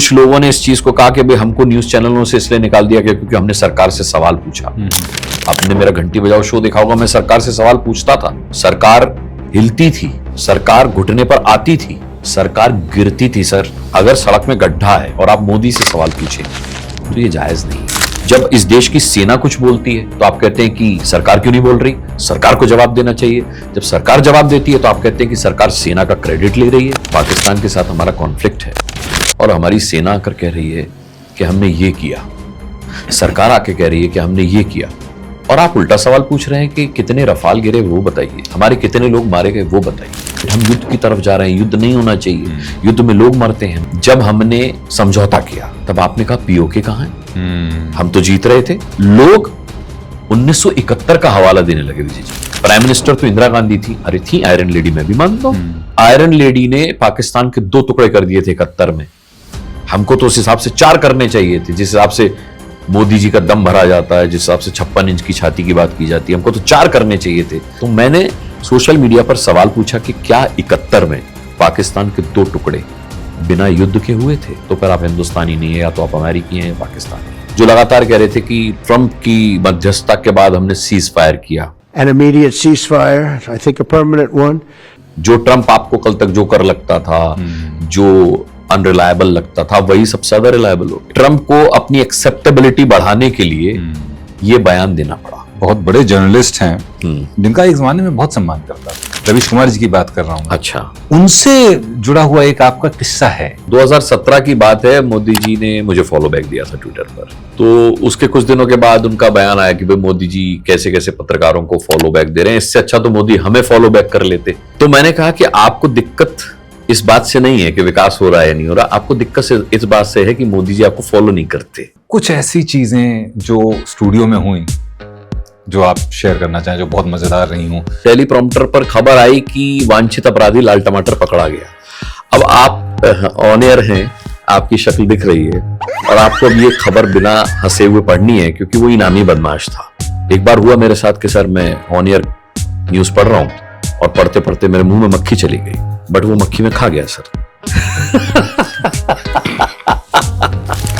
कुछ लोगों ने इस चीज को कहा कि भाई हमको न्यूज चैनलों से इसलिए निकाल दिया गया क्योंकि हमने सरकार से सवाल पूछा। आपने मेरा घंटी बजाओ शो देखा होगा, मैं सरकार से सवाल पूछता था, सरकार हिलती थी, सरकार घुटने पर आती थी, सरकार गिरती थी। सर अगर सड़क में गड्ढा है और आप मोदी से सवाल पूछें तो ये जायज नहीं है। जब इस देश की सेना कुछ बोलती है तो आप कहते हैं कि सरकार क्यों नहीं बोल रही, सरकार को जवाब देना चाहिए। जब सरकार जवाब देती है तो आप कहते हैं कि सरकार सेना का क्रेडिट ले रही है। पाकिस्तान के साथ हमारा कॉन्फ्लिक्ट है और हमारी सेना आकर कह रही है कि हमने ये किया, सरकार आके कह रही है कि हमने ये किया, और आप उल्टा सवाल पूछ रहे हैं कि कितने रफाल गिरे वो बताइए, हमारे कितने लोग मारे गए वो बताइए। हम युद्ध की तरफ जा रहे हैं, युद्ध नहीं होना चाहिए, युद्ध में लोग मरते हैं। जब हमने समझौता किया तब आपने कहा पीओके कहां है, हम तो जीत रहे थे। लोग 1971 का हवाला देने लगे विजय जी। प्राइम मिनिस्टर तो इंदिरा गांधी थी, अरे थी आयरन लेडी, मैं भी मानता हूं। आयरन लेडी ने पाकिस्तान के 2 टुकड़े कर दिए थे 71 में, हमको तो उस हिसाब से 4 करने चाहिए थे, जिस हिसाब से मोदी जी का दम भरा जाता है, जिस हिसाब से 56 इंच की छाती की बात की जाती है, हमको तो 4 करने चाहिए थे। तो मैंने सोशल मीडिया पर सवाल पूछा कि क्या 71 में पाकिस्तान के 2 टुकड़े बिना युद्ध के हुए थे? तो फिर आप हिंदुस्तानी नहीं है, या तो आप अमेरिकी हैं या पाकिस्तानी। जो लगातार कह रहे थे कि ट्रंप की मध्यस्थता के बाद हमने सीज फायर किया, An immediate ceasefire, I think a permanent one. जो ट्रंप आपको कल तक जोकर लगता था, जो अनरिलायबल लगता था, वही सबसे ज्यादा रिलायबल हो। ट्रंप को अपनी एक्सेप्टेबिलिटी बढ़ाने के लिए ये बयान देना पड़ा। बहुत बड़े जर्नलिस्ट हैं जिनका एक जमाने में बहुत सम्मान करता था, रवीश कुमार जी की बात कर रहा हूँ। अच्छा, उनसे जुड़ा हुआ एक आपका किस्सा है। 2017 की बात है, मोदी जी ने मुझे फॉलो बैक दिया था ट्विटर पर, तो उसके कुछ दिनों के बाद उनका बयान आया कि भाई मोदी जी कैसे कैसे पत्रकारों को फॉलो बैक दे रहे हैं, इससे अच्छा तो मोदी हमें फॉलो बैक कर लेते। तो मैंने कहा कि आपको दिक्कत इस बात से नहीं है कि विकास हो रहा है या नहीं हो रहा, आपको दिक्कत इस बात से है कि मोदी जी आपको फॉलो नहीं करते। कुछ ऐसी चीजें जो स्टूडियो में हुई जो आप शेयर करना चाहें, जो बहुत मजेदार रही हूं। टेलीप्रॉम्प्टर पर खबर आई कि वांछित अपराधी लाल टमाटर पकड़ा गया। अब आप ऑन एयर हैं, आपकी शक्ल दिख रही है और आपको अब ये खबर बिना हंसे हुए पढ़नी है क्योंकि वो इनामी बदमाश था। एक बार हुआ मेरे साथ कि सर मैं ऑन एयर न्यूज पढ़ रहा हूं और पढ़ते पढ़ते मेरे मुंह में मक्खी चली गई, बट वो मक्खी में खा गया सर।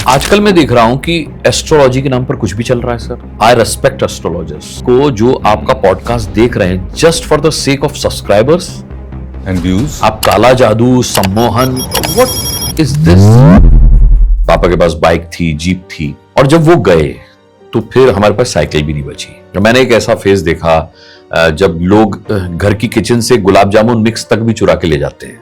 आजकल मैं देख रहा हूं कि एस्ट्रोलॉजी के नाम पर कुछ भी चल रहा है सर। आई रेस्पेक्ट एस्ट्रोलॉजर्स को जो आपका पॉडकास्ट देख रहे हैं just for the sake of subscribers and views. आप काला जादू, सम्मोहन, व्हाट इज दिस? पापा के पास बाइक थी, जीप थी, और जब वो गए तो फिर हमारे पास साइकिल भी नहीं बची। मैंने एक ऐसा फेज देखा जब लोग घर की किचन से गुलाब जामुन मिक्स तक भी चुरा के ले जाते हैं,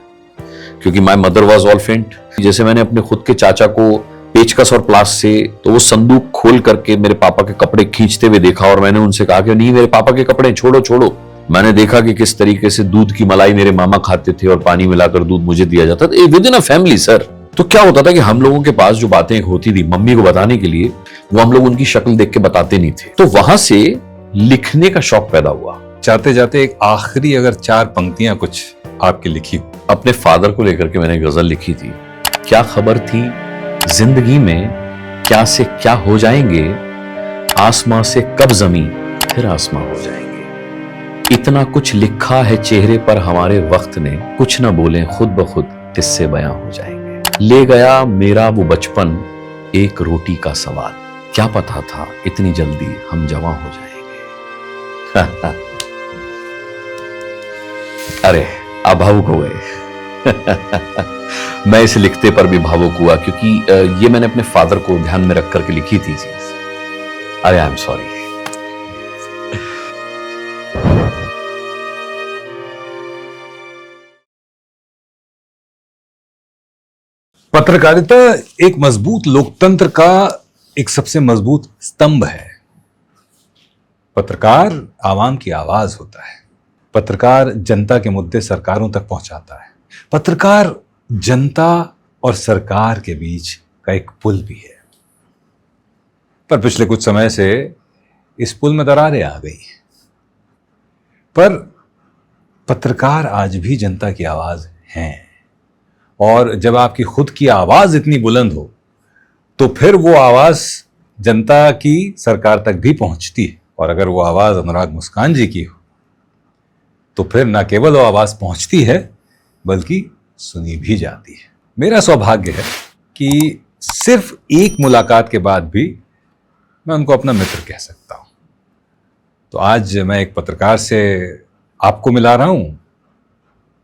क्योंकि माय मदर वाज ऑल फेंट। जैसे मैंने अपने खुद के चाचा को पेचकस और प्लास से तो वो संदूक खोल करके मेरे पापा के कपड़े खींचते हुए देखा और मैंने उनसे कहा कि नहीं मेरे पापा के कपड़े छोड़ो छोड़ो। मैंने देखा कि किस तरीके से दूध की मलाई मेरे मामा खाते थे और पानी मिलाकर दूध मुझे दिया जाता था with in a family sir. तो क्या होता था कि हम लोगों के पास जो बातें होती थी मम्मी को बताने के लिए, वो हम लोग उनकी शक्ल देख के बताते नहीं थे। तो वहां से लिखने का शौक पैदा हुआ। जाते जाते एक आखिरी अगर 4 पंक्तियां कुछ आपकी लिखी। अपने फादर को लेकर के मैंने गजल लिखी थी। क्या खबर थी जिंदगी में क्या से क्या हो जाएंगे, आसमां से कब जमीन फिर आसमां हो जाएंगे। इतना कुछ लिखा है चेहरे पर हमारे वक्त ने, कुछ ना बोले खुद ब खुद किस्से बयां हो जाएंगे। ले गया मेरा वो बचपन एक रोटी का सवाल, क्या पता था इतनी जल्दी हम जवां हो जाएंगे। अरे आप भावुक हो गए। मैं इसे लिखते पर भी भावुक हुआ क्योंकि ये मैंने अपने फादर को ध्यान में रख करके लिखी थी चीज। अरे आई एम सॉरी। पत्रकारिता एक मजबूत लोकतंत्र का एक सबसे मजबूत स्तंभ है। पत्रकार आवाम की आवाज होता है। पत्रकार जनता के मुद्दे सरकारों तक पहुंचाता है। पत्रकार जनता और सरकार के बीच का एक पुल भी है। पर पिछले कुछ समय से इस पुल में दरारें आ गई। पर पत्रकार आज भी जनता की आवाज हैं, और जब आपकी खुद की आवाज इतनी बुलंद हो तो फिर वो आवाज जनता की सरकार तक भी पहुंचती है। और अगर वो आवाज अनुराग मुस्कान जी की हो तो फिर न केवल वो आवाज पहुंचती है बल्कि सुनी भी जाती है। मेरा सौभाग्य है कि सिर्फ एक मुलाकात के बाद भी मैं उनको अपना मित्र कह सकता हूं। तो आज मैं एक पत्रकार से आपको मिला रहा हूं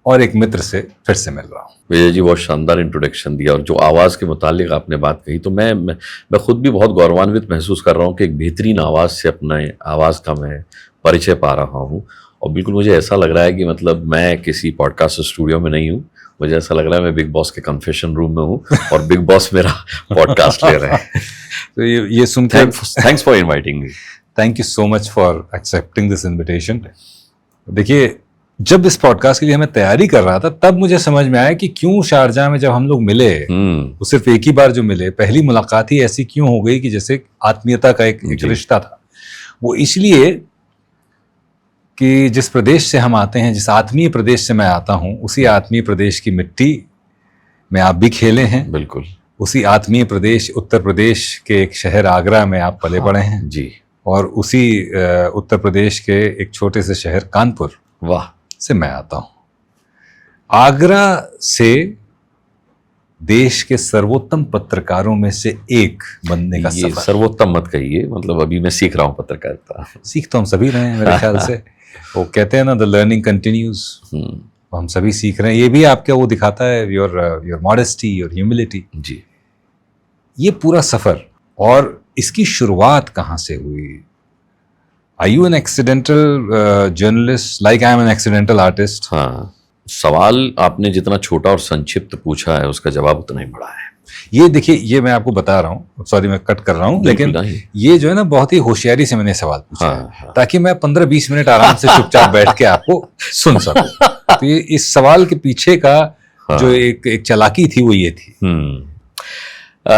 और एक मित्र से फिर से मिल रहा हूं। विजय जी, बहुत शानदार इंट्रोडक्शन दिया, और जो आवाज़ के मुतालिक आपने बात कही, तो मैं खुद भी बहुत गौरवान्वित महसूस कर रहा हूँ कि एक बेहतरीन आवाज़ से अपने आवाज़ का मैं परिचय पा रहा हूँ। और बिल्कुल मुझे ऐसा लग रहा है कि मतलब मैं किसी पॉडकास्ट स्टूडियो में नहीं हूँ, मुझे ऐसा लग रहा है मैं बिग बॉस के कन्फेशन रूम में हूँ और बिग बॉस मेरा पॉडकास्ट ले रहे हैं। तो ये सुनकर thanks for inviting me. Thank you so much for accepting this invitation. देखिए, जब इस पॉडकास्ट के लिए मैं तैयारी कर रहा था तब मुझे समझ में आया कि क्यों शारजाह में जब हम लोग मिले, वो सिर्फ एक ही बार जो मिले, पहली मुलाकात ही ऐसी क्यों हो गई कि जैसे आत्मीयता का एक रिश्ता था। वो इसलिए कि जिस प्रदेश से हम आते हैं, जिस आत्मीय प्रदेश से मैं आता हूं, उसी आत्मीय प्रदेश की मिट्टी में आप भी खेले हैं। बिल्कुल। उसी आत्मीय प्रदेश उत्तर प्रदेश के एक शहर आगरा में आप पले बड़े हैं जी। और उसी उत्तर प्रदेश के एक छोटे से शहर कानपुर वाह से मैं आता हूं। आगरा से देश के सर्वोत्तम पत्रकारों में से एक बनने का ये सफर। सर्वोत्तम मत कहिए, मतलब अभी मैं सीख रहा हूँ पत्रकारिता। सीख तो हम सभी रहे हैं मेरे ख्याल से। वो कहते हैं ना, द लर्निंग कंटिन्यूज। हम सभी सीख रहे हैं। ये भी आपका वो दिखाता है योर मॉडेस्टी, योर ह्यूमिलिटी। जी। ये पूरा सफर और इसकी शुरुआत कहाँ से हुई? Are you an accidental journalist like I am an accidental artist? हाँ, सवाल आपने जितना छोटा और संक्षिप्त पूछा है उसका जवाब उतना ही बड़ा है। ये देखिए, ये मैं आपको बता रहा हूँ, सॉरी मैं कट कर रहा हूँ, लेकिन नहीं। ये जो है ना, बहुत ही होशियारी से मैंने सवाल पूछा हाँ, है, ताकि मैं 15-20 मिनट आराम से चुपचाप बैठ के आपको सुन सकूं। तो ये इस सवाल के पीछे का जो एक चालाकी थी वो ये थी।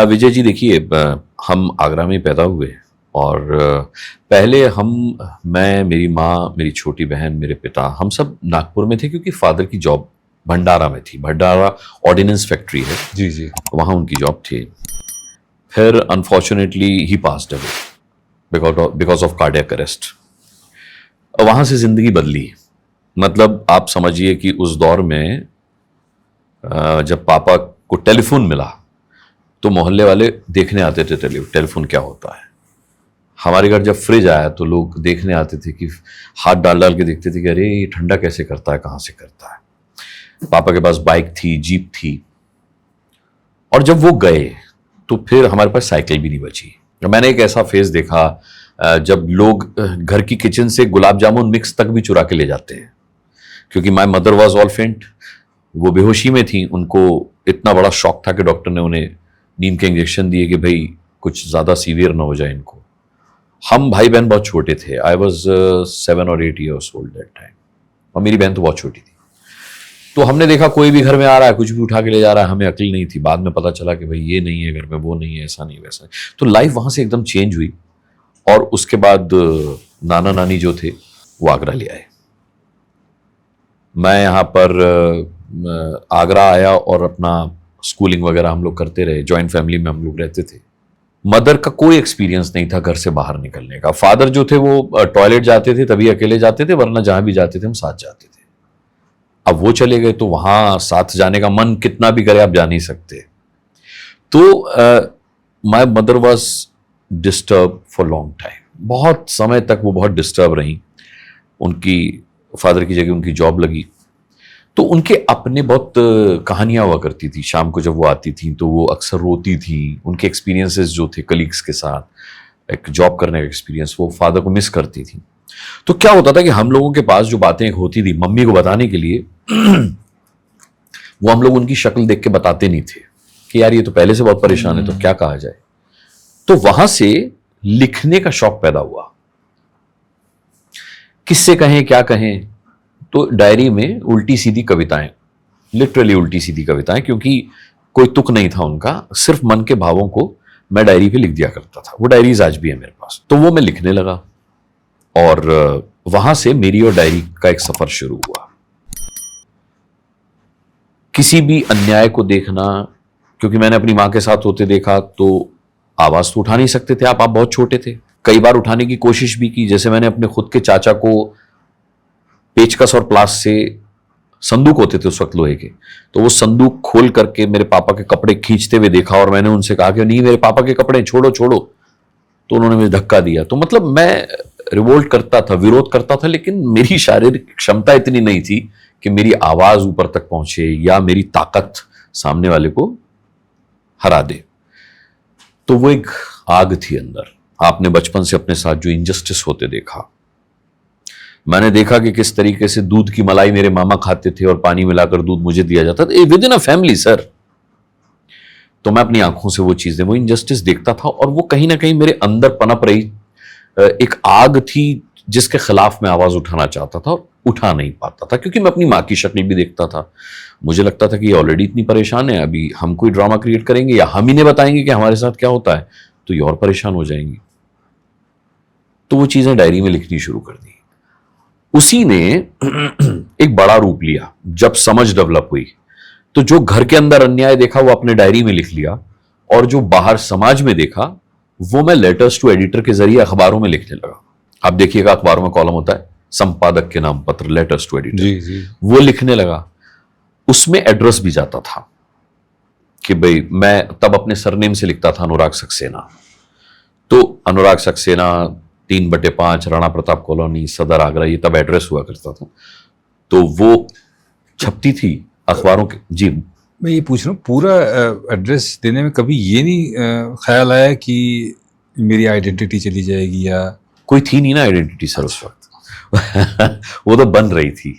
विजय जी, देखिए, हम आगरा में पैदा हुए और पहले मैं, मेरी माँ, मेरी छोटी बहन, मेरे पिता, हम सब नागपुर में थे क्योंकि फादर की जॉब भंडारा में थी। भंडारा ऑर्डिनेंस फैक्ट्री है। जी जी। वहाँ उनकी जॉब थी। फिर unfortunately he passed away because of cardiac arrest. वहाँ से जिंदगी बदली। मतलब आप समझिए कि उस दौर में जब पापा को टेलीफोन मिला तो मोहल्ले वाले देखने आते थे टेलीफोन क्या होता है। हमारे घर जब फ्रिज आया तो लोग देखने आते थे कि हाथ डाल डाल के देखते थे कि अरे ये ठंडा कैसे करता है, कहाँ से करता है। पापा के पास बाइक थी, जीप थी। और जब वो गए तो फिर हमारे पास साइकिल भी नहीं बची। मैंने एक ऐसा फेज देखा जब लोग घर की किचन से गुलाब जामुन मिक्स तक भी चुरा के ले जाते हैं, क्योंकि माय मदर वाज ऑल फेंट। वो बेहोशी में थी। उनको इतना बड़ा शॉक था कि डॉक्टर ने उन्हें नींद के इंजेक्शन दिए कि भाई कुछ ज़्यादा सीवियर ना हो जाए इनको। हम भाई बहन बहुत छोटे थे। I was 7 or 8 years old that time, और मेरी बहन तो बहुत छोटी थी। तो हमने देखा कोई भी घर में आ रहा है, कुछ भी उठा के ले जा रहा है। हमें अक्ल नहीं थी। बाद में पता चला कि भाई ये नहीं है घर में, वो नहीं है, ऐसा नहीं वैसा नहीं। तो लाइफ वहाँ से एकदम चेंज हुई। और उसके बाद नाना नानी जो थे वो आगरा ले आए। मैं यहाँ पर आगरा आया और अपना स्कूलिंग वगैरह हम लोग करते रहे। जॉइंट फैमिली में हम लोग रहते थे। मदर का कोई एक्सपीरियंस नहीं था घर से बाहर निकलने का। फादर जो थे वो टॉयलेट जाते थे तभी अकेले जाते थे, वरना जहां भी जाते थे हम साथ जाते थे। अब वो चले गए तो वहां साथ जाने का मन कितना भी करे आप जा नहीं सकते। तो my mother was disturb for long time. बहुत समय तक वो बहुत डिस्टर्ब रही। उनकी फादर की जगह उनकी जॉब लगी। तो उनके अपने बहुत कहानियां हुआ करती थी। शाम को जब वो आती थी तो वो अक्सर रोती थी। उनके एक्सपीरियंसेस जो थे कलीग्स के साथ, एक जॉब करने का एक्सपीरियंस, वो फादर को मिस करती थी। तो क्या होता था कि हम लोगों के पास जो बातें होती थी मम्मी को बताने के लिए, वो हम लोग उनकी शक्ल देख के बताते नहीं थे कि यार ये तो पहले से बहुत परेशान है, तो क्या कहा जाए। तो वहां से लिखने का शौक पैदा हुआ। किससे कहें, क्या कहें। तो डायरी में उल्टी सीधी कविताएं, लिटरली उल्टी सीधी कविताएं, क्योंकि कोई तुक नहीं था उनका, सिर्फ मन के भावों को मैं डायरी पे लिख दिया करता था। वो डायरीज आज भी है मेरे पास। तो वो मैं लिखने लगा और वहां से मेरी और डायरी का एक सफर शुरू हुआ। किसी भी अन्याय को देखना, क्योंकि मैंने अपनी मां के साथ होते देखा, तो आवाज तो उठा नहीं सकते थे आप बहुत छोटे थे। कई बार उठाने की कोशिश भी की। जैसे मैंने अपने खुद के चाचा को पेचकस और प्लास से संदूक होते थे उस वक्त लोहे के, तो वो संदूक खोल करके मेरे पापा के कपड़े खींचते हुए देखा और मैंने उनसे कहा कि नहीं मेरे पापा के कपड़े छोड़ो छोड़ो, तो उन्होंने मुझे धक्का दिया। तो मतलब मैं रिवोल्ट करता था, विरोध करता था, लेकिन मेरी शारीरिक क्षमता इतनी नहीं थी कि मेरी आवाज ऊपर तक पहुंचे या मेरी ताकत सामने वाले को हरा दे। तो वो एक आग थी अंदर। आपने बचपन से अपने साथ जो इनजस्टिस होते देखा, मैंने देखा कि किस तरीके से दूध की मलाई मेरे मामा खाते थे और पानी मिलाकर दूध मुझे दिया जाता था, with in a family sir. तो मैं अपनी आंखों से वो चीजें, वो इनजस्टिस देखता था और वो कहीं ना कहीं मेरे अंदर पनप रही एक आग थी जिसके खिलाफ मैं आवाज उठाना चाहता था और उठा नहीं पाता था, क्योंकि मैं अपनी माँ की शक्ल भी देखता था। मुझे लगता था कि ये ऑलरेडी इतनी परेशान है, अभी हम कोई ड्रामा क्रिएट करेंगे या हम इन्हें बताएंगे कि हमारे साथ क्या होता है तो ये और परेशान हो जाएंगी। तो वो चीजें डायरी में लिखनी शुरू कर दी। उसी ने एक बड़ा रूप लिया जब समझ डेवलप हुई। तो जो घर के अंदर अन्याय देखा वो अपने डायरी में लिख लिया, और जो बाहर समाज में देखा वो मैं लेटर्स टू एडिटर के जरिए अखबारों में लिखने लगा। आप देखिएगा अखबारों में कॉलम होता है संपादक के नाम पत्र, लेटर्स टू एडिटर, जी जी। वो लिखने लगा। उसमें एड्रेस भी जाता था कि भाई मैं तब अपने सरनेम से लिखता था अनुराग सक्सेना, तो अनुराग सक्सेना 3/5 राणा प्रताप कॉलोनी सदर आगरा, ये तब एड्रेस हुआ करता था। तो वो छपती थी अखबारों के। जी मैं ये पूछ रहा हूँ, पूरा एड्रेस देने में कभी ये नहीं ख्याल आया कि मेरी आइडेंटिटी चली जाएगी? या कोई थी नहीं ना आइडेंटिटी सर उस वक्त वो तो बन रही थी।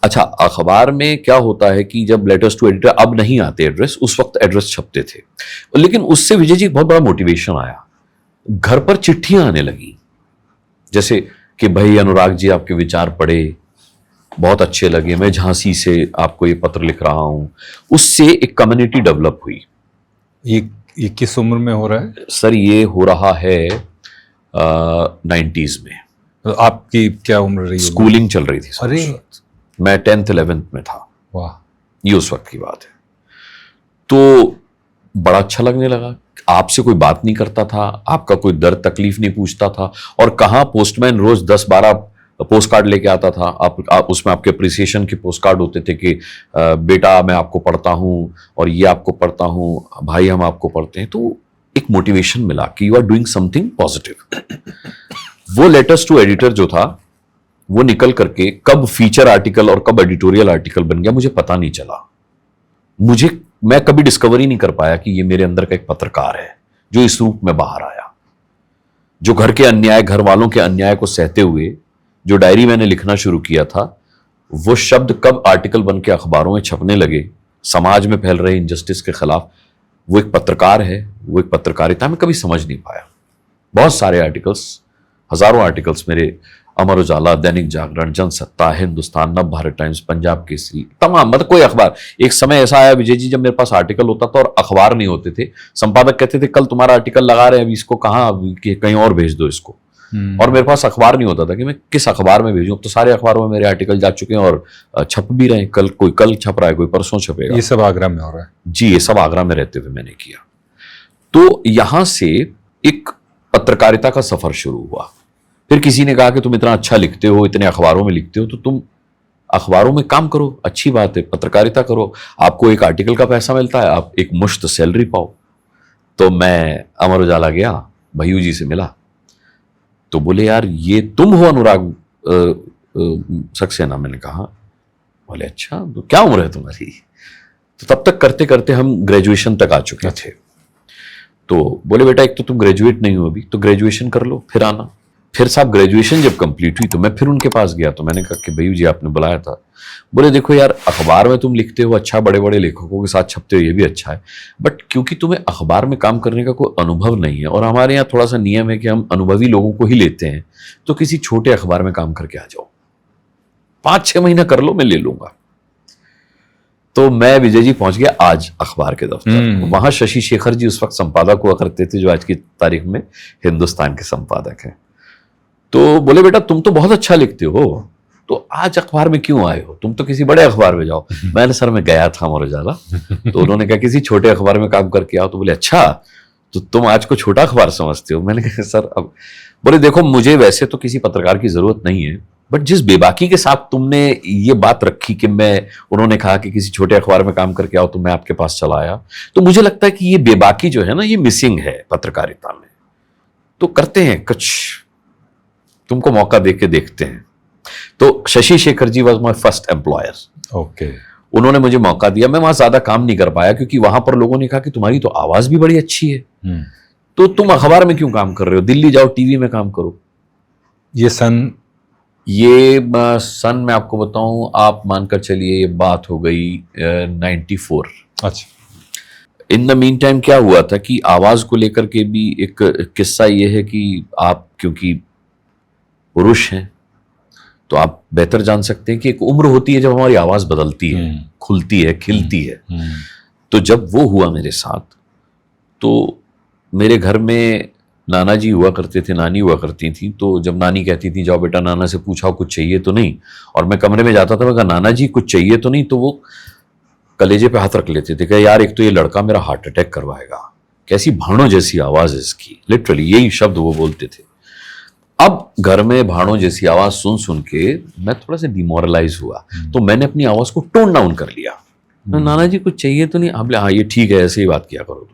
अच्छा, अखबार में क्या होता है कि जब लेटर्स टू एडिटर अब नहीं आते एड्रेस, उस वक्त एड्रेस छपते थे, लेकिन उससे विजय जी बहुत बड़ा मोटिवेशन आया। घर पर चिट्ठियां आने लगी, जैसे कि भाई अनुराग जी आपके विचार पढ़े, बहुत अच्छे लगे, मैं झांसी से आपको ये पत्र लिख रहा हूं। उससे एक कम्युनिटी डेवलप हुई। ये किस उम्र में हो रहा है सर? ये हो रहा है 90s में। तो आपकी क्या उम्र रही होगी? स्कूलिंग चल रही थी सर अरे! उस वक्त। मैं 10th 11th में था। वाह! ये उस वक्त की बात है। तो बड़ा अच्छा लगने लगा। आपसे कोई बात नहीं करता था, आपका कोई दर्द तकलीफ नहीं पूछता था, और कहाँ पोस्टमैन रोज 10-12 पोस्ट कार्ड लेके आता था। आप उसमें आपके अप्रिसिएशन के पोस्ट कार्ड होते थे कि बेटा मैं आपको पढ़ता हूँ और ये आपको पढ़ता हूँ, भाई हम आपको पढ़ते हैं। तो एक मोटिवेशन मिला कि you are doing something positive. वो लेटर्स टू एडिटर जो था वो निकल करके कब फीचर आर्टिकल और कब एडिटोरियल आर्टिकल बन गया मुझे पता नहीं चला। मैं कभी डिस्कवरी नहीं कर पाया कि ये मेरे अंदर का एक पत्रकार है जो इस रूप में बाहर आया, जो घर के अन्याय, घर वालों के अन्याय को सहते हुए जो डायरी मैंने लिखना शुरू किया था, वो शब्द कब आर्टिकल बन के अखबारों में छपने लगे समाज में फैल रहे इनजस्टिस के खिलाफ। वो एक पत्रकार है, वो एक पत्रकारिता में कभी समझ नहीं पाया। बहुत सारे आर्टिकल्स, हजारों आर्टिकल्स मेरे अमर उजाला, दैनिक जागरण, जनसत्ता, हिंदुस्तान, नव भारत टाइम्स, पंजाब केसरी, तमाम, मतलब कोई अखबार। एक समय ऐसा आया विजय जी जब मेरे पास आर्टिकल होता था और अखबार नहीं होते थे। संपादक कहते थे कल तुम्हारा आर्टिकल लगा रहे हैं, अभी इसको कहाँ, कहीं और भेज दो इसको। और मेरे पास अखबार नहीं होता था कि मैं किस अखबार में भेजूं। तो सारे अखबारों में मेरे आर्टिकल जा चुके हैं और छप भी रहे हैं। कल छप रहा है, कोई परसों छपेगा। ये सब आगरा में हो रहा है? जी, ये सब आगरा में रहते हुए मैंने किया। तो यहां से एक पत्रकारिता का सफर शुरू हुआ। फिर किसी ने कहा कि तुम इतना अच्छा लिखते हो, इतने अखबारों में लिखते हो, तो तुम अखबारों में काम करो, अच्छी बात है, पत्रकारिता करो, आपको एक आर्टिकल का पैसा मिलता है, आप एक मुश्त सैलरी पाओ। तो मैं अमर उजाला गया, भैयू जी से मिला, तो बोले यार ये तुम हो अनुराग सक्सेना? मैंने कहा। बोले अच्छा, तो क्या उम्र है तुम्हारी? तो तब तक करते करते हम ग्रेजुएशन तक आ चुके थे। तो बोले बेटा एक तो तुम ग्रेजुएट नहीं हो अभी, तो ग्रेजुएशन कर लो फिर आना। फिर साहब ग्रेजुएशन जब कंप्लीट हुई तो मैं फिर उनके पास गया। तो मैंने कहा कि भैया जी आपने बुलाया था। बोले देखो यार, अखबार में तुम लिखते हो, अच्छा, बड़े बड़े लेखकों के साथ छपते हो, ये भी अच्छा है, बट क्योंकि तुम्हें अखबार में काम करने का कोई अनुभव नहीं है, और हमारे यहाँ थोड़ा सा नियम है कि हम अनुभवी लोगों को ही लेते हैं, तो किसी छोटे अखबार में काम करके आ जाओ, 5-6 महीना कर लो, मैं ले लूंगा। तो मैं विजय जी पहुंच गया आज अखबार के दफ्तर। वहां शशि शेखर जी उस वक्त संपादक हुआ करते थे, जो आज की तारीख में हिंदुस्तान के संपादक हैं। तो बोले बेटा तुम तो बहुत अच्छा लिखते हो, तो आज अखबार में क्यों आए हो? तुम तो किसी बड़े अखबार में जाओ। मैंने सर मैं गया था अमर उजाला, तो उन्होंने कहा किसी छोटे अखबार में काम करके आओ। तो बोले अच्छा, तो तुम आज को छोटा अखबार समझते हो? मैंने कहा सर अब, बोले देखो मुझे वैसे तो किसी पत्रकार की जरूरत नहीं है, बट जिस बेबाकी के साथ तुमने ये बात रखी कि उन्होंने कहा कि किसी छोटे अखबार में काम करके आओ तो मैं आपके पास चला आया, तो मुझे लगता है कि ये बेबाकी जो है ना, ये मिसिंग है पत्रकारिता में। तो करते हैं कुछ, तुमको मौका दे के देखते हैं। तो Shashi Shekhar ji was my first employer. Okay. उन्होंने मुझे मौका दिया। मैं वहां ज्यादा काम नहीं कर पाया क्योंकि वहां पर लोगों ने कहा कि तुम्हारी तो आवाज भी बड़ी अच्छी है, तो तुम अखबार में क्यों काम कर रहे हो, दिल्ली जाओ टीवी में काम करो। ये सन सन मैं आपको बताऊं, आप मानकर चलिए ये बात हो गई 94। अच्छा। इन द मीन टाइम क्या हुआ था कि आवाज को लेकर के भी एक किस्सा ये है कि आप क्योंकि पुरुष हैं तो आप बेहतर जान सकते हैं कि एक उम्र होती है जब हमारी आवाज बदलती है, खुलती है, खिलती है। तो जब वो हुआ मेरे साथ, तो मेरे घर में नाना जी हुआ करते थे, नानी हुआ करती थी। तो जब नानी कहती थी जाओ बेटा नाना से पूछाओ कुछ चाहिए तो नहीं, और मैं कमरे में जाता था, मैं कहा नाना जी कुछ चाहिए तो नहीं, तो वो कलेजे पे हाथ रख लेते थे कि यार एक तो ये लड़का मेरा हार्ट अटैक करवाएगा, कैसी भाणों जैसी आवाज है इसकी, लिटरली यही शब्द वो बोलते थे। अब घर में भाणों जैसी आवाज सुन सुन के मैं थोड़ा सा डिमोरलाइज हुआ, तो मैंने अपनी आवाज को टोन डाउन कर लिया। नाना जी कुछ चाहिए तो नहीं, आप बोले हाँ ये ठीक है, ऐसे ही बात किया करो।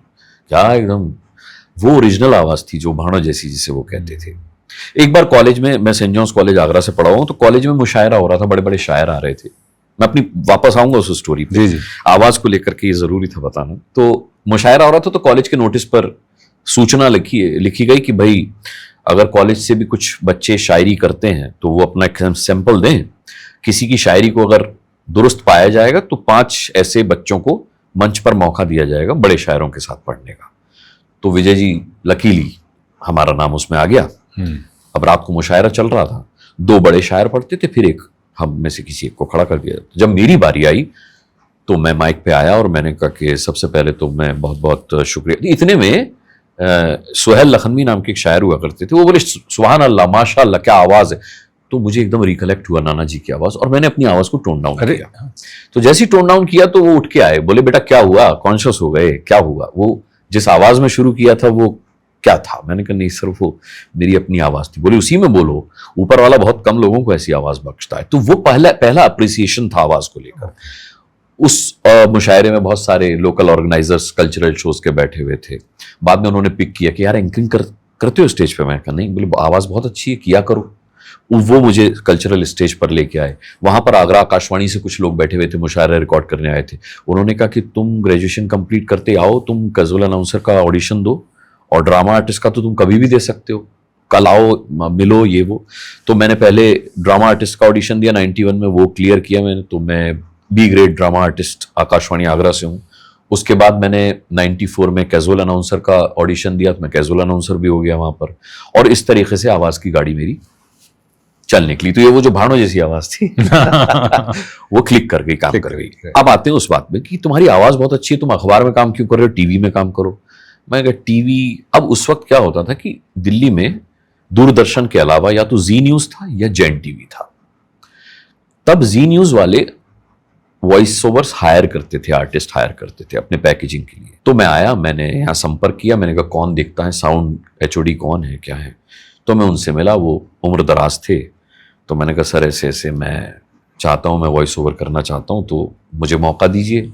क्या एकदम वो ओरिजिनल आवाज थी जो भाणों जैसी, जिसे वो कहते थे। एक बार कॉलेज में, मैं सेंट जॉन्स कॉलेज आगरा से पढ़ा हूं, तो कॉलेज में मुशायरा हो रहा था, बड़े बड़े शायर आ रहे थे। मैं अपनी वापस आऊंगा उस स्टोरी पे, जी। आवाज को लेकर के ये जरूरी था बताना। तो मुशायरा हो रहा था, तो कॉलेज के नोटिस पर सूचना लिखी गई कि भाई अगर कॉलेज से भी कुछ बच्चे शायरी करते हैं तो वो अपना एक सैंपल दें, किसी की शायरी को अगर दुरुस्त पाया जाएगा तो 5 ऐसे बच्चों को मंच पर मौका दिया जाएगा बड़े शायरों के साथ पढ़ने का। तो विजय जी लकीली हमारा नाम उसमें आ गया। अब रात को मुशायरा चल रहा था, 2 बड़े शायर पढ़ते थे, फिर एक हम में से किसी एक को खड़ा कर दिया। जब मेरी बारी आई तो मैं माइक पे आया और मैंने कहा कि सबसे पहले तो मैं बहुत बहुत शुक्रिया। इतने में सुहेल लखनवी नाम के एक शायर हुआ करते थे, वो बोले सुभान अल्लाह माशाअल्लाह क्या आवाज है। तो मुझे एकदम रिकलेक्ट हुआ नाना जी की आवाज, और मैंने अपनी आवाज को टोन डाउन किया। तो जैसे ही टोन डाउन किया तो वो उठ के आए, बोले बेटा क्या हुआ, कॉन्शियस हो गए, क्या हुआ। वो जिस आवाज में शुरू किया था वो क्या था। मैंने कहा नहीं सर वो मेरी अपनी आवाज थी। बोले उसी में बोलो, ऊपर वाला बहुत कम लोगों को ऐसी आवाज बख्शता है। तो वो पहला अप्रिसिएशन था आवाज को लेकर। उस मुशायरे में बहुत सारे लोकल ऑर्गेनाइजर्स कल्चरल शोज के बैठे हुए थे। बाद में उन्होंने पिक किया कि यार एंकरिंग करते हो स्टेज पे। मैं कहा नहीं। बोले आवाज बहुत अच्छी है, किया करो। वो मुझे कल्चरल स्टेज पर लेके आए। वहां पर आगरा आकाशवाणी से कुछ लोग बैठे हुए थे, मुशायरा रिकॉर्ड करने आए थे। उन्होंने कहा कि तुम ग्रेजुएशन कंप्लीट करते आओ, तुम कैजुअल अनाउंसर का ऑडिशन दो, और ड्रामा आर्टिस्ट का तो तुम कभी भी दे सकते हो, कल आओ मिलो ये वो। तो मैंने पहले ड्रामा आर्टिस्ट का ऑडिशन दिया 91 में, वो क्लियर किया मैंने। तो मैं B grade drama artist Akashvani Agra से हूँ। उसके बाद मैंने 94 में कैजुअल अनाउंसर का ऑडिशन दिया, तो मैं कैजुअल अनाउंसर भी हो गया वहां पर। और इस तरीके से आवाज की गाड़ी मेरी चल निकली। तो ये वो जो भाणों जैसी आवाज थी वो क्लिक कर गई, काम कर गई। अब आते हैं उस बात में कि तुम्हारी आवाज बहुत अच्छी है, तुम अखबार में काम क्यों कर रहे हो, टीवी में काम करो। मैं कहा टीवी, अब उस वक्त क्या होता था कि दिल्ली में दूरदर्शन के अलावा या तो जी न्यूज था या जैन टीवी था। तब जी न्यूज वाले वॉइस ओवर्स हायर करते थे, आर्टिस्ट हायर करते थे अपने पैकेजिंग के लिए। तो मैं आया, मैंने यहाँ संपर्क किया, मैंने कहा कौन देखता है साउंड, एचओडी कौन है, क्या है। तो मैं उनसे मिला, वो उम्र दराज थे। तो मैंने कहा सर ऐसे ऐसे मैं चाहता हूँ, मैं वॉइस ओवर करना चाहता हूँ, तो मुझे मौका दीजिए।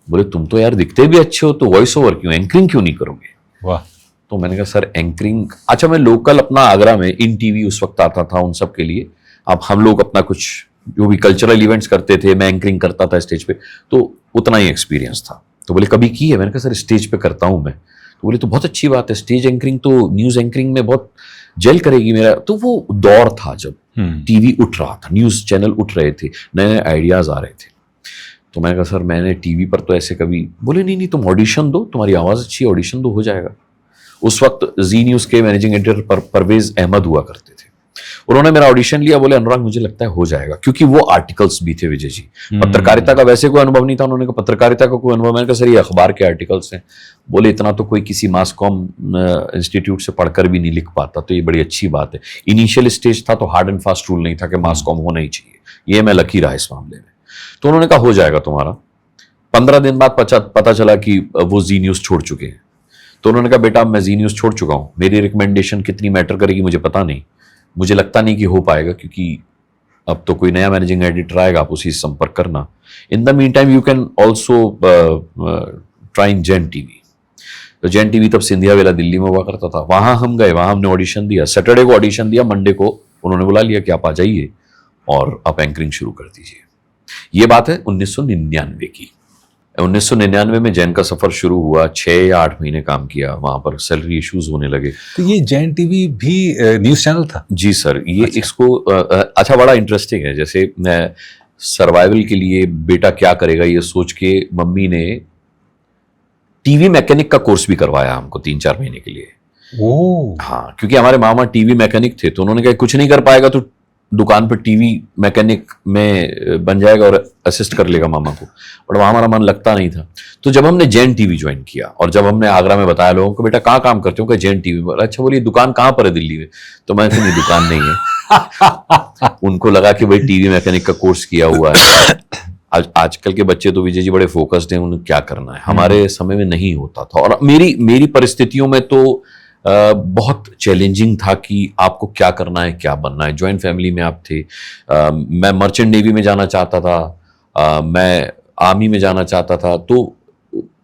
बोले तुम तो यार दिखते भी अच्छे हो, तो वॉइस ओवर क्यों, एंकरिंग क्यों नहीं करोगे। वाह। तो मैंने कहा सर एंकरिंग, अच्छा मैं लोकल अपना आगरा में इन टीवी उस वक्त आता था उन सब के लिए। अब हम लोग अपना कुछ जो भी कल्चरल इवेंट्स करते थे, मैं एंकरिंग करता था स्टेज पे, तो उतना ही एक्सपीरियंस था। तो बोले कभी की है। मैंने कहा सर स्टेज पे करता हूँ मैं। तो बोले तो बहुत अच्छी बात है, स्टेज एंकरिंग तो न्यूज एंकरिंग में बहुत जेल करेगी मेरा। तो वो दौर था जब टीवी उठ रहा था, न्यूज चैनल उठ रहे थे, नए नए आइडियाज आ रहे थे। तो मैंने कहा सर मैंने टीवी पर तो ऐसे कभी। बोले नहीं नहीं तुम ऑडिशन दो, तुम्हारी आवाज अच्छी है, ऑडिशन दो, हो जाएगा। उस वक्त जी न्यूज के मैनेजिंग एडिटर परवेज अहमद हुआ करते थे। उन्होंने मेरा ऑडिशन लिया, बोले अनुराग मुझे लगता है हो जाएगा, क्योंकि वो आर्टिकल्स भी थे विजय जी। पत्रकारिता का वैसे कोई अनुभव नहीं था। उन्होंने कहा पत्रकारिता का कोई अनुभव। मैंने कहा सर ये अखबार के आर्टिकल्स हैं। बोले इतना तो कोई किसी मास कॉम इंस्टीट्यूट से पढ़कर भी नहीं लिख पाता, तो ये बड़ी अच्छी बात है। इनिशियल स्टेज था तो हार्ड एंड फास्ट रूल नहीं था कि मास कॉम होना ही चाहिए, ये मैं लकी रहा इस मामले में। तो उन्होंने कहा हो जाएगा तुम्हारा। 15 दिन बाद पता चला कि वो जी न्यूज छोड़ चुके हैं। तो उन्होंने कहा बेटा मैं जी न्यूज छोड़ चुका हूं, मेरी रिकमेंडेशन कितनी मैटर करेगी मुझे पता नहीं, मुझे लगता नहीं कि हो पाएगा, क्योंकि अब तो कोई नया मैनेजिंग एडिटर आएगा, आप उसी से संपर्क करना। In the mean time you can also try in Jain TV. तो जैन टीवी तब सिंधिया वेला दिल्ली में हुआ करता था, वहां हम गए, वहां हमने ऑडिशन दिया। सैटरडे को ऑडिशन दिया, मंडे को उन्होंने बुला लिया कि आप आ जाइए और आप एंकरिंग शुरू कर दीजिए। ये बात है 1999 की। 1999 में जैन का सफर शुरू हुआ, 6 या 8 महीने काम किया, वहां पर सैलरी इश्यूज होने लगे। तो ये जैन टीवी भी न्यूज चैनल था? जी सर, ये इसको अच्छा, बड़ा इंटरेस्टिंग है। जैसे सर्वाइवल के लिए बेटा क्या करेगा ये सोच के मम्मी ने टीवी मैकेनिक का कोर्स भी करवाया हमको 3-4 महीने के लिए। ओ हाँ, क्योंकि हमारे मामा टीवी मैकेनिक थे, तो उन्होंने कहा कुछ नहीं कर पाएगा तो दुकान पर टीवी मैकेनिक में बन जाएगा और असिस्ट कर लेगा मामा को। और वहां हमारा मन लगता नहीं था। तो जब हमने जैन टीवी ज्वाइन किया और जब हमने आगरा में बताया लोगों को, बेटा कहाँ काम करते हो? क्या जैन टीवी में। अच्छा, बोलिए दुकान कहाँ पर है दिल्ली में? तो मैंने कहा दुकान नहीं है। उनको लगा कि भाई टीवी मैकेनिक का कोर्स किया हुआ है। आजकल के बच्चे तो विजय जी बड़े फोकस्ड हैं, उन्हें क्या करना है। हमारे समय में नहीं होता था। और मेरी परिस्थितियों में तो बहुत चैलेंजिंग था कि आपको क्या करना है, क्या बनना है। जॉइंट फैमिली में आप थे। मैं मर्चेंट नेवी में जाना चाहता था, मैं आर्मी में जाना चाहता था। तो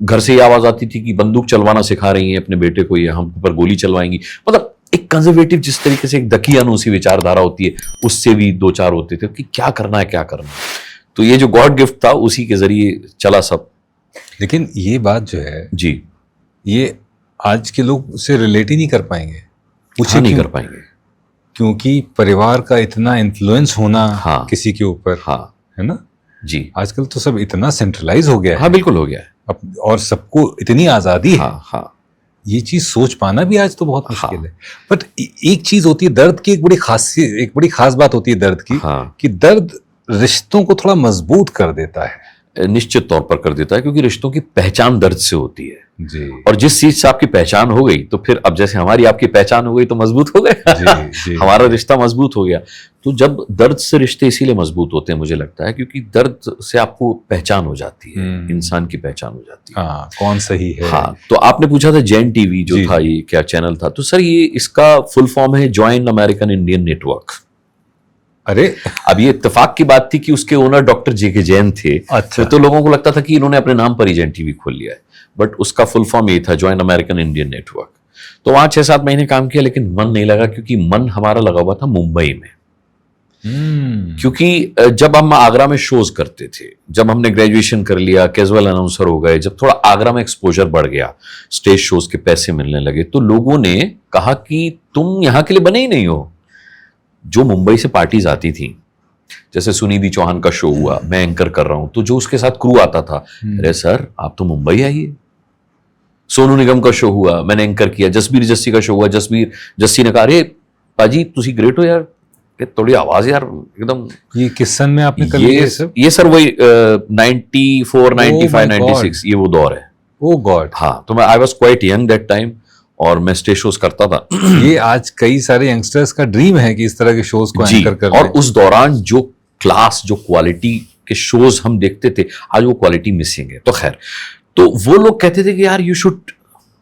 घर से ये आवाज आती थी कि बंदूक चलवाना सिखा रही हैं अपने बेटे को, ये हम पर गोली चलवाएंगी। मतलब एक कंजर्वेटिव, जिस तरीके से एक दकियानूसी विचारधारा होती है, उससे भी 2-4 होते थे कि क्या करना है, क्या करना है। तो ये जो गॉड गिफ्ट था, उसी के जरिए चला सब। लेकिन ये बात जो है जी, ये आज के लोग उससे रिलेट ही नहीं कर पाएंगे। हाँ, नहीं कर पाएंगे, क्योंकि परिवार का इतना इन्फ्लुएंस होना हाँ, किसी के ऊपर, हाँ, है ना जी। आजकल तो सब इतना सेंट्रलाइज हो गया है। हाँ, बिल्कुल हो गया है। और सबको इतनी आजादी है। हाँ, हाँ, ये चीज सोच पाना भी आज तो बहुत मुश्किल हाँ, है। बट एक चीज होती है दर्द की, एक बड़ी खास बात होती है दर्द की, हाँ, कि दर्द रिश्तों को थोड़ा मजबूत कर देता है। निश्चित तौर पर कर देता है, क्योंकि रिश्तों की पहचान दर्द से होती है। जी। और जिस चीज से आपकी पहचान हो गई, तो फिर अब जैसे हमारी आपकी पहचान हो गई तो मजबूत हो गए। जी। हमारा रिश्ता मजबूत हो गया। तो जब दर्द से रिश्ते इसीलिए मजबूत होते हैं, मुझे लगता है, क्योंकि दर्द से आपको पहचान हो जाती है, इंसान की पहचान हो जाती है। हाँ, कौन सही है। हाँ, तो आपने पूछा था जैन टीवी जो था, ये क्या चैनल था? तो सर, ये इसका फुल फॉर्म है जॉइंट अमेरिकन इंडियन नेटवर्क। अरे अब ये इत्तेफाक की बात थी कि उसके ओनर डॉक्टर जे.के. जैन थे। अच्छा। तो लोगों को लगता था कि इन्होंने अपने नाम पर ही जैन टीवी खोल लिया है, बट उसका फुल फॉर्म ये था, जॉइंट अमेरिकन इंडियन नेटवर्क। तो वहां 6-7 महीने काम किया, लेकिन मन नहीं लगा, क्योंकि मन हमारा लगा हुआ था मुंबई में। क्योंकि जब हम आगरा में शोज करते थे, जब हमने ग्रेजुएशन कर लिया, कैजुअल अनाउंसर हो गए, जब थोड़ा आगरा में एक्सपोजर बढ़ गया, स्टेज शोज के पैसे मिलने लगे, तो लोगों ने कहा कि तुम यहां के लिए बने ही नहीं हो। जो मुंबई से पार्टीज आती थी, जैसे सुनिधि चौहान का शो हुआ, मैं एंकर कर रहा हूं, तो जो उसके साथ क्रू आता था, अरे सर आप तो मुंबई आइए। सोनू निगम का शो हुआ, मैंने एंकर किया। जसबीर जस्सी का शो हुआ, जस्सी ने कहा, अरे पाजी तुसी ग्रेट हो यार, थोड़ी आवाज यार एकदम। ये किस सन में आपने कर लिया सब? ये सर वही 94, 95, 96, ये वो दौर है। ओ गॉड। हाँ, तो मैं I was quite young that time, और मैं स्टेज शोज करता था। ये आज कई सारे यंगस्टर्स का ड्रीम है कि इस तरह के शोज को एंकर कर और उस दौरान जो क्लास, जो क्वालिटी के शोज हम देखते थे, आज वो क्वालिटी मिसिंग है। तो खैर, तो वो लोग कहते थे कि यार you should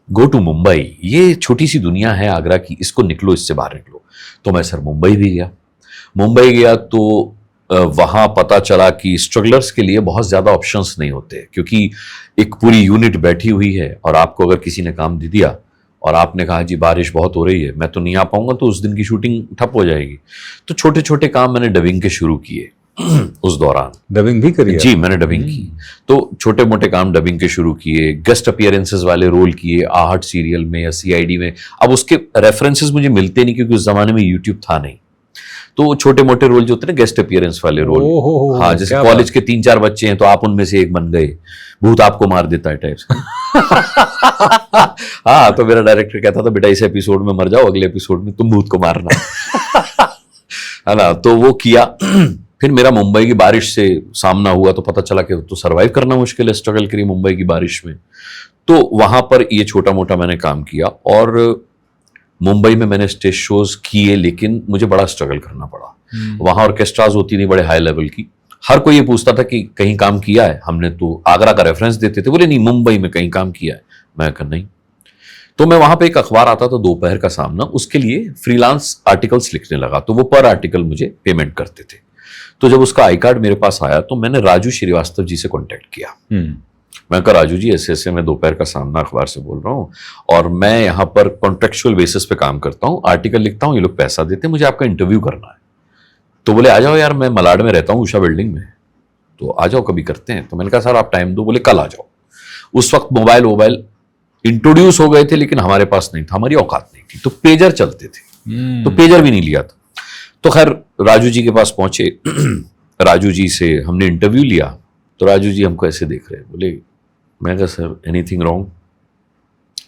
go to Mumbai, ये छोटी सी दुनिया है आगरा की, इसको निकलो, इससे बाहर निकलो। तो मैं सर मुंबई भी गया। मुंबई गया तो वहां पता चला कि स्ट्रगलर्स के लिए बहुत ज्यादा ऑप्शंस नहीं होते, क्योंकि एक पूरी यूनिट बैठी हुई है और आपको अगर किसी ने काम दे दिया और आपने कहा जी बारिश बहुत हो रही है, मैं तो नहीं आ पाऊंगा, तो उस दिन की शूटिंग ठप हो जाएगी। तो छोटे छोटे काम मैंने डबिंग के शुरू किए। उस दौरान डबिंग भी करी? जी, मैंने डबिंग की। तो छोटे मोटे काम डबिंग के शुरू किए, गेस्ट अपीयरेंसेस वाले रोल किए, आहट सीरियल में या सीआईडी में। अब उसके रेफरेंसेस मुझे मिलते नहीं, क्योंकि उस जमाने में यूट्यूब था नहीं। तो छोटे मोटे रोल जो होते हैं ना, गेस्ट अपीयरेंस वाले रोल, हाँ, जैसे कॉलेज के 3-4 बच्चे हैं तो आप उनमें से एक बन गए, भूत आपको मार देता है टाइप से। हाँ, तो मेरा डायरेक्टर कहता था, बेटा इस एपिसोड में मर जाओ, अगले एपिसोड में तुम भूत को मारना। है ना, तो वो किया। फिर मेरा मुंबई की बारिश से सामना हुआ, तो पता चला कि तो सरवाइव करना मुश्किल है, स्ट्रगल करी मुंबई की बारिश में। तो वहां पर ये छोटा मोटा मैंने काम किया, और मुंबई में मैंने स्टेज शोज किए, लेकिन मुझे बड़ा स्ट्रगल करना पड़ा। वहां ऑर्केस्ट्राज होती थी बड़े हाई लेवल की। हर कोई ये पूछता था कि कहीं काम किया है? हमने तो आगरा का रेफरेंस देते थे, बोले नहीं मुंबई में कहीं काम किया है। मैं कहा नहीं। तो मैं वहां पे एक अखबार आता था दोपहर का सामना, उसके लिए फ्रीलांस आर्टिकल्स लिखने लगा। तो वो पर आर्टिकल मुझे पेमेंट करते थे। तो जब उसका आई कार्ड मेरे पास आया तो मैंने राजू श्रीवास्तव जी से कॉन्टेक्ट किया। मैं कहा राजू जी ऐसे ऐसे मैं दोपहर का सामना अखबार से बोल रहा हूँ और मैं यहाँ पर कॉन्ट्रेक्चुअल बेसिस पे काम करता हूँ, आर्टिकल लिखता हूँ, ये लोग पैसा देते हैं, मुझे आपका इंटरव्यू करना है। तो बोले आ जाओ यार, मैं मलाड में रहता हूँ उषा बिल्डिंग में, तो आ जाओ कभी करते हैं। तो मैंने कहा सर आप टाइम दो। बोले कल आ जाओ। उस वक्त मोबाइल इंट्रोड्यूस हो गए थे लेकिन हमारे पास नहीं था, हमारी औकात नहीं थी, तो पेजर चलते थे, तो पेजर भी नहीं लिया था। तो खैर राजू जी के पास पहुंचे, राजू जी से हमने इंटरव्यू लिया। तो राजू जी हमको ऐसे देख रहे, बोले मैं कहा सर एनीथिंग रॉन्ग?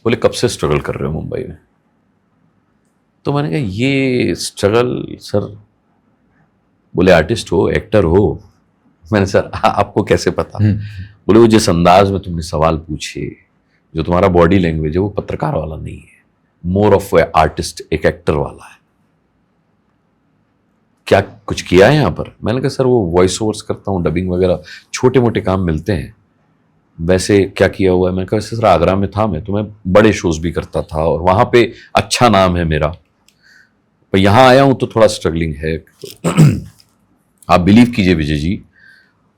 बोले कब से स्ट्रगल कर रहे हो मुंबई में? तो मैंने कहा ये स्ट्रगल सर, बोले आर्टिस्ट हो, एक्टर हो। मैंने सर आपको कैसे पता? बोले वो जिस अंदाज में तुमने सवाल पूछे, जो तुम्हारा बॉडी लैंग्वेज है, वो पत्रकार वाला नहीं है, मोर ऑफ ए आर्टिस्ट, एक एक्टर वाला है। क्या कुछ किया है यहाँ पर? मैंने कहा सर वो वॉइस ओवर्स करता हूँ, डबिंग वगैरह, छोटे मोटे काम मिलते हैं, वैसे क्या किया हुआ है? मैंने कहा सर आगरा में था मैं, तो मैं बड़े शोज भी करता था और वहां पे अच्छा नाम है मेरा, पर यहाँ आया हूं तो थोड़ा स्ट्रगलिंग है। आप बिलीव कीजिए विजय जी,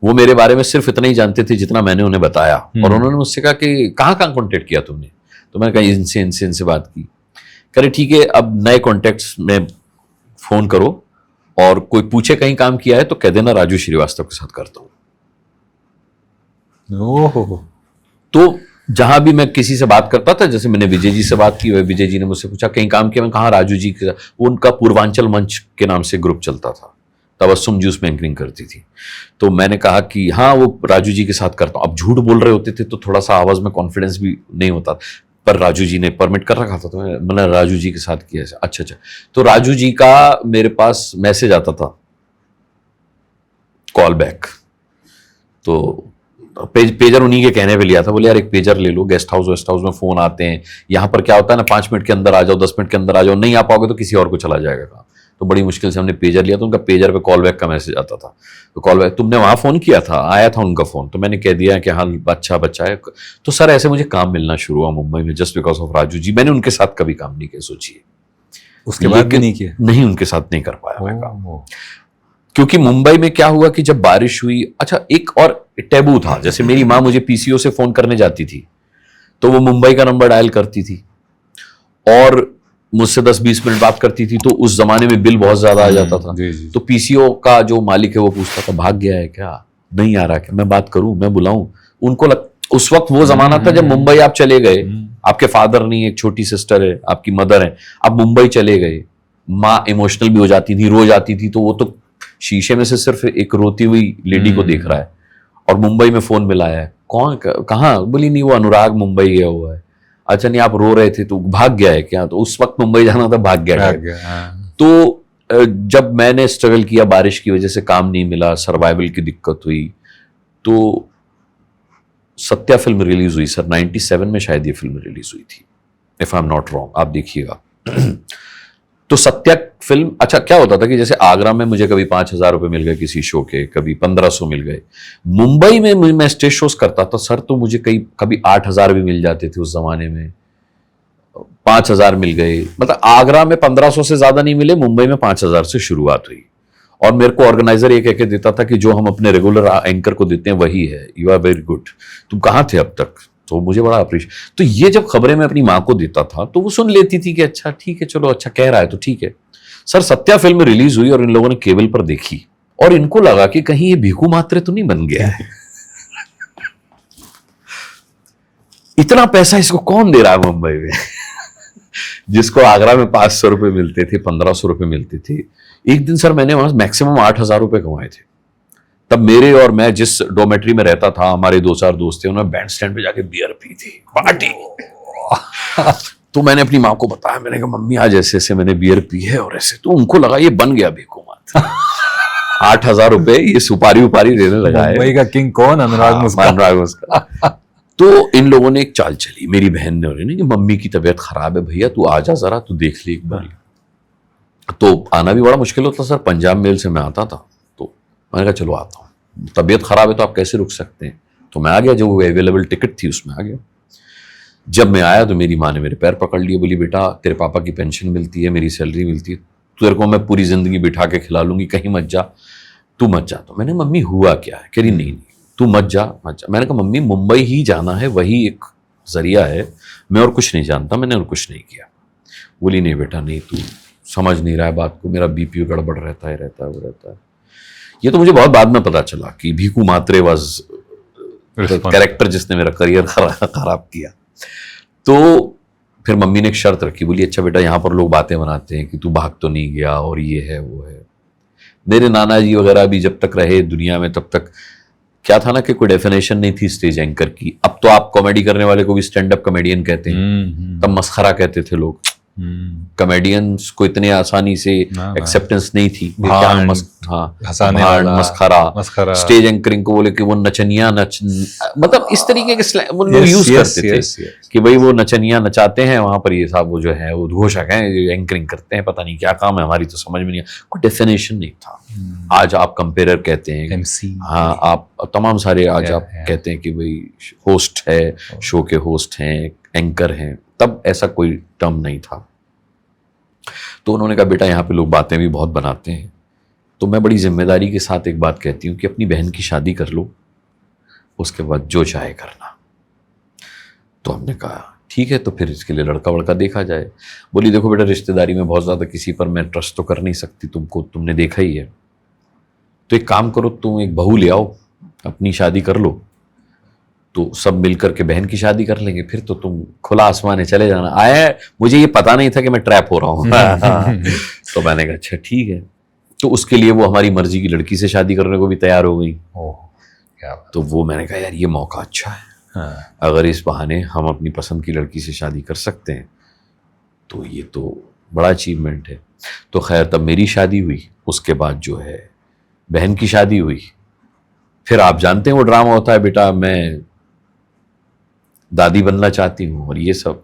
वो मेरे बारे में सिर्फ इतना ही जानते थे जितना मैंने उन्हें बताया, और उन्होंने मुझसे कहा कि कहाँ कहाँ कॉन्टेक्ट किया तुमने? तो मैंने कहा इनसे बात की। कह रहे ठीक है, अब नए कॉन्टेक्ट्स में फोन करो और कोई पूछे कहीं काम किया है तो कह देना राजू श्रीवास्तव के साथ करता हूं। ओह, तो जहां भी मैं किसी से बात करता था, जैसे मैंने विजय जी से बात की, विजय जी ने मुझसे पूछा कहीं काम किया, मैं कहा राजू जी के साथ। वो उनका पूर्वांचल मंच के नाम से ग्रुप चलता था, तबस्सुम जूस में एंकरिंग करती थी। तो मैंने कहा कि हाँ वो राजू जी के साथ करता हूँ। अब झूठ बोल रहे होते थे तो थोड़ा सा आवाज में कॉन्फिडेंस भी नहीं होता, पर राजू जी ने परमिट कर रखा था, तो मैंने राजू जी के साथ किया। अच्छा। तो राजू जी का मेरे पास मैसेज आता था, कॉल बैक, तो पेजर उन्हीं के कहने पे लिया था। बोले यार एक पेजर ले लो, गेस्ट हाउस में फोन आते हैं, यहाँ पर क्या होता है ना 5 मिनट के अंदर आ जाओ, 10 मिनट के अंदर आ जाओ, नहीं आ पाओगे तो किसी और को चला जाएगा काम। तो बड़ी मुश्किल से हमने पेजर लिया, तो उनका पेजर पे कॉल बैक का मैसेज आता था। तो कॉल बैक, तुमने वहां फोन किया था? आया था उनका फोन। तो मैंने कह दिया कि हाँ अच्छा बच्चा है। तो सर ऐसे मुझे काम मिलना शुरू हुआ मुंबई में, just because of Raju ji. मैंने उनके साथ कभी काम नहीं किया, सोचिए। उसके बाद भी नहीं किया? नहीं, उनके साथ नहीं कर पाया मैं काम, क्योंकि मुंबई में क्या हुआ कि जब बारिश हुई, अच्छा एक और टैबू था, जैसे मेरी माँ मुझे पीसीओ से फोन करने जाती थी तो वो मुंबई का नंबर डायल करती थी और मुझसे 10-20 मिनट बात करती थी, तो उस जमाने में बिल बहुत ज्यादा आ जाता था। तो पीसीओ का जो मालिक है वो पूछता था भाग गया है क्या, नहीं आ रहा क्या, मैं बात करूं, मैं बुलाऊं? उनको उस वक्त वो जमाना था जब मुंबई आप चले गए, आपके फादर नहीं, एक छोटी सिस्टर है, आपकी मदर है, आप मुंबई चले गए, माँ इमोशनल भी हो जाती थी, रो जाती थी, तो वो तो शीशे में से सिर्फ एक रोती हुई लेडी को देख रहा है और मुंबई में फोन मिलाया है, कौन कहाँ? बोली नहीं वो अनुराग मुंबई गया हुआ है। अच्छा नहीं, आप रो रहे थे तो भाग गया है क्या? तो उस वक्त मुंबई जाना था, भाग गया। तो जब मैंने स्ट्रगल किया, बारिश की वजह से काम नहीं मिला, सर्वाइवल की दिक्कत हुई, तो सत्या फिल्म रिलीज हुई सर 97 में, शायद ये फिल्म रिलीज हुई थी, if I am not wrong, आप देखिएगा। तो सत्या फिल्म, अच्छा क्या होता था कि जैसे आगरा में मुझे कभी 5,000 रुपए मिल गए किसी शो के, कभी 1,500 मिल गए। मुंबई में मैं स्टेज शोज करता था सर, तो मुझे कभी 8,000 भी मिल जाते थे उस जमाने में, 5,000 मिल गए। मतलब आगरा में 1,500 से ज्यादा नहीं मिले, मुंबई में 5,000 से शुरुआत हुई। और मेरे को ऑर्गेनाइजर ये कह के देता था कि जो हम अपने रेगुलर एंकर को देते हैं वही है, यू आर वेरी गुड, तुम कहाँ थे अब तक? तो मुझे बड़ा अप्रिशिएट। तो ये जब खबरें मैं अपनी माँ को देता था तो वो सुन लेती थी कि अच्छा ठीक है, चलो अच्छा कह रहा है तो ठीक है। सर सत्या फिल्म रिलीज हुई और इन लोगों ने केबल पर देखी और इनको लगा कि कहीं ये भीखू मात्रे तो नहीं बन गया है। इतना पैसा इसको कौन दे रहा है मुंबई में? जिसको आगरा में 500 रुपए मिलते थे, 1,500 रुपए मिलते थे। एक दिन सर मैंने वहां मैक्सिमम 8,000 रुपए कमाए थे। तब मेरे और मैं जिस डोमेट्री में रहता था, हमारे 2-4 दोस्त थे, उन्होंने बैंड स्टैंड पे जाके बियर पी थी, पार्टी। तो मैंने अपनी माँ को बताया, मैंने कहा मम्मी आज ऐसे ऐसे मैंने बियर पी है और ऐसे, तो उनको लगा ये बन गया भीखू मात्रे। 8,000 रुपए ये सुपारी उपारी देने लगा है। मुंबई का किंग कौन? अनुराग मुस्कान। तो इन लोगों ने एक चाल चली, मेरी बहन ने और कि मम्मी की तबीयत खराब है भैया, तू आजा जरा, तू देख ली एक बार। तो आना भी बड़ा मुश्किल होता सर, पंजाब मेल से मैं आता था, तो मैंने कहा चलो आता हूँ, तबीयत खराब है तो आप कैसे रुक सकते हैं। तो मैं आ गया, जो अवेलेबल टिकट थी उसमें आ गया। जब मैं आया तो मेरी माँ ने मेरे पैर पकड़ लिए, बोली बेटा तेरे पापा की पेंशन मिलती है, मेरी सैलरी मिलती है, तेरे को मैं पूरी जिंदगी बिठा के खिला लूंगी, कहीं मत जा। तू मत जा। तो मैंने मम्मी हुआ क्या है? कह रही नहीं नहीं तू मत जा मत जा। मैंने कहा मम्मी मुंबई ही जाना है, वही एक जरिया है, मैं और कुछ नहीं जानता, मैंने और कुछ नहीं किया। बोली नहीं बेटा नहीं, तू समझ नहीं रहा है बात को, मेरा बीपी गड़बड़ रहता है वो रहता है। ये तो मुझे बहुत बाद में पता चला कि भीकू मात्रे वाज कैरेक्टर जिसने मेरा करियर खराब किया। तो फिर मम्मी ने एक शर्त रखी, बोली अच्छा बेटा यहाँ पर लोग बातें बनाते हैं कि तू भाग तो नहीं गया और ये है वो है। मेरे नाना जी वगैरह भी जब तक रहे दुनिया में तब तक क्या था ना कि कोई डेफिनेशन नहीं थी स्टेज एंकर की। अब तो आप कॉमेडी करने वाले को भी स्टैंड अप कॉमेडियन कहते हैं, तब मस्खरा कहते थे लोग। कॉमेडियंस को इतने आसानी से एक्सेप्टेंस नहीं थी। हंसाने वाला, मस्खरा स्टेज एंकरिंग को बोले कि वो नचनिया मतलब इस तरीके के वो लोग यूज करते थे कि भाई वो नचनिया नचाते हैं वहां पर, ये साहब वो जो है वो घोषक हैं, एंकरिंग करते हैं, पता नहीं क्या काम है, हमारी तो समझ में नहीं, कोई डेफिनेशन नहीं था। आज आप कंपेरर कहते हैं, MC, हाँ आप तमाम सारे आज आप कहते हैं कि भाई होस्ट है, शो के होस्ट हैं, एंकर हैं, तब ऐसा कोई टर्म नहीं था। तो उन्होंने कहा बेटा यहाँ पे लोग बातें भी बहुत बनाते हैं, तो मैं बड़ी जिम्मेदारी के साथ एक बात कहती हूँ कि अपनी बहन की शादी कर लो, उसके बाद जो चाहे करना। तो हमने कहा ठीक है, तो फिर इसके लिए लड़का वड़का देखा जाए। बोली देखो बेटा रिश्तेदारी में बहुत ज़्यादा किसी पर मैं ट्रस्ट तो कर नहीं सकती, तुमने देखा ही है, तो एक काम करो तुम एक बहू ले आओ, अपनी शादी कर लो, तो सब मिलकर के बहन की शादी कर लेंगे, फिर तो तुम खुला आसमान है चले जाना। आया मुझे ये पता नहीं था कि मैं ट्रैप हो रहा हूँ। तो मैंने कहा अच्छा ठीक है। तो उसके लिए वो हमारी मर्जी की लड़की से शादी करने को भी तैयार हो गई। तो वो मैंने कहा यार ये मौका अच्छा है, हाँ। अगर इस बहाने हम अपनी पसंद की लड़की से शादी कर सकते हैं तो ये तो बड़ा अचीवमेंट है। तो खैर तब मेरी शादी हुई, उसके बाद जो है बहन की शादी हुई। फिर आप जानते हैं वो ड्रामा होता है बेटा मैं दादी बनना चाहती हूँ और ये सब।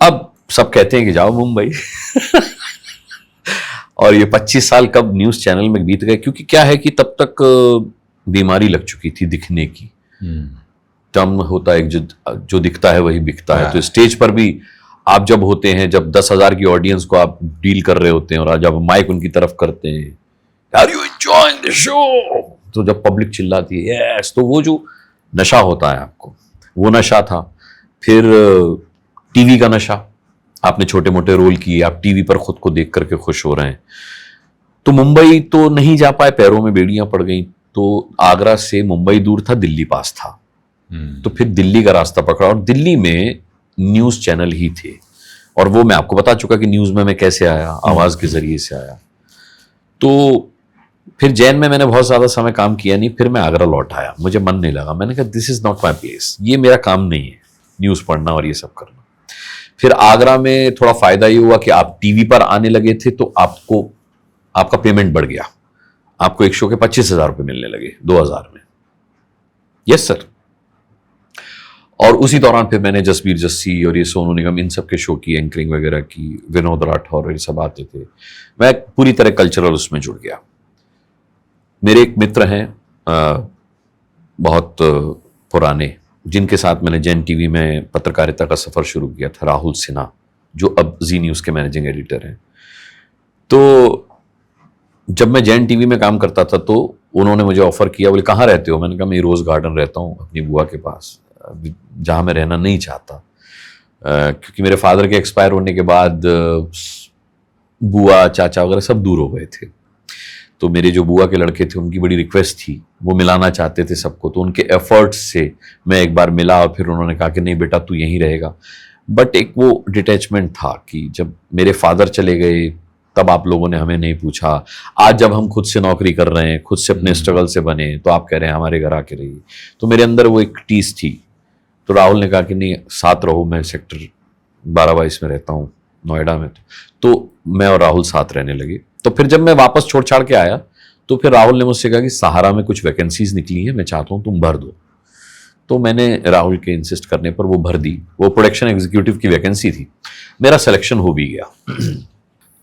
अब सब कहते हैं कि जाओ मुंबई। और ये 25 साल कब न्यूज़ चैनल में बीत गए, क्योंकि क्या है कि तब तक बीमारी लग चुकी थी दिखने की। टर्म होता है जो दिखता है वही बिकता है। तो स्टेज पर भी आप जब होते हैं, जब 10,000 की ऑडियंस को आप डील कर रहे होते हैं और जब माइक उनकी तरफ करते हैं, are you enjoying the show, तो जब पब्लिक चिल्लाती है यस, तो वो जो नशा होता है आपको, वो नशा था। फिर टीवी का नशा, आपने छोटे मोटे रोल किए, आप टीवी पर खुद को देख करके खुश हो रहे हैं। तो मुंबई तो नहीं जा पाए, पैरों में बेड़ियां पड़ गई। तो आगरा से मुंबई दूर था, दिल्ली पास था। तो फिर दिल्ली का रास्ता पकड़ा और दिल्ली में न्यूज़ चैनल ही थे। और वो मैं आपको बता चुका कि न्यूज़ में मैं कैसे आया, आवाज़ के जरिए से आया। तो फिर जैन में मैंने बहुत ज़्यादा समय काम किया नहीं, फिर मैं आगरा लौट आया, मुझे मन नहीं लगा। मैंने कहा this is not my place, ये मेरा काम नहीं है न्यूज़ पढ़ना और ये सब करना। फिर आगरा में थोड़ा फ़ायदा ये हुआ कि आप टीवी पर आने लगे थे तो आपका पेमेंट बढ़ गया, आपको एक शो के 25,000 रुपये मिलने लगे 2000 में। Yes sir. और उसी दौरान फिर मैंने जसबीर जस्सी और ये सोनू निगम इन सब के शो की एंकरिंग वगैरह की, विनोद राठौर ये सब आते थे, मैं पूरी तरह कल्चरल उसमें जुड़ गया। मेरे एक मित्र हैं बहुत पुराने, जिनके साथ मैंने जैन टीवी में पत्रकारिता का सफ़र शुरू किया था, राहुल सिन्हा, जो अब जी न्यूज़ के मैनेजिंग एडिटर हैं। तो जब मैं जैन टीवी में काम करता था तो उन्होंने मुझे ऑफ़र किया, बोले कहाँ रहते हो? मैंने कहा मैं रोज़ गार्डन रहता हूँ अपनी बुआ के पास, जहाँ मैं रहना नहीं चाहता, क्योंकि मेरे फादर के एक्सपायर होने के बाद बुआ चाचा वगैरह सब दूर हो गए थे। तो मेरे जो बुआ के लड़के थे उनकी बड़ी रिक्वेस्ट थी, वो मिलाना चाहते थे सबको, तो उनके एफर्ट्स से मैं एक बार मिला और फिर उन्होंने कहा कि नहीं बेटा तू यहीं रहेगा। बट एक वो डिटैचमेंट था कि जब मेरे फादर चले गए तब आप लोगों ने हमें नहीं पूछा, आज जब हम खुद से नौकरी कर रहे हैं, खुद से अपने स्ट्रगल से बने, तो आप कह रहे हैं हमारे घर आके रहिए। तो मेरे अंदर वो एक टीस थी। तो राहुल ने कहा कि नहीं साथ रहो, मैं सेक्टर 12-22 में रहता हूँ नोएडा में। तो मैं और राहुल साथ रहने लगे। तो फिर जब मैं वापस छोड़ छाड़ के आया तो फिर राहुल ने मुझसे कहा कि सहारा में कुछ वैकेंसीज निकली हैं, मैं चाहता हूँ तुम भर दो। तो मैंने राहुल के इंसिस्ट करने पर वो भर दी। वो प्रोडक्शन एग्जीक्यूटिव की वैकेंसी थी, मेरा सिलेक्शन हो भी गया।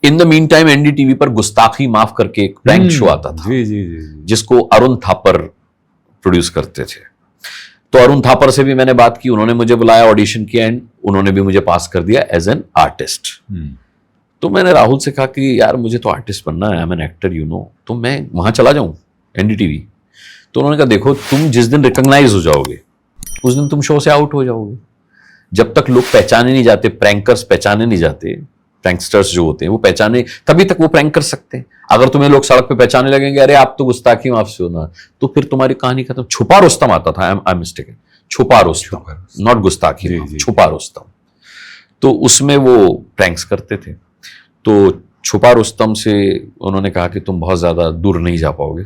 In the mean time NDTV पर गुस्ताखी माफ करके एक प्रैंक शो आता था, जी, जिसको अरुण थापर प्रोड्यूस करते थे। तो अरुण थापर से भी मैंने बात की, उन्होंने मुझे बुलाया, ऑडिशन किया एंड उन्होंने भी मुझे पास कर दिया एज एन आर्टिस्ट। तो मैंने राहुल से कहा कि यार मुझे तो आर्टिस्ट बनना है, I am an actor you know, तो मैं वहां चला जाऊं एनडीटीवी। तो उन्होंने कहा देखो तुम जिस दिन रिकॉग्नाइज हो जाओगे उस दिन तुम शो से आउट हो जाओगे। जब तक लोग पहचाने नहीं जाते, प्रैंकर्स पहचाने नहीं जाते, प्रैंकस्टर्स जो होते हैं वो पहचाने, तभी तक वो प्रैंक कर सकते हैं। अगर तुम्हें लोग सड़क पे पहचाने लगेंगे अरे आप तो गुस्ताखी माफ से हो ना, तो फिर तुम्हारी कहानी खत्म। छुपा रुस्तम आता था, आई एम मिस्टेकन, छुपा रुस्तम, नॉट गुस्ताखी, छुपा रुस्तम। तो उसमें वो प्रैंक्स करते थे। तो छुपा रुस्तम से उन्होंने कहा कि तुम बहुत ज्यादा दूर नहीं जा पाओगे,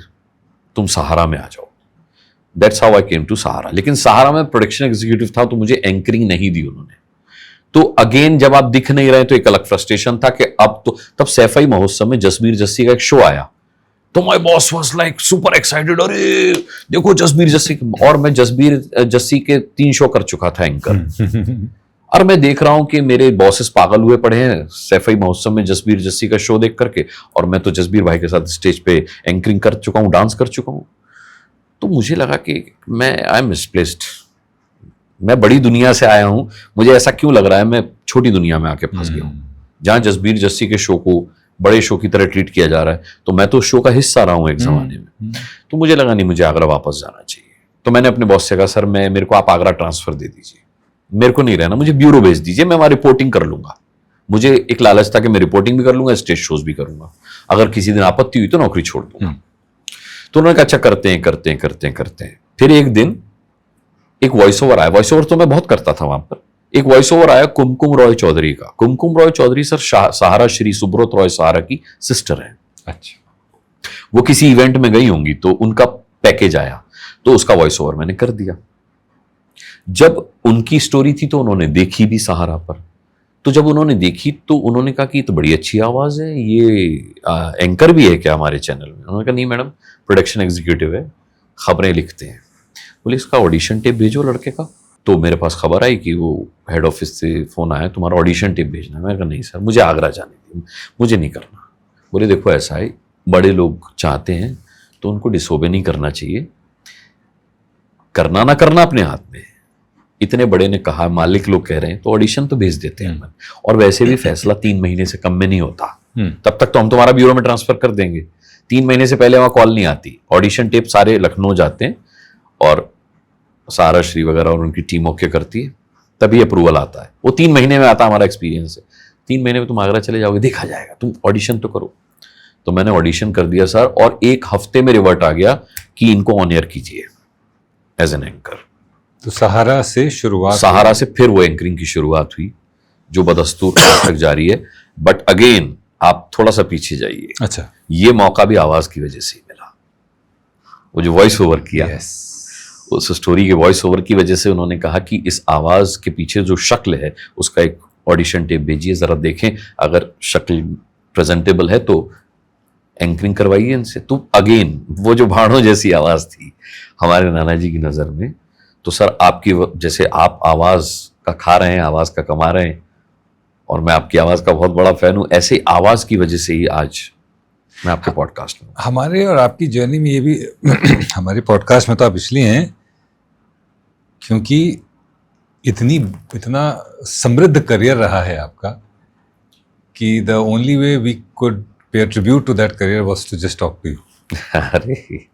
तुम सहारा में आ जाओ। That's how I came to Sahara. लेकिन सहारा में प्रोडक्शन एग्जीक्यूटिव था तो मुझे एंकरिंग नहीं दी उन्होंने। तो अगेन जब आप दिख नहीं रहे तो एक अलग फ्रस्ट्रेशन था कि अब तो, तब सैफई महोत्सव में जसबीर जस्सी का एक शो आया तो my boss was like super excited, अरे देखो जसबीर जस्सी, और मैं जसबीर जस्सी के 3 शो कर चुका था एंकर। और मैं देख रहा हूं कि मेरे बॉसेस पागल हुए पड़े हैं सैफई महोत्सव में जसबीर जस्सी का शो देख करके, और मैं तो जसबीर भाई के साथ स्टेज पे एंकरिंग कर चुका हूं, डांस कर चुका हूं। तो मुझे लगा कि मैं आई एम मिसप्लेस्ड, मैं बड़ी दुनिया से आया हूं, मुझे ऐसा क्यों लग रहा है मैं छोटी दुनिया में आके फंस गया हूं, जहां जसबीर जस्सी के शो को बड़े शो की तरह ट्रीट किया जा रहा है। तो मैं तो शो का हिस्सा रहा हूं एक जमाने में। तो मुझे लगा नहीं, मुझे आगरा वापस जाना चाहिए। तो मैंने अपने बॉस से कहा सर मेरे को आप आगरा ट्रांसफर दे दीजिए, मेरे को नहीं रहना, मुझे ब्यूरो भेज दीजिए, मैं वहां रिपोर्टिंग कर लूंगा। मुझे एक लालच था कि मैं रिपोर्टिंग भी कर लूंगा, स्टेज शोज भी करूंगा, अगर किसी दिन आपत्ति हुई तो नौकरी छोड़ दूंगा। तो उन्होंने कहा अच्छा करते हैं। फिर एक दिन एक वॉइस ओवर आया, वॉइस ओवर तो मैं बहुत करता था वहां पर। एक वॉइस ओवर आया कुमकुम रॉय चौधरी का। कुमकुम रॉय चौधरी सर सहारा श्री सुब्रत रॉय सहारा की सिस्टर है। अच्छा। वो किसी इवेंट में गई होंगी तो उनका पैकेज आया, तो उसका वॉइस ओवर मैंने कर दिया। जब उनकी स्टोरी थी तो उन्होंने देखी भी सहारा पर। तो जब उन्होंने देखी तो उन्होंने कहा कि ये तो बड़ी अच्छी आवाज है, ये एंकर भी है क्या हमारे चैनल में? उन्होंने कहा नहीं मैडम, प्रोडक्शन एग्जीक्यूटिव है, खबरें लिखते हैं। बोले इसका ऑडिशन टेप भेजो लड़के का। तो मेरे पास खबर आई कि वो हेड ऑफिस से फोन आया, तुम्हारा ऑडिशन टेप भेजना है। मैंने कहा नहीं सर, मुझे आगरा जाने दीजिए, मुझे नहीं करना। बोले देखो ऐसा है, बड़े लोग चाहते हैं तो उनको डिसोबे नहीं करना चाहिए, करना ना करना अपने हाथ में। इतने बड़े ने कहा, मालिक लोग कह रहे हैं तो ऑडिशन तो भेज देते हैं। और वैसे भी फैसला 3 महीने से कम में नहीं होता, तब तक तो हम तुम्हारा ब्यूरो में ट्रांसफर कर देंगे। 3 महीने से पहले वहां कॉल नहीं आती। ऑडिशन टेप सारे लखनऊ जाते हैं और सहारा श्री वगैरह और उनकी टीम ओके करती है, तभी अप्रूवल आता है। वो 3 महीने में आता, हमारा एक्सपीरियंस है। 3 महीने में तुम आगरा चले जाओगे, देखा जाएगा, तुम ऑडिशन तो करो। तो मैंने ऑडिशन कर दिया सर, और 1 हफ्ते में रिवर्ट आ गया कि इनको ऑन एयर कीजिए एज एन एंकर। तो सहारा से शुरुआत, सहारा से फिर वो एंकरिंग की शुरुआत हुई जो बदस्तूर आज तक जारी है। बट अगेन आप थोड़ा सा पीछे जाइए। अच्छा, ये मौका भी आवाज की वजह से ही मिला। वो जो वॉइस ओवर किया, उस स्टोरी के वॉइस ओवर की वजह से उन्होंने कहा कि इस आवाज के पीछे जो शक्ल है उसका एक ऑडिशन टेप भेजिए, जरा देखें, अगर शक्ल प्रेजेंटेबल है तो एंकरिंग करवाइए इनसे। तो अगेन वो जो भाड़ों जैसी आवाज थी हमारे नाना जी की नजर में, तो सर आपकी जैसे आप आवाज का खा रहे हैं, आवाज का कमा रहे हैं, और मैं आपकी आवाज का बहुत बड़ा फैन हूं, ऐसे आवाज की वजह से ही आज मैं आपके पॉडकास्ट में। हमारे और आपकी जर्नी में ये भी हमारे पॉडकास्ट में तो आप इसलिए हैं क्योंकि इतना समृद्ध करियर रहा है आपका कि the only way we could pay tribute to that career was to just talk to you. अरे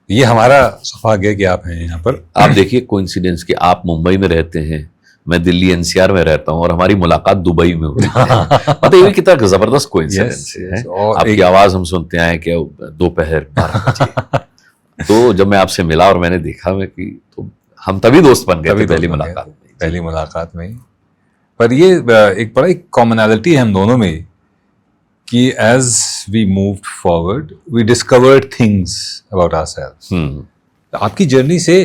ये हमारा सौभाग्य है कि आप हैं यहाँ पर। आप देखिए कोइंसिडेंस कि आप मुंबई में रहते हैं, मैं दिल्ली एनसीआर में रहता हूँ, और हमारी मुलाकात दुबई में हुई है। मतलब ये कितना जबरदस्त कोइंसिडेंस है। आपकी आवाज हम सुनते आए कि दोपहर 12 बजे। तो जब मैं आपसे मिला और मैंने देखा मैं कि तो हम तभी दोस्त बन गए थे पहली मुलाकात में। पर ये एक बड़ा कॉमनैलिटी है हम दोनों में कि as we moved forward we discovered things about ourselves. आपकी जर्नी से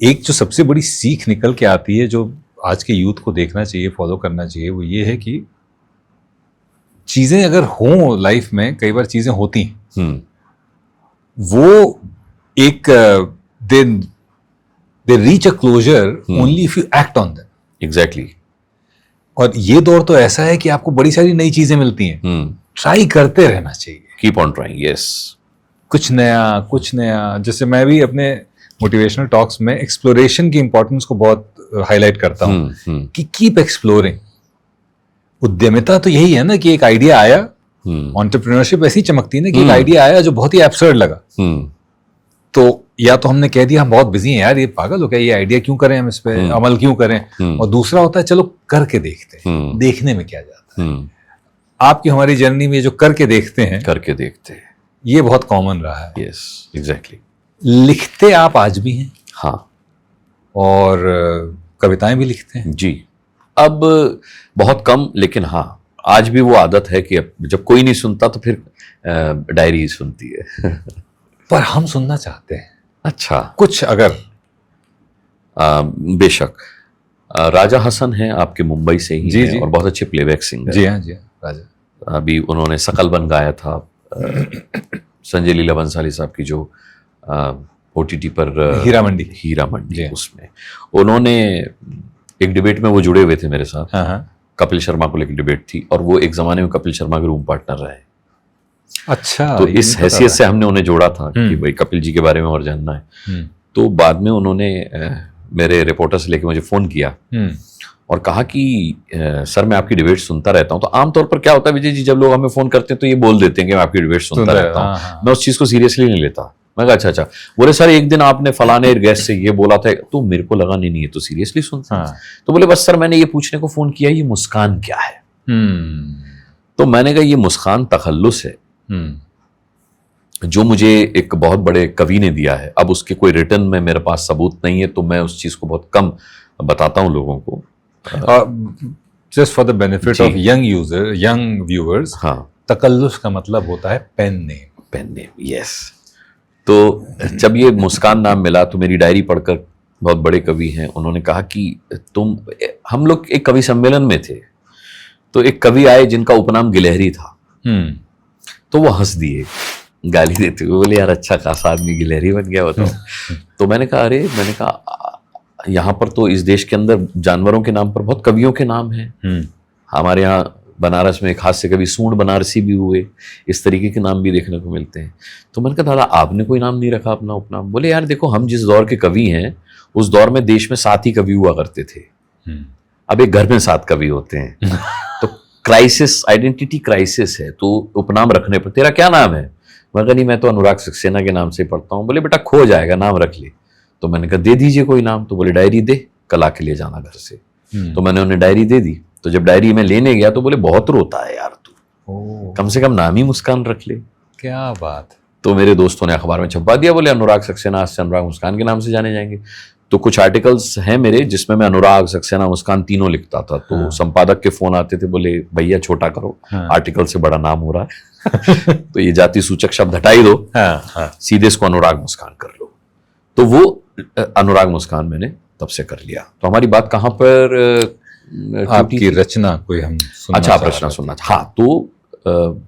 एक जो सबसे बड़ी सीख निकल के आती है, जो आज के यूथ को देखना चाहिए, फॉलो करना चाहिए, वो ये है कि चीजें अगर हों लाइफ में, कई बार चीजें होती हैं, वो एक they reach a closure only if you act on them. Exactly. और ये दौर तो ऐसा है कि आपको बड़ी सारी नई चीजें मिलती हैं, ट्राई करते रहना चाहिए, कीप ऑन ट्राइंग। यस, कुछ नया। जैसे मैं भी अपने मोटिवेशनल टॉक्स में एक्सप्लोरेशन की इंपॉर्टेंस को बहुत हाईलाइट करता हूँ कि कीप एक्सप्लोरिंग। उद्यमिता तो यही है ना कि एक आइडिया आया, एंटरप्रेन्योरशिप ऐसी चमकती है ना कि एक आइडिया आया जो बहुत ही एब्सर्ड लगा, तो या तो हमने कह दिया हम बहुत बिजी हैं यार, ये पागल हो गया, ये आइडिया क्यों करें हम, इस पे अमल क्यों करें, और दूसरा होता है चलो करके देखते हैं, देखने में क्या जाता है। आपकी हमारी जर्नी में जो करके देखते हैं ये बहुत कॉमन रहा है। Yes, exactly. लिखते आप आज भी हैं? हाँ, और कविताएं भी लिखते हैं? जी, अब बहुत कम, लेकिन हाँ आज भी वो आदत है कि अब जब कोई नहीं सुनता तो फिर डायरी ही सुनती है। पर हम सुनना चाहते हैं। अच्छा, कुछ अगर बेशक। राजा हसन हैं, आपके मुंबई से ही जी, हैं जी। और बहुत अच्छे प्लेबैक सिंगर। जी हाँ राजा। अभी उन्होंने सकल बन गाया था संजय लीला बंसाली साहब की जो OTT पर हीरा मंडी जी। उसमें उन्होंने एक डिबेट में वो जुड़े हुए थे मेरे साथ। हाँ। कपिल शर्मा को लेकर डिबेट थी और वो एक जमाने में कपिल शर्मा के रूम पार्टनर रहे। अच्छा, तो इस हैसियत से हमने उन्हें जोड़ा था कि भाई कपिल जी के बारे में और जानना है। तो बाद में उन्होंने मेरे रिपोर्टर से लेके मुझे फोन किया और कहा कि सर मैं आपकी डिबेट सुनता रहता हूँ। तो आमतौर पर क्या होता है विजय जी, जब लोग हमें फोन करते हैं तो ये बोल देते हैं कि मैं आपकी डिबेट सुनता रहता हूँ। हाँ। मैं उस चीज को सीरियसली नहीं लेता। मैं कहा अच्छा। बोले सर एक दिन आपने फलाने गेस्ट से ये बोला था, तो मेरे को लगा नहीं ये तो सीरियसली सुनता है। तो बोले बस सर मैंने ये पूछने को फोन किया ये मुस्कान क्या है। तो मैंने कहा ये मुस्कान तखल्लुस है जो मुझे एक बहुत बड़े कवि ने दिया है। अब उसके कोई रिटर्न में मेरे पास सबूत नहीं है, तो मैं उस चीज को बहुत कम बताता हूँ लोगों को। Just for the benefit of young viewers, हाँ, तकल्लुस का मतलब होता है पेन नेम। यस। तो जब ये मुस्कान नाम मिला तो मेरी डायरी पढ़कर, बहुत बड़े कवि हैं, उन्होंने कहा कि हम लोग एक कवि सम्मेलन में थे, तो एक कवि आए जिनका उपनाम गिलहरी था। तो वो हंस दिए गाली देते हुए, बोले यार अच्छा खासा आदमी गिलहरी बन गया बताओ। तो मैंने कहा यहाँ पर तो इस देश के अंदर जानवरों के नाम पर बहुत कवियों के नाम हैं। हमारे यहाँ बनारस में एक हास्य कवि सूंड बनारसी भी हुए, इस तरीके के नाम भी देखने को मिलते हैं। तो मैंने कहा दादा आपने कोई नाम नहीं रखा अपना उपनाम? बोले यार देखो हम जिस दौर के कवि हैं उस दौर में देश में 7 ही कवि हुआ करते थे। अब एक घर में 7 कवि होते हैं। तो क्राइसिस, आइडेंटिटी क्राइसिस है, तो उपनाम रखने पर तेरा क्या नाम है? मैं कहा नहीं मैं तो अनुराग सक्सेना के नाम से पढ़ता हूँ। बोले बेटा खो जाएगा, नाम रख ले। तो मैंने कहा दे दीजिए कोई नाम। तो बोले डायरी दे, कल आके ले जाना घर से। तो मैंने उन्हें डायरी दे दी। तो जब डायरी में लेने गया तो बोले बहुत रोता है यार तू, कम से कम नाम ही मुस्कान रख ले। क्या बात। तो मेरे दोस्तों ने अखबार में छपवा दिया, बोले अनुराग सक्सेना आज से अनुराग मुस्कान के नाम से जाने जाएंगे। तो कुछ आर्टिकल्स हैं मेरे जिसमें मैं अनुराग सक्सेना मुस्कान तीनों लिखता था। तो संपादक के फोन आते थे, बोले भैया छोटा करो, आर्टिकल से बड़ा नाम हो रहा है। तो ये जाति सूचक शब्द हटा ही दो, सीधे इसको अनुराग मुस्कान कर लो। तो वो अनुराग मुस्कान मैंने तब से कर लिया। तो हमारी बात कहाँ पर आपकी रचना कोई हम अच्छा आप रचना सुनना। हाँ, तो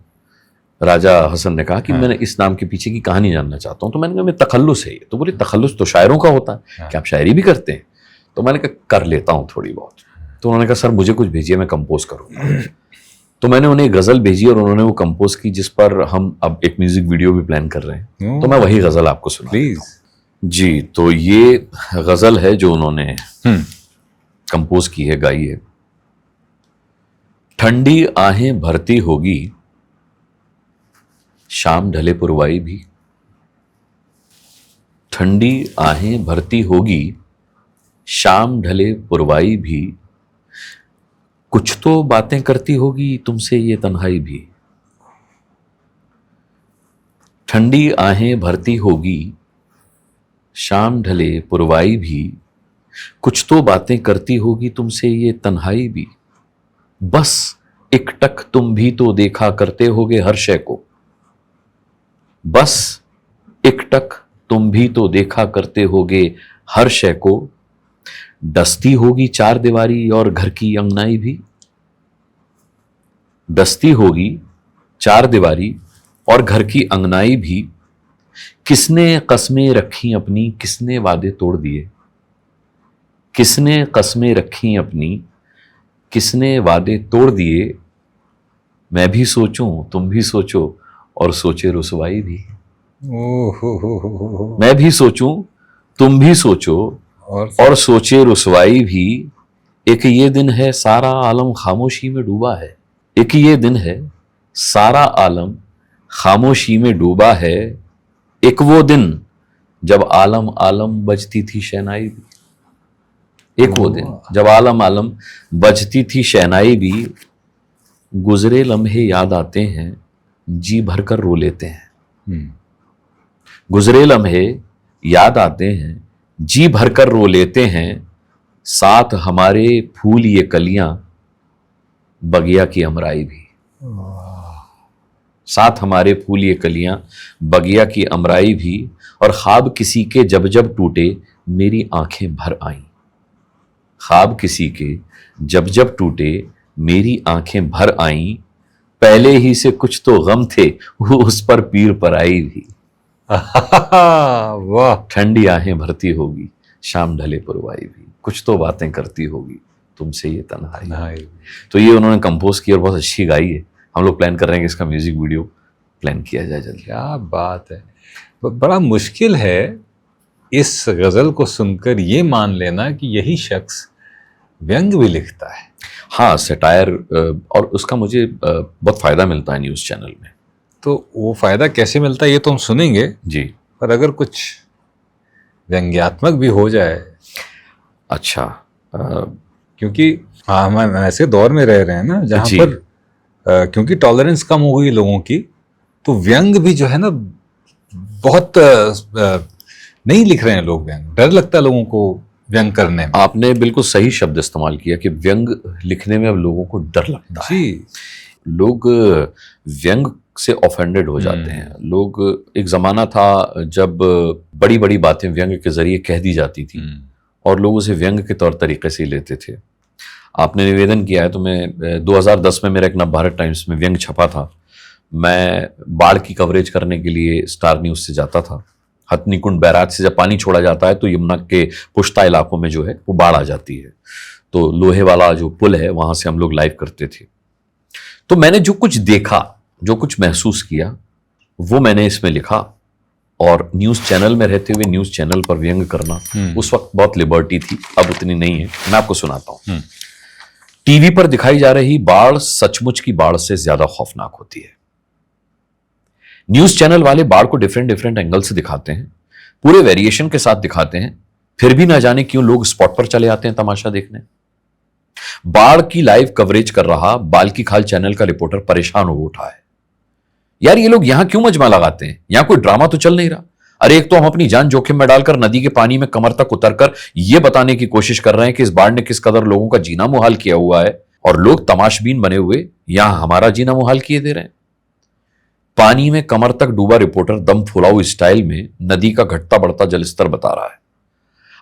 राजा हसन ने कहा कि मैंने इस नाम के पीछे की कहानी जानना चाहता हूँ। तो मैंने कहा मैं तखल्लुस है ये। तो बोले तखल्लुस तो शायरों का होता है, क्या आप शायरी भी करते हैं? तो मैंने कहा कर लेता हूँ थोड़ी बहुत। तो उन्होंने कहा सर मुझे कुछ भेजिए मैं कंपोज करूँगा। तो मैंने उन्हें एक गजल भेजी और उन्होंने वो कंपोज की, जिस पर हम अब एक म्यूजिक वीडियो भी प्लान कर रहे हैं। तो मैं वही गजल आपको सुना प्लीज जी। तो ये गजल है जो उन्होंने कंपोज की है, गाई है। ठंडी आहें भरती होगी शाम ढले पुरवाई भी, ठंडी आहें भरती होगी शाम ढले पुरवाई भी, कुछ तो बातें करती होगी तुमसे ये तन्हाई भी। ठंडी आहें भरती होगी शाम ढले पुरवाई भी, कुछ तो बातें करती होगी तुमसे ये तन्हाई भी। बस एक टक तुम भी तो देखा करते होगे हर शय को, बस एक टक तुम भी तो देखा करते होगे हर शय को। डसती होगी 4 दीवारी और घर की अंगनाई भी, डसती होगी 4 दीवारी और घर की अंगनाई भी। किसने कस्में रखी अपनी किसने वादे तोड़ दिए, किसने कस्में रखी अपनी किसने वादे तोड़ दिए। मैं भी सोचूं तुम भी सोचो और सोचे रुसवाई भी। मैं भी सोचूं तुम भी सोचो और सोचे रुसवाई भी। एक ये दिन है सारा आलम खामोशी में डूबा है, एक ये दिन है सारा आलम खामोशी में डूबा है, एक वो दिन जब आलम आलम बजती थी शहनाई भी, एक वो दिन जब आलम आलम बजती थी शहनाई भी, गुजरे लम्हे याद आते हैं जी भरकर रो लेते हैं, गुजरे लम्हे याद आते हैं जी भरकर रो लेते हैं, साथ हमारे फूल ये कलियां बगिया की अमराई भी, साथ हमारे फूल ये कलियां बगिया की अमराई भी, और ख्वाब किसी के जब जब टूटे मेरी आंखें भर आईं, ख्वाब किसी के जब जब टूटे मेरी आंखें भर आईं, पहले ही से कुछ तो गम थे वो उस पर पीर पराई भी, वाह, ठंडी आहें भरती होगी शाम ढले पुरवाई भी, कुछ तो बातें करती होगी तुमसे ये तन्हाई। तो ये उन्होंने कंपोज की और बहुत अच्छी गाई है। हम लोग प्लान कर रहे हैं कि इसका म्यूजिक वीडियो प्लान किया जाए जल्दी। क्या बात है। बड़ा मुश्किल है इस गजल को सुनकर ये मान लेना कि यही शख्स व्यंग भी लिखता है। हाँ, सटायर, और उसका मुझे बहुत फायदा मिलता है न्यूज़ चैनल में। तो वो फायदा कैसे मिलता है ये तो हम सुनेंगे जी, पर अगर कुछ व्यंग्यात्मक भी हो जाए। अच्छा, क्योंकि हाँ, हम ऐसे दौर में रह रहे हैं ना जहाँ जी। पर क्योंकि टॉलरेंस कम हो गई लोगों की, तो व्यंग भी जो है ना बहुत नहीं लिख रहे हैं लोग व्यंग। डर लगता है लोगों को व्यंग करने में। आपने बिल्कुल सही शब्द इस्तेमाल किया कि व्यंग लिखने में अब लोगों को डर लगता है। जी, लोग व्यंग से ऑफेंडेड हो जाते हैं। लोग, एक जमाना था जब बड़ी बड़ी बातें व्यंग के जरिए कह दी जाती थी और लोग उसे व्यंग के तौर तरीके से ही लेते थे। आपने निवेदन किया है तो मैं 2010 में मेरा एक नवभारत टाइम्स में व्यंग छपा था। मैं बाढ़ की कवरेज करने के लिए स्टार न्यूज़ से जाता था। हथनीकुंड बैराज से जब पानी छोड़ा जाता है तो यमुना के पुश्ता इलाकों में जो है वो बाढ़ आ जाती है, तो लोहे वाला जो पुल है वहां से हम लोग लाइव करते थे। तो मैंने जो कुछ देखा, जो कुछ महसूस किया, वो मैंने इसमें लिखा। और न्यूज़ चैनल में रहते हुए न्यूज़ चैनल पर व्यंग करना उस वक्त बहुत लिबर्टी थी, अब उतनी नहीं है। मैं आपको सुनाता हूं। टीवी पर दिखाई जा रही बाढ़ सचमुच की बाढ़ से ज्यादा खौफनाक होती है। न्यूज़ चैनल वाले बाढ़ को डिफरेंट डिफरेंट एंगल से दिखाते हैं, पूरे वेरिएशन के साथ दिखाते हैं, फिर भी ना जाने क्यों लोग स्पॉट पर चले आते हैं तमाशा देखने। बाढ़ की लाइव कवरेज कर रहा बाल की खाल चैनल का रिपोर्टर परेशान हो उठा है। यार ये लोग यहां क्यों मजमा लगाते हैं? यहां कोई ड्रामा तो चल नहीं रहा। अरे एक तो हम अपनी जान जोखिम में डालकर नदी के पानी में कमर तक उतरकर यह बताने की कोशिश कर रहे हैं कि इस बाढ़ ने किस कदर लोगों का जीना मुहाल किया हुआ है, और लोग तमाशबीन बने हुए यहां हमारा जीना मुहाल किए दे रहे हैं। पानी में कमर तक डूबा रिपोर्टर दम फुलाऊ स्टाइल में नदी का घटता बढ़ता जलस्तर बता रहा है।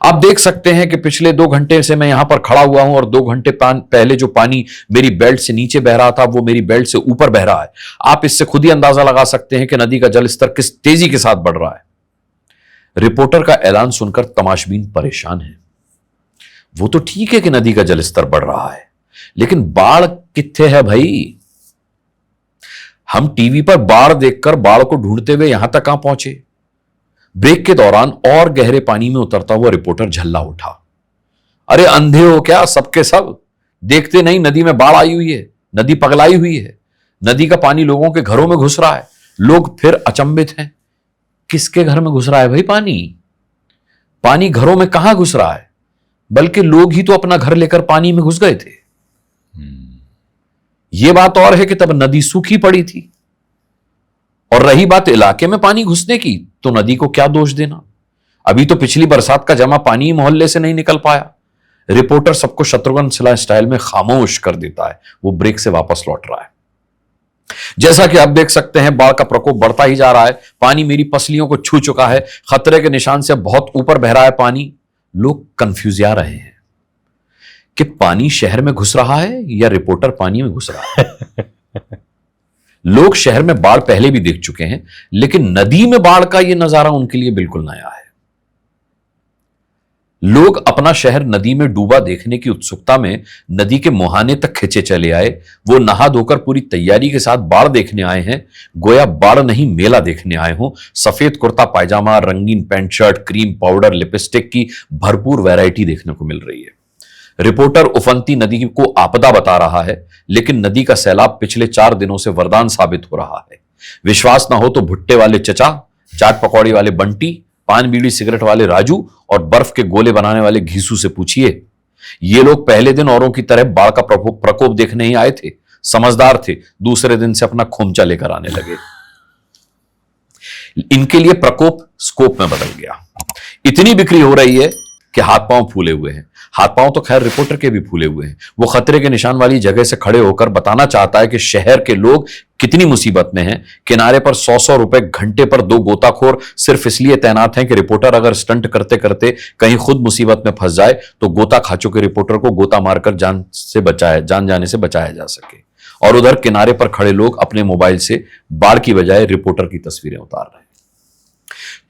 आप देख सकते हैं कि पिछले 2 घंटे से मैं यहां पर खड़ा हुआ हूं और 2 घंटे पहले जो पानी मेरी बेल्ट से नीचे बह रहा था वो मेरी बेल्ट से ऊपर बह रहा है। आप इससे खुद ही अंदाजा लगा सकते हैं कि नदी का जलस्तर किस तेजी के साथ बढ़ रहा है। रिपोर्टर का ऐलान सुनकर तमाशबीन परेशान है। वो तो ठीक है कि नदी का जलस्तर बढ़ रहा है, लेकिन बाढ़ कित्थे है भाई? हम टीवी पर बाढ़ देखकर बाढ़ को ढूंढते हुए यहां तक कहां पहुंचे? ब्रेक के दौरान और गहरे पानी में उतरता हुआ रिपोर्टर झल्ला उठा। अरे अंधे हो क्या सबके सब? देखते नहीं नदी में बाढ़ आई हुई है, नदी पगलाई हुई है, नदी का पानी लोगों के घरों में घुस रहा है। लोग फिर अचंभित हैं, किसके घर में घुस रहा है भाई पानी? पानी घरों में कहां घुस रहा है? बल्कि लोग ही तो अपना घर लेकर पानी में घुस गए थे। यह बात और है कि तब नदी सूखी पड़ी थी। और रही बात इलाके में पानी घुसने की, तो नदी को क्या दोष देना? अभी तो पिछली बरसात का जमा पानी मोहल्ले से नहीं निकल पाया। रिपोर्टर सबको शत्रुघ्न सिन्हा स्टाइल में खामोश कर देता है। वो ब्रेक से वापस लौट रहा है। जैसा कि आप देख सकते हैं बाढ़ का प्रकोप बढ़ता ही जा रहा है। पानी मेरी पसलियों को छू चुका है, खतरे के निशान से बहुत ऊपर बह रहा है पानी। लोग कंफ्यूजिया रहे हैं कि पानी शहर में घुस रहा है या रिपोर्टर पानी में घुस रहा है। लोग शहर में बाढ़ पहले भी देख चुके हैं, लेकिन नदी में बाढ़ का यह नजारा उनके लिए बिल्कुल नया है। लोग अपना शहर नदी में डूबा देखने की उत्सुकता में नदी के मुहाने तक खिंचे चले आए। वो नहा धोकर पूरी तैयारी के साथ बाढ़ देखने आए हैं, गोया बाढ़ नहीं मेला देखने आए हों। सफेद कुर्ता पायजामा, रंगीन pant shirt, cream powder, lipstick की भरपूर वैरायटी देखने को मिल रही है। रिपोर्टर उफनती नदी को आपदा बता रहा है, लेकिन नदी का सैलाब पिछले 4 दिनों से वरदान साबित हो रहा है। विश्वास ना हो तो भुट्टे वाले चचा, चाट पकौड़ी वाले बंटी, पान बीड़ी सिगरेट वाले राजू और बर्फ के गोले बनाने वाले घीसू से पूछिए। ये लोग पहले दिन औरों की तरह बाढ़ का प्रकोप देखने ही आए थे, समझदार थे, दूसरे दिन से अपना खोमचा लेकर आने लगे। इनके लिए प्रकोप स्कोप में बदल गया। इतनी बिक्री हो रही है कि हाथ पांव फूले हुए हैं। हाथ पांव तो खैर रिपोर्टर के भी फूले हुए हैं। वो खतरे के निशान वाली जगह से खड़े होकर बताना चाहता है कि शहर के लोग कितनी मुसीबत में हैं। किनारे पर 100-100 रुपए घंटे पर 2 गोताखोर सिर्फ इसलिए तैनात हैं कि रिपोर्टर अगर स्टंट करते करते कहीं खुद मुसीबत में फंस जाए तो गोता खा चुके रिपोर्टर को गोता मारकर जान जाने से बचाया जा सके। और उधर किनारे पर खड़े लोग अपने मोबाइल से बाढ़ की बजाय रिपोर्टर की तस्वीरें उतार रहे हैं।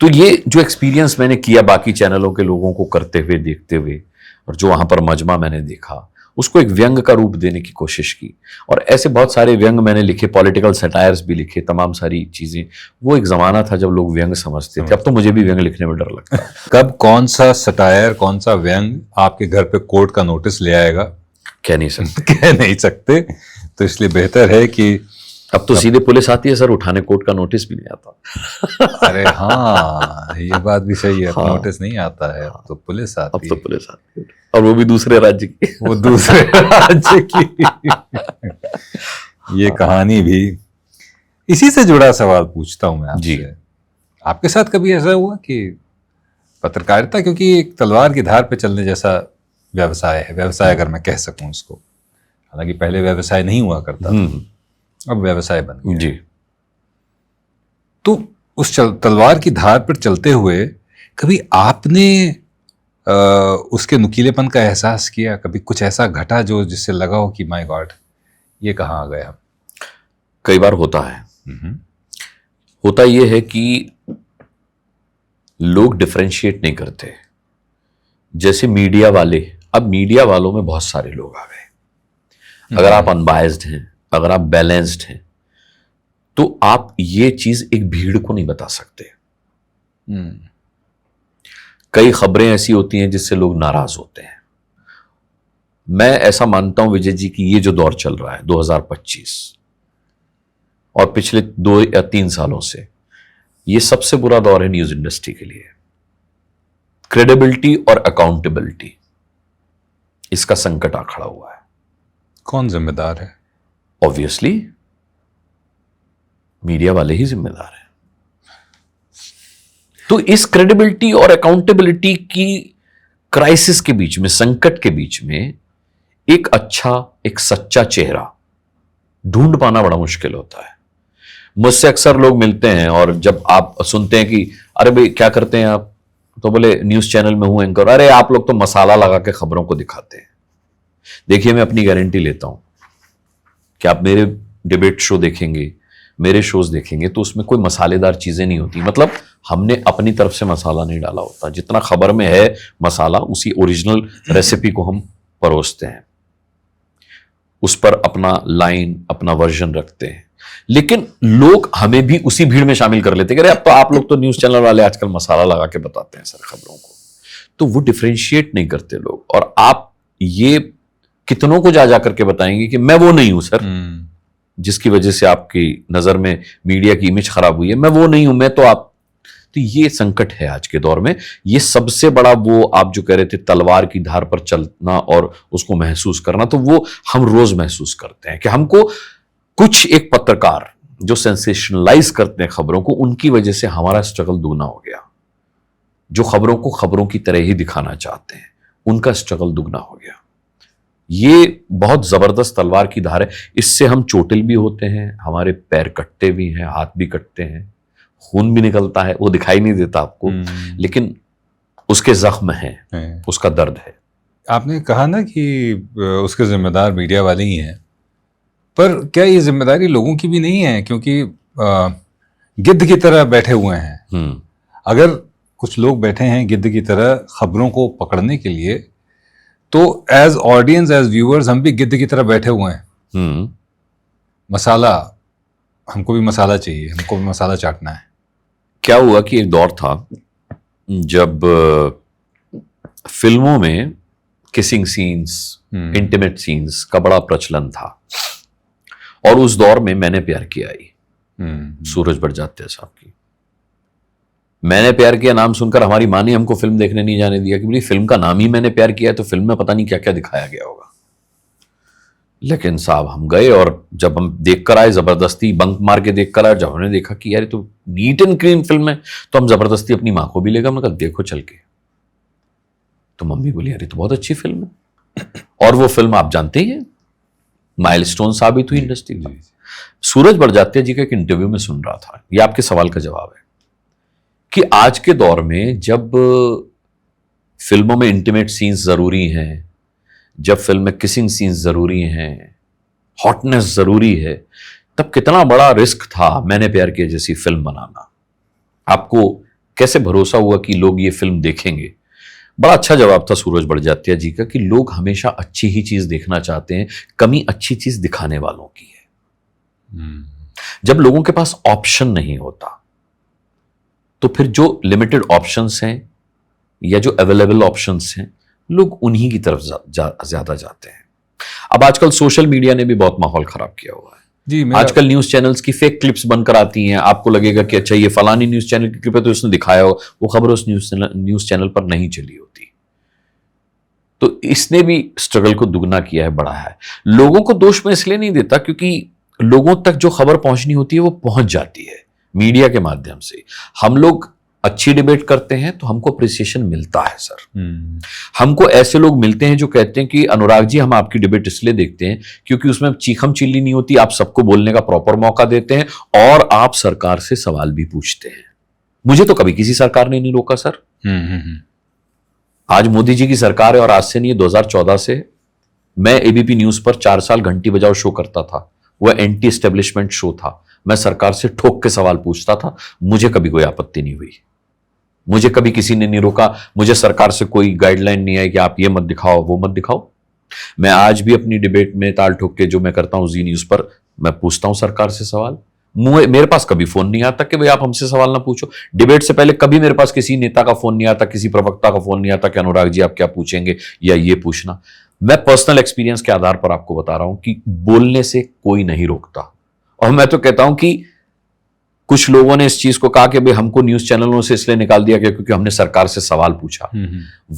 तो ये जो एक्सपीरियंस मैंने किया बाकी चैनलों के लोगों को करते हुए, देखते हुए, और जो वहां पर मजमा मैंने देखा, उसको एक व्यंग का रूप देने की कोशिश की। और ऐसे बहुत सारे व्यंग मैंने लिखे, पॉलिटिकल सटायर्स भी लिखे, तमाम सारी चीजें। वो एक जमाना था जब लोग व्यंग समझते थे। अब तो मुझे भी व्यंग लिखने में डर लगता है। कब कौन सा सटायर, कौन सा व्यंग आपके घर पे कोर्ट का नोटिस ले आएगा, कह नहीं सकते। कह नहीं सकते। तो इसलिए बेहतर है कि अब तो सीधे पुलिस आती है सर, उठाने कोर्ट का नोटिस भी नहीं आता। अरे हाँ, ये बात भी सही है। हाँ। नोटिस नहीं आता है, अब तो पुलिस अब आती तो है। पुलिस आती है, और वो भी दूसरे राज्य की। वो दूसरे राज्य की। ये कहानी भी इसी से जुड़ा सवाल पूछता हूं मैं जी। आपसे। आपके साथ कभी ऐसा हुआ कि पत्रकारिता, क्योंकि एक तलवार की धार पे चलने जैसा व्यवसाय है, व्यवसाय अगर मैं कह सकूं इसको, हालांकि पहले व्यवसाय नहीं हुआ करता था, अब व्यवसाय बन गया जी। तो उस तलवार की धार पर चलते हुए कभी आपने उसके नुकीलेपन का एहसास किया? कभी कुछ ऐसा घटा जो जिससे लगा हो कि माय गॉड, ये कहाँ आ गया? कई बार होता है। होता यह है कि लोग डिफरेंशिएट नहीं करते। जैसे मीडिया वाले, अब मीडिया वालों में बहुत सारे लोग आ गए। अगर आप अनबायस्ड हैं, अगर आप बैलेंस्ड हैं, तो आप ये चीज एक भीड़ को नहीं बता सकते। कई खबरें ऐसी होती हैं जिससे लोग नाराज होते हैं। मैं ऐसा मानता हूं विजय जी कि ये जो दौर चल रहा है 2025 और पिछले 2 या 3 सालों से, ये सबसे बुरा दौर है न्यूज इंडस्ट्री के लिए। क्रेडिबिलिटी और अकाउंटेबिलिटी, इसका संकट आ खड़ा हुआ है। कौन जिम्मेदार है? ऑब्वियसली मीडिया वाले ही जिम्मेदार हैं। तो इस क्रेडिबिलिटी और अकाउंटेबिलिटी की क्राइसिस के बीच में, संकट के बीच में, एक अच्छा, एक सच्चा चेहरा ढूंढ पाना बड़ा मुश्किल होता है। मुझसे अक्सर लोग मिलते हैं और जब आप सुनते हैं कि अरे भाई क्या करते हैं आप, तो बोले न्यूज चैनल में हूं एंकर। अरे आप लोग तो मसाला लगा के खबरों को दिखाते हैं। देखिए, मैं अपनी गारंटी लेता हूं कि आप मेरे डिबेट शो देखेंगे, मेरे शोज देखेंगे, तो उसमें कोई मसालेदार चीजें नहीं होती। मतलब हमने अपनी तरफ से मसाला नहीं डाला होता। जितना खबर में है मसाला, उसी ओरिजिनल रेसिपी को हम परोसते हैं, उस पर अपना लाइन, अपना वर्जन रखते हैं। लेकिन लोग हमें भी उसी भीड़ में शामिल कर लेते हैं। अरे अब तो आप लोग तो न्यूज चैनल वाले आजकल मसाला लगा के बताते हैं सर खबरों को। तो वो डिफरेंशिएट नहीं करते लोग। और आप ये कितनों को जा जा करके बताएंगे कि मैं वो नहीं हूं सर, जिसकी वजह से आपकी नजर में मीडिया की इमेज खराब हुई है, मैं वो नहीं हूं, मैं तो आप। तो ये संकट है आज के दौर में। ये सबसे बड़ा, वो आप जो कह रहे थे तलवार की धार पर चलना और उसको महसूस करना, तो वो हम रोज महसूस करते हैं कि हमको कुछ एक पत्रकार जो सेंसेशनलाइज करते हैं खबरों को, उनकी वजह से हमारा स्ट्रगल दुगना हो गया। जो खबरों को खबरों की तरह ही दिखाना चाहते हैं, उनका स्ट्रगल दुगना हो गया। ये बहुत जबरदस्त तलवार की धार है। इससे हम चोटिल भी होते हैं, हमारे पैर कटते भी हैं, हाथ भी कटते हैं, खून भी निकलता है। वो दिखाई नहीं देता आपको, लेकिन उसके जख्म हैं, उसका दर्द है। आपने कहा ना कि उसके जिम्मेदार मीडिया वाले ही हैं, पर क्या ये जिम्मेदारी लोगों की भी नहीं है? क्योंकि गिद्ध की तरह बैठे हुए हैं। अगर कुछ लोग बैठे हैं गिद्ध की तरह खबरों को पकड़ने के लिए, तो एज ऑडियंस, एज व्यूअर्स, हम भी गिद्ध की तरह बैठे हुए हैं। मसाला, हमको भी मसाला चाहिए, हमको भी मसाला चाटना है। क्या हुआ कि एक दौर था जब फिल्मों में किसिंग सीन्स, इंटीमेट सीन्स का बड़ा प्रचलन था। और उस दौर में मैंने प्यार किया ही सूरज बड़जात्या साहब की। मैंने प्यार किया नाम सुनकर हमारी मां ने हमको फिल्म देखने नहीं जाने दिया कि बोली फिल्म का नाम ही मैंने प्यार किया है, तो फिल्म में पता नहीं क्या क्या दिखाया गया होगा। लेकिन साहब हम गए और जब हम देख कर आए, जबरदस्ती बंक मार के देख कर आए, जब हमने देखा कि यार ये तो नीट एंड क्लीन फिल्म है, तो हम जबरदस्ती अपनी मां को भी ले गए। हमने कहा देखो चल के, तो मम्मी बोली यार ये तो बहुत अच्छी फिल्म है। और वो फिल्म आप जानते ही हैं, माइलस्टोन साबित हुई इंडस्ट्री में। सूरज बड़जात्या जी का एक इंटरव्यू में सुन रहा था, ये आपके सवाल का जवाब है कि आज के दौर में जब फिल्मों में इंटीमेट सीन्स जरूरी हैं, जब फिल्म में किसिंग सीन्स जरूरी हैं, हॉटनेस जरूरी है, तब कितना बड़ा रिस्क था मैंने प्यार किया जैसी फिल्म बनाना। आपको कैसे भरोसा हुआ कि लोग ये फिल्म देखेंगे? बड़ा अच्छा जवाब था सूरज बड़जात्या जी का कि लोग हमेशा अच्छी ही चीज देखना चाहते हैं, कमी अच्छी चीज दिखाने वालों की है। जब लोगों के पास ऑप्शन नहीं होता तो फिर जो लिमिटेड ऑप्शंस हैं या जो अवेलेबल ऑप्शंस हैं, लोग उन्हीं की तरफ ज्यादा जाते हैं। अब आजकल सोशल मीडिया ने भी बहुत माहौल खराब किया हुआ है जी। आजकल न्यूज चैनल्स की फेक क्लिप्स बनकर आती हैं। आपको लगेगा कि अच्छा ये फलानी न्यूज चैनल की क्लिप है तो उसने दिखाया हो, वो खबर उस न्यूज चैनल पर नहीं चली होती। तो इसने भी स्ट्रगल को दुगना किया है, बढ़ाया है। लोगों को दोष मैं इसलिए नहीं देता क्योंकि लोगों तक जो खबर पहुंचनी होती है वो पहुंच जाती है मीडिया के माध्यम से। हम लोग अच्छी डिबेट करते हैं तो हमको अप्रिसिएशन मिलता है सर। हमको ऐसे लोग मिलते हैं जो कहते हैं कि अनुराग जी हम आपकी डिबेट इसलिए देखते हैं क्योंकि उसमें चीखम चिल्ली नहीं होती, आप सबको बोलने का प्रॉपर मौका देते हैं और आप सरकार से सवाल भी पूछते हैं। मुझे तो कभी किसी सरकार ने नहीं रोका सर। आज मोदी जी की सरकार है और आज से नहीं, 2014 से मैं एबीपी न्यूज पर 4 साल घंटी बजाओ शो करता था। वह एंटी एस्टेब्लिशमेंट शो था। मैं सरकार से ठोक के सवाल पूछता था, मुझे कभी कोई आपत्ति नहीं हुई, मुझे कभी किसी ने नहीं रोका। मुझे सरकार से कोई गाइडलाइन नहीं आई कि आप ये मत दिखाओ वो मत दिखाओ। मैं आज भी अपनी डिबेट में ताल ठोक के जो मैं करता हूं जी न्यूज पर, मैं पूछता हूं सरकार से सवाल। मेरे पास कभी फोन नहीं आता कि भाई आप हमसे सवाल ना पूछो। डिबेट से पहले कभी मेरे पास किसी नेता का फोन नहीं आता, किसी प्रवक्ता का फोन नहीं आता कि अनुराग जी आप क्या पूछेंगे या ये पूछना। मैं पर्सनल एक्सपीरियंस के आधार पर आपको बता रहा हूं कि बोलने से कोई नहीं रोकता। और मैं तो कहता हूं कि कुछ लोगों ने इस चीज को कहा कि भाई हमको न्यूज चैनलों से इसलिए निकाल दिया गया क्योंकि हमने सरकार से सवाल पूछा।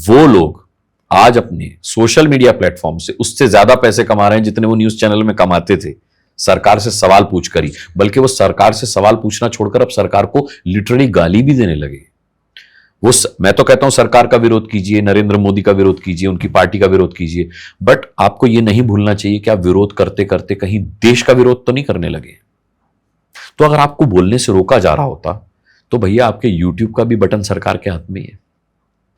वो लोग आज अपने सोशल मीडिया प्लेटफॉर्म से उससे ज्यादा पैसे कमा रहे हैं जितने वो न्यूज चैनल में कमाते थे सरकार से सवाल पूछ कर ही। बल्कि वो सरकार से सवाल पूछना छोड़कर अब सरकार को लिटरली गाली भी देने लगे। मैं तो कहता हूं सरकार का विरोध कीजिए, नरेंद्र मोदी का विरोध कीजिए, उनकी पार्टी का विरोध कीजिए, बट आपको यह नहीं भूलना चाहिए कि आप विरोध करते करते कहीं देश का विरोध तो नहीं करने लगे। तो अगर आपको बोलने से रोका जा रहा होता तो भैया आपके यूट्यूब का भी बटन सरकार के हाथ में ही है,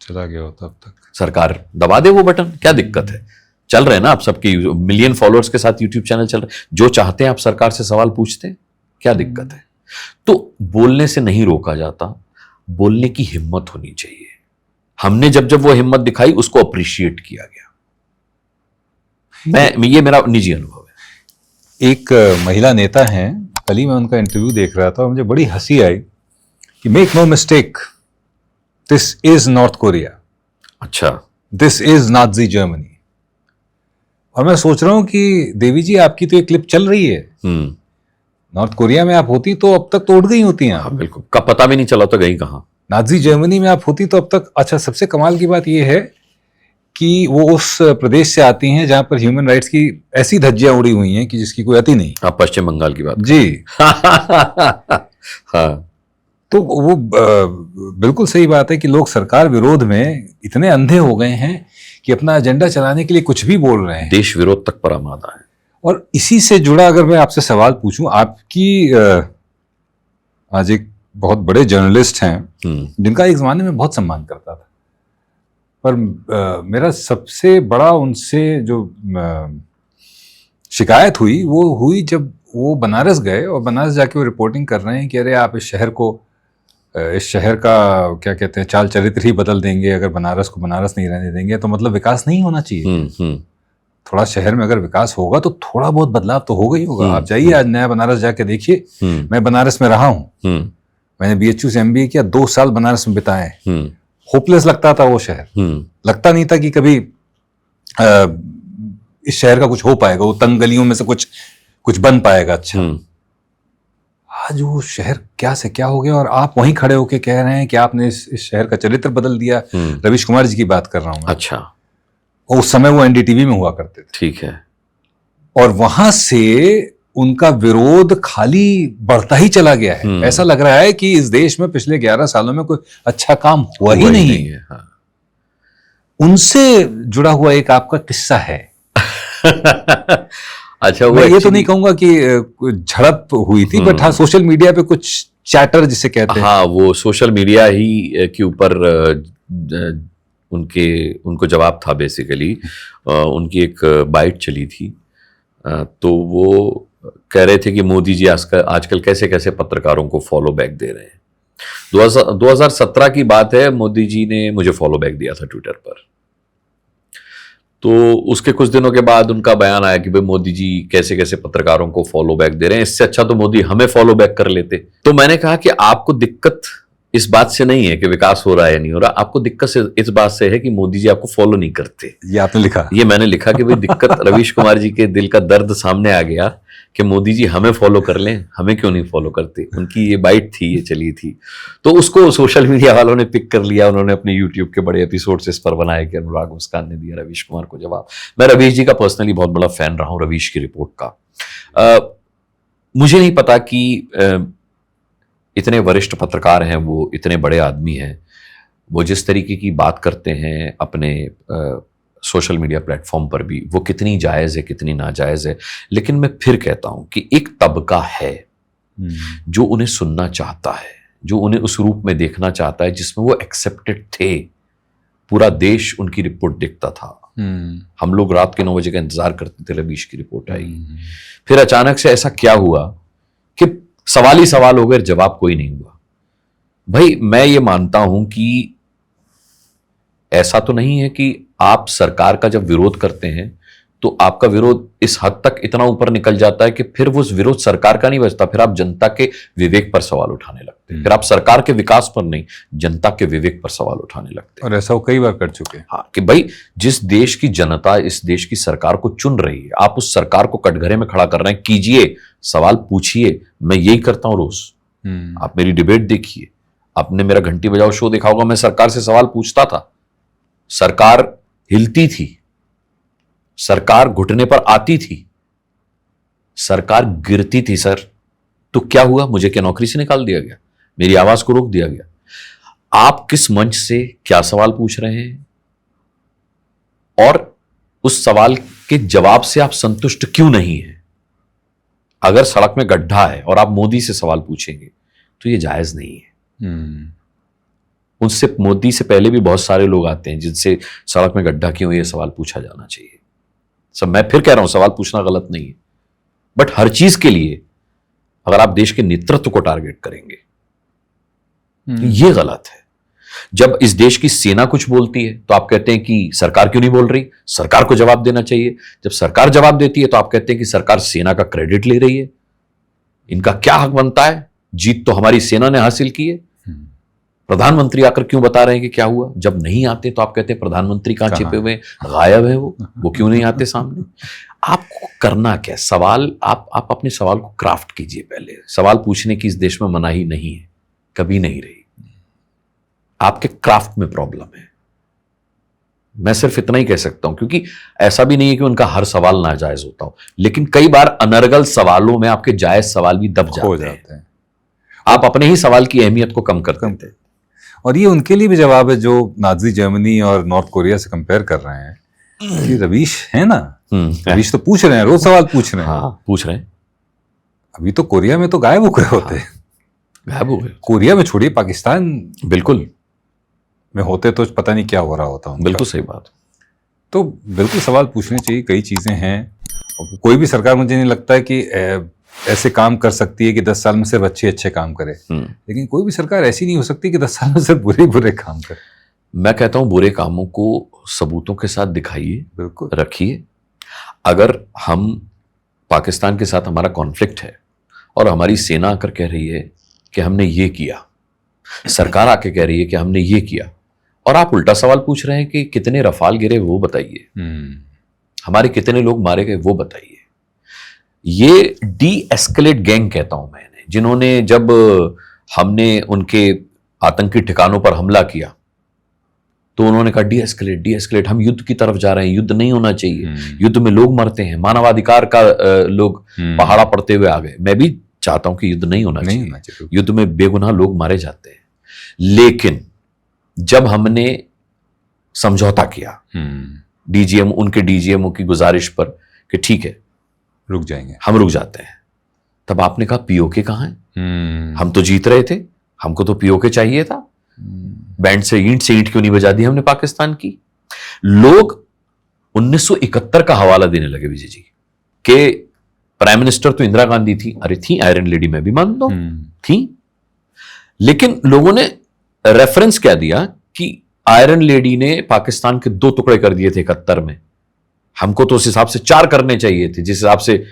चला गया होता अब तक। सरकार दबा दे वो बटन, क्या दिक्कत है? चल रहे हैं ना आप सबके मिलियन फॉलोअर्स के साथ यूट्यूब चैनल चल रहे, जो चाहते हैं आप सरकार से सवाल पूछते हैं, क्या दिक्कत है? तो बोलने से नहीं रोका जाता, बोलने की हिम्मत होनी चाहिए। हमने जब जब वो हिम्मत दिखाई उसको अप्रिशिएट किया गया। ये मेरा निजी अनुभव है। एक महिला नेता हैं, कल ही मैं उनका इंटरव्यू देख रहा था और मुझे बड़ी हंसी आई कि make no mistake, this is North Korea, अच्छा दिस इज नाजी जर्मनी। और मैं सोच रहा हूं कि देवी जी आपकी तो एक क्लिप चल रही है, नॉर्थ कोरिया में आप होती तो अब तक तो उड़ गई होती हैं। हाँ, बिल्कुल, का पता भी नहीं चला तो गई कहां। नाजी जर्मनी में आप होती तो अब तक। अच्छा, सबसे कमाल की बात यह है कि वो उस प्रदेश से आती हैं जहां पर ह्यूमन राइट्स की ऐसी धज्जियां उड़ी हुई हैं कि जिसकी कोई अति नहीं। आप पश्चिम बंगाल की बात जी। हाँ, तो वो बिल्कुल सही बात है कि लोग सरकार विरोध में इतने अंधे हो गए हैं कि अपना एजेंडा चलाने के लिए कुछ भी बोल रहे हैं। देश विरोध तक पर आमादा है। और इसी से जुड़ा अगर मैं आपसे सवाल पूछूं, आपकी आज एक बहुत बड़े जर्नलिस्ट हैं जिनका एक जमाने में बहुत सम्मान करता था, पर मेरा सबसे बड़ा उनसे जो शिकायत हुई वो हुई जब वो बनारस गए और बनारस जाके वो रिपोर्टिंग कर रहे हैं कि अरे आप इस शहर का क्या कहते हैं चाल चरित्र ही बदल देंगे, अगर बनारस को बनारस नहीं रहने देंगे तो मतलब विकास नहीं होना चाहिए। थोड़ा शहर में अगर विकास होगा तो थोड़ा बहुत बदलाव तो होगा ही होगा। आप जाइए आज नया बनारस जाके देखिए। मैं बनारस में रहा हूँ, मैंने बीएचयू से एमबीए किया, 2 साल बनारस में बिताए। होपलेस लगता था वो शहर, लगता नहीं था कि कभी इस शहर का कुछ हो पाएगा, वो तंग गलियों में से कुछ बन पाएगा। अच्छा, आज वो शहर क्या से क्या हो गया और आप वहीं खड़े होके कह रहे हैं कि आपने इस शहर का चरित्र बदल दिया। रवीश कुमार जी की बात कर रहा हूं मैं। अच्छा, और उस समय वो एनडीटीवी में हुआ करते थे। ठीक है। और वहां से उनका विरोध खाली बढ़ता ही चला गया है। ऐसा लग रहा है कि इस देश में पिछले 11 सालों में कोई अच्छा काम हुआ ही नहीं है। हाँ। उनसे जुड़ा हुआ एक आपका किस्सा है। अच्छा, मैं ये तो नहीं कहूंगा कि झड़प हुई थी, बट हाँ, सोशल मीडिया पे कुछ चैटर जिसे कहते हैं। हाँ, वो सोशल मीडिया ही के ऊपर उनको जवाब था बेसिकली। उनकी एक बाइट चली थी, तो वो कह रहे थे कि मोदी जी आजकल कैसे कैसे पत्रकारों को फॉलो बैक दे रहे हैं। 2017 की बात है, मोदी जी ने मुझे फॉलो बैक दिया था ट्विटर पर। तो उसके कुछ दिनों के बाद उनका बयान आया कि भाई मोदी जी कैसे कैसे पत्रकारों को फॉलो बैक दे रहे हैं, इससे अच्छा तो मोदी हमें फॉलो बैक कर लेते। तो मैंने कहा कि आपको दिक्कत इस बात से नहीं है कि विकास हो रहा है या नहीं हो रहा, आपको दिक्कत इस बात से है कि मोदी जी आपको फॉलो नहीं करते। ये आपने लिखा? ये मैंने लिखा कि भाई दिक्कत रवीश कुमार जी के दिल का दर्द सामने आ गया कि मोदी जी हमें फॉलो कर लें, हमें क्यों नहीं फॉलो करते। उनकी ये बाइट थी, ये चली थी। तो उसको सोशल मीडिया वालों ने पिक कर लिया, उन्होंने अपने यूट्यूब के बड़े एपिसोड्स इस पर बनाए कि अनुराग मुस्कान ने दिया रवीश कुमार को जवाब। मैं रवीश जी का पर्सनली बहुत बड़ा फैन रहा हूं, रवीश की रिपोर्ट का। मुझे नहीं पता कि इतने वरिष्ठ पत्रकार हैं वो, इतने बड़े आदमी हैं, वो जिस तरीके की बात करते हैं अपने सोशल मीडिया प्लेटफॉर्म पर भी, वो कितनी जायज़ है कितनी नाजायज़ है। लेकिन मैं फिर कहता हूं कि एक तबका है जो उन्हें सुनना चाहता है, जो उन्हें उस रूप में देखना चाहता है जिसमें वो एक्सेप्टेड थे। पूरा देश उनकी रिपोर्ट देखता था। हम लोग रात के 9 बजे का इंतजार करते थे, रवीश की रिपोर्ट आई। फिर अचानक से ऐसा क्या हुआ कि सवाल ही सवाल हो गए, जवाब कोई नहीं हुआ। भाई मैं ये मानता हूं कि ऐसा तो नहीं है कि आप सरकार का जब विरोध करते हैं तो आपका विरोध इस हद तक इतना ऊपर निकल जाता है कि फिर वो विरोध सरकार का नहीं बचता, फिर आप जनता के विवेक पर सवाल उठाने लगते हैं। फिर आप सरकार के विकास पर नहीं, जनता के विवेक पर सवाल उठाने लगते हैं। और ऐसा वो कई बार कर चुके हैं। हाँ, कि भाई जिस देश की जनता इस देश की सरकार को चुन रही है, आप उस सरकार को कटघरे में खड़ा कर रहे हैं। कीजिए, सवाल पूछिए। मैं यही करता हूं रोज। आप मेरी डिबेट देखिए, आपने मेरा घंटी बजाओ शो देखा होगा, मैं सरकार से सवाल पूछता था। सरकार हिलती थी, सरकार घुटने पर आती थी, सरकार गिरती थी सर। तो क्या हुआ? मुझे क्या नौकरी से निकाल दिया गया? मेरी आवाज को रोक दिया गया? आप किस मंच से क्या सवाल पूछ रहे हैं और उस सवाल के जवाब से आप संतुष्ट क्यों नहीं हैं? अगर सड़क में गड्ढा है और आप मोदी से सवाल पूछेंगे तो यह जायज नहीं है। उनसे, मोदी से पहले भी बहुत सारे लोग आते हैं जिनसे सड़क में गड्ढा क्यों, यह सवाल पूछा जाना चाहिए। सब मैं फिर कह रहा हूं, सवाल पूछना गलत नहीं है, बट हर चीज के लिए अगर आप देश के नेतृत्व को टारगेट करेंगे तो यह गलत है। जब इस देश की सेना कुछ बोलती है तो आप कहते हैं कि सरकार क्यों नहीं बोल रही, सरकार को जवाब देना चाहिए। जब सरकार जवाब देती है तो आप कहते हैं कि सरकार सेना का क्रेडिट ले रही है। इनका क्या हक बनता है? जीत तो हमारी सेना ने हासिल की है। प्रधानमंत्री आकर क्यों बता रहे हैं कि क्या हुआ? जब नहीं आते तो आप कहते हैं प्रधानमंत्री कहां छिपे हुए, गायब है वो क्यों नहीं आते सामने? आपको करना क्या? सवाल आप अपने सवाल को क्राफ्ट कीजिए। पहले सवाल पूछने की इस देश में मनाही नहीं है, कभी नहीं रही। आपके क्राफ्ट में प्रॉब्लम है। मैं सिर्फ इतना ही कह सकता हूं, क्योंकि ऐसा भी नहीं है कि उनका हर सवाल नाजायज होता हो, लेकिन कई बार अनर्गल सवालों में आपके जायज सवाल भी दब जाते हैं। आप अपने ही सवाल की अहमियत को कम करते हैं। और ये उनके लिए भी जवाब है जो नाजी जर्मनी और नॉर्थ कोरिया से कंपेयर कर रहे हैं कि रवीश है ना, रवीश तो पूछ रहे हैं, रोज सवाल पूछ रहे हैं। हाँ, पूछ रहे हैं। अभी तो कोरिया में तो गायब हो गए होते। गायब हो गए। कोरिया में छोड़िए, पाकिस्तान बिल्कुल में होते तो पता नहीं क्या हो रहा होता। बिल्कुल सही बात। तो बिल्कुल सवाल पूछने चाहिए। कई चीजें हैं, कोई भी सरकार मुझे नहीं लगता है कि ऐसे काम कर सकती है कि 10 साल में सिर्फ अच्छे काम करे। लेकिन कोई भी सरकार ऐसी नहीं हो सकती कि 10 साल में सिर्फ बुरे काम करे। मैं कहता हूं बुरे कामों को सबूतों के साथ दिखाइए, बिल्कुल रखिए। अगर हम पाकिस्तान के साथ हमारा कॉन्फ्लिक्ट है और हमारी सेना आकर कह रही है कि हमने ये किया, सरकार आके कह रही है कि हमने ये किया, और आप उल्टा सवाल पूछ रहे हैं कि कितने रफाल गिरे वो बताइए, हमारे कितने लोग मारे गए वो बताइए। ये डी एस्केलेट गैंग कहता हूं मैंने, जिन्होंने जब हमने उनके आतंकी ठिकानों पर हमला किया तो उन्होंने कहा डी एस्केलेट, हम युद्ध की तरफ जा रहे हैं, युद्ध नहीं होना चाहिए, युद्ध में लोग मरते हैं, मानवाधिकार का लोग पहाड़ा पड़ते हुए आ गए। मैं भी चाहता हूं कि युद्ध नहीं होना चाहिए, युद्ध में बेगुनाह लोग मारे जाते हैं। लेकिन जब हमने समझौता किया डीजीएम, उनके डीजीएमओ की गुजारिश पर कि ठीक है रुक जाएंगे, हम रुक जाते हैं, तब आपने कहा पीओके कहां है? हम तो जीत रहे थे, हमको तो पीओके चाहिए था। बैंड से ईंट क्यों नहीं बजा दी हमने पाकिस्तान की? लोग 1971 का हवाला देने लगे विजय जी के प्राइम मिनिस्टर तो इंदिरा गांधी थी। अरे थी आयरन लेडी, मैं भी मानता हूं थी, लेकिन लोगों ने रेफरेंस क्या दिया कि आयरन लेडी ने पाकिस्तान के 2 टुकड़े कर दिए थे 71 में, हमको तो उस हिसाब से 4 करने चाहिए थे, जिस हिसाब से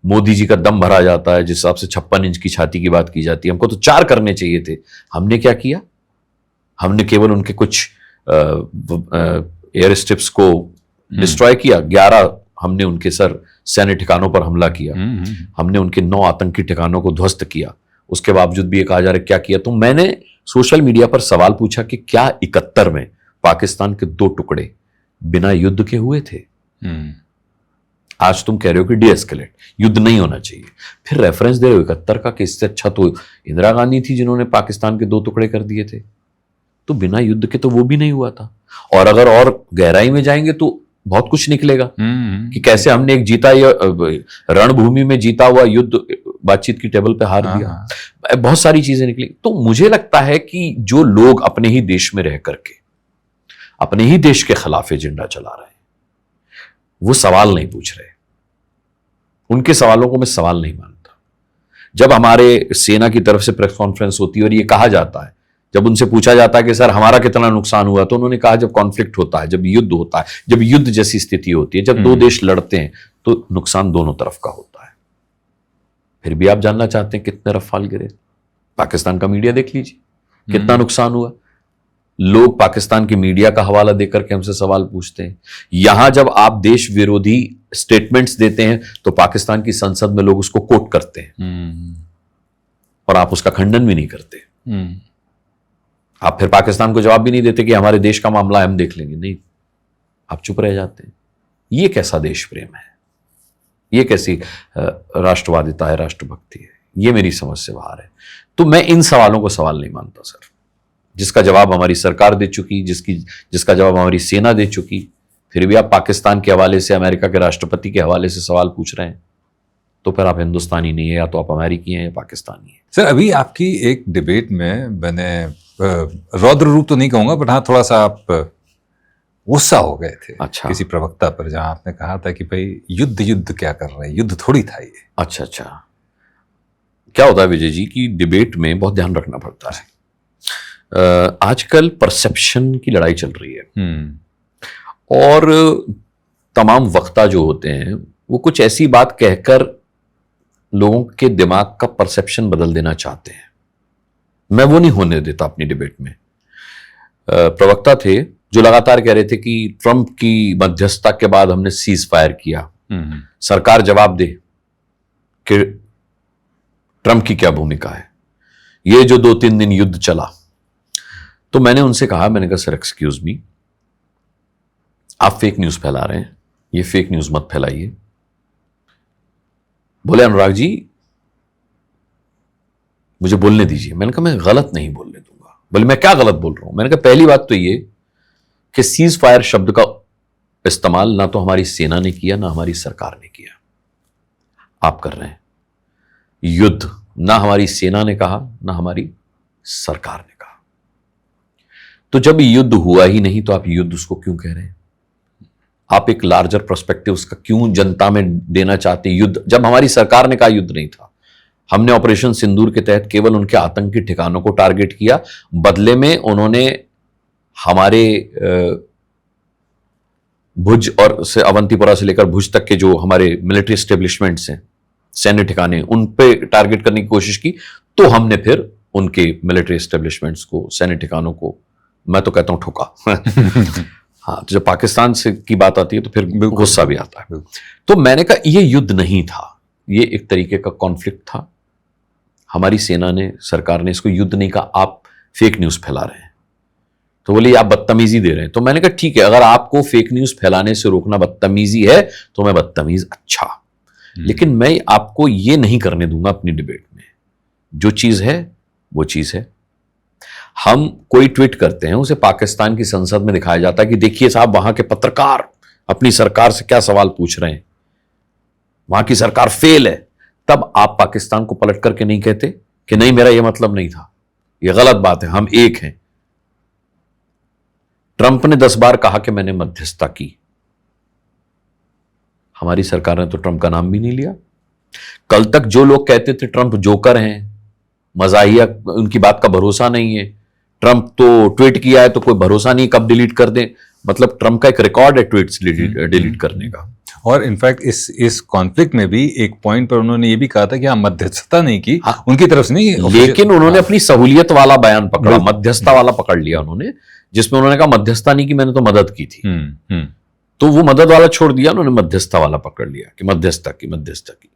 मोदी जी का दम भरा जाता है, जिस हिसाब से 56 इंच की छाती की बात की जाती है, हमको तो 4 करने चाहिए थे। हमने क्या किया? हमने केवल उनके कुछ एयर स्ट्रिप्स को डिस्ट्रॉय किया, 11 हमने उनके सैन्य ठिकानों पर हमला किया, हमने उनके 9 आतंकी ठिकानों को ध्वस्त किया। उसके बावजूद भी ये कहा जा रहा है क्या किया? तो मैंने सोशल मीडिया पर सवाल पूछा कि क्या 71 में पाकिस्तान के 2 टुकड़े बिना युद्ध के हुए थे? आज तुम कह रहे हो कि डी एस्केलेट, युद्ध नहीं होना चाहिए, फिर रेफरेंस दे रहे हो 71 का, कि इससे अच्छा तो इंदिरा गांधी थी जिन्होंने पाकिस्तान के 2 टुकड़े कर दिए थे। तो बिना युद्ध के तो वो भी नहीं हुआ था। और अगर और गहराई में जाएंगे तो बहुत कुछ निकलेगा कि कैसे हमने एक जीता या रणभूमि में जीता हुआ युद्ध बातचीत की टेबल पे हार दिया, बहुत सारी चीजें निकली। तो मुझे लगता है कि जो लोग अपने ही देश में रह करके अपने ही देश के खिलाफ एजेंडा चला रहे हैं, वो सवाल नहीं पूछ रहे, उनके सवालों को मैं सवाल नहीं मानता। जब हमारे सेना की तरफ से प्रेस कॉन्फ्रेंस होती है और ये कहा जाता है, जब उनसे पूछा जाता है कि सर हमारा कितना नुकसान हुआ, तो उन्होंने कहा जब कॉन्फ्लिक्ट होता है, जब युद्ध होता है, जब युद्ध जैसी स्थिति होती है, जब 2 देश लड़ते हैं, तो नुकसान दोनों तरफ का होता है। फिर भी आप जानना चाहते हैं कितने रफाल गिरे? पाकिस्तान का मीडिया देख लीजिए कितना नुकसान हुआ। लोग पाकिस्तान की मीडिया का हवाला देकर के हमसे सवाल पूछते हैं। यहां जब आप देश विरोधी स्टेटमेंट्स देते हैं तो पाकिस्तान की संसद में लोग उसको कोट करते हैं और आप उसका खंडन भी नहीं करते। आप फिर पाकिस्तान को जवाब भी नहीं देते कि हमारे देश का मामला है, हम देख लेंगे। नहीं, आप चुप रह जाते हैं। ये कैसा देश प्रेम है? ये कैसी राष्ट्रवादिता है, राष्ट्रभक्ति है? ये मेरी समझ से बाहर है। तो मैं इन सवालों को सवाल नहीं मानता सर। जिसका जवाब हमारी सरकार दे चुकी, जिसका जवाब हमारी सेना दे चुकी, फिर भी आप पाकिस्तान के हवाले से, अमेरिका के राष्ट्रपति के हवाले से सवाल पूछ रहे हैं, तो फिर आप हिंदुस्तानी नहीं है, या तो आप अमेरिकी हैं या पाकिस्तानी हैं। सर अभी आपकी एक डिबेट में मैंने रौद्र रूप तो नहीं कहूंगा, बट हाँ थोड़ा सा आप गुस्सा हो गए थे। अच्छा। किसी प्रवक्ता पर, जहां आपने कहा था कि भाई युद्ध क्या कर रहे हैं, युद्ध थोड़ी था ये। अच्छा, क्या होता है विजय जी की डिबेट में बहुत ध्यान रखना पड़ता है। आजकल परसेप्शन की लड़ाई चल रही है और तमाम वक्ता जो होते हैं वो कुछ ऐसी बात कहकर लोगों के दिमाग का परसेप्शन बदल देना चाहते हैं। मैं वो नहीं होने देता अपनी डिबेट में। प्रवक्ता थे जो लगातार कह रहे थे कि ट्रंप की मध्यस्थता के बाद हमने सीज फायर किया, सरकार जवाब दे कि ट्रंप की क्या भूमिका है, ये जो 2-3 दिन युद्ध चला। तो मैंने उनसे कहा, मैंने कहा सर एक्सक्यूज मी, आप फेक न्यूज फैला रहे हैं, ये फेक न्यूज मत फैलाइए। बोले अनुराग जी मुझे बोलने दीजिए। मैंने कहा मैं गलत नहीं बोलने दूंगा। बोले मैं क्या गलत बोल रहा हूं? मैंने कहा पहली बात तो ये कि सीज फायर शब्द का इस्तेमाल ना तो हमारी सेना ने किया, ना हमारी सरकार ने किया, आप कर रहे हैं। युद्ध ना हमारी सेना ने कहा, ना हमारी सरकार ने कहा। तो जब युद्ध हुआ ही नहीं तो आप युद्ध उसको क्यों कह रहे हैं? आप एक लार्जर पर्सपेक्टिव उसका क्यों जनता में देना चाहते हैं? युद्ध जब हमारी सरकार ने कहा युद्ध नहीं था। हमने ऑपरेशन सिंदूर के तहत केवल उनके आतंकी ठिकानों को टारगेट किया, बदले में उन्होंने हमारे भुज और से अवंतीपुरा से लेकर भुज तक के जो हमारे मिलिट्री एस्टेब्लिशमेंट्स हैं, सैन्य ठिकाने, उन पे टारगेट करने की कोशिश की। तो हमने फिर उनके मिलिट्री एस्टेब्लिशमेंट्स को, सैन्य ठिकानों को मैं तो कहता हूं ठुका। हाँ, तो जब पाकिस्तान से की बात आती है तो फिर गुस्सा भी आता है। तो मैंने कहा ये युद्ध नहीं था, ये एक तरीके का कॉन्फ्लिक्ट था। हमारी सेना ने, सरकार ने इसको युद्ध नहीं कहा, आप फेक न्यूज फैला रहे हैं। तो बोले आप बदतमीजी दे रहे हैं। तो मैंने कहा ठीक है, अगर आपको फेक न्यूज फैलाने से रोकना बदतमीजी है तो मैं बदतमीज, अच्छा, लेकिन मैं आपको ये नहीं करने दूंगा अपनी डिबेट में। जो चीज है वो चीज है। हम कोई ट्वीट करते हैं, उसे पाकिस्तान की संसद में दिखाया जाता है कि देखिए साहब वहां के पत्रकार अपनी सरकार से क्या सवाल पूछ रहे हैं, वहां की सरकार फेल है। तब आप पाकिस्तान को पलट करके नहीं कहते कि नहीं मेरा यह मतलब नहीं था, यह गलत बात है, हम एक हैं। ट्रंप ने 10 बार कहा कि मैंने मध्यस्थता की, हमारी सरकार ने तो ट्रंप का नाम भी नहीं लिया। कल तक जो लोग कहते थे ट्रंप जोकर हैं, मजाहिया, उनकी बात का भरोसा नहीं है, ट्रंप तो ट्वीट किया है तो कोई भरोसा नहीं कब डिलीट कर दें, मतलब ट्रंप का एक रिकॉर्ड है ट्वीट्स डिलीट करने का। और इनफैक्ट इस कॉन्फ्लिक्ट में भी एक पॉइंट पर उन्होंने ये भी कहा था कि हाँ मध्यस्थता नहीं की, हाँ, उनकी तरफ से नहीं, लेकिन उन्होंने अपनी सहूलियत वाला बयान पकड़ा, मध्यस्थता वाला पकड़ लिया उन्होंने, जिसमें उन्होंने कहा मध्यस्थता नहीं की, मैंने तो मदद की थी। तो वो मदद वाला छोड़ दिया, उन्होंने मध्यस्थता वाला पकड़ लिया कि मध्यस्थता की।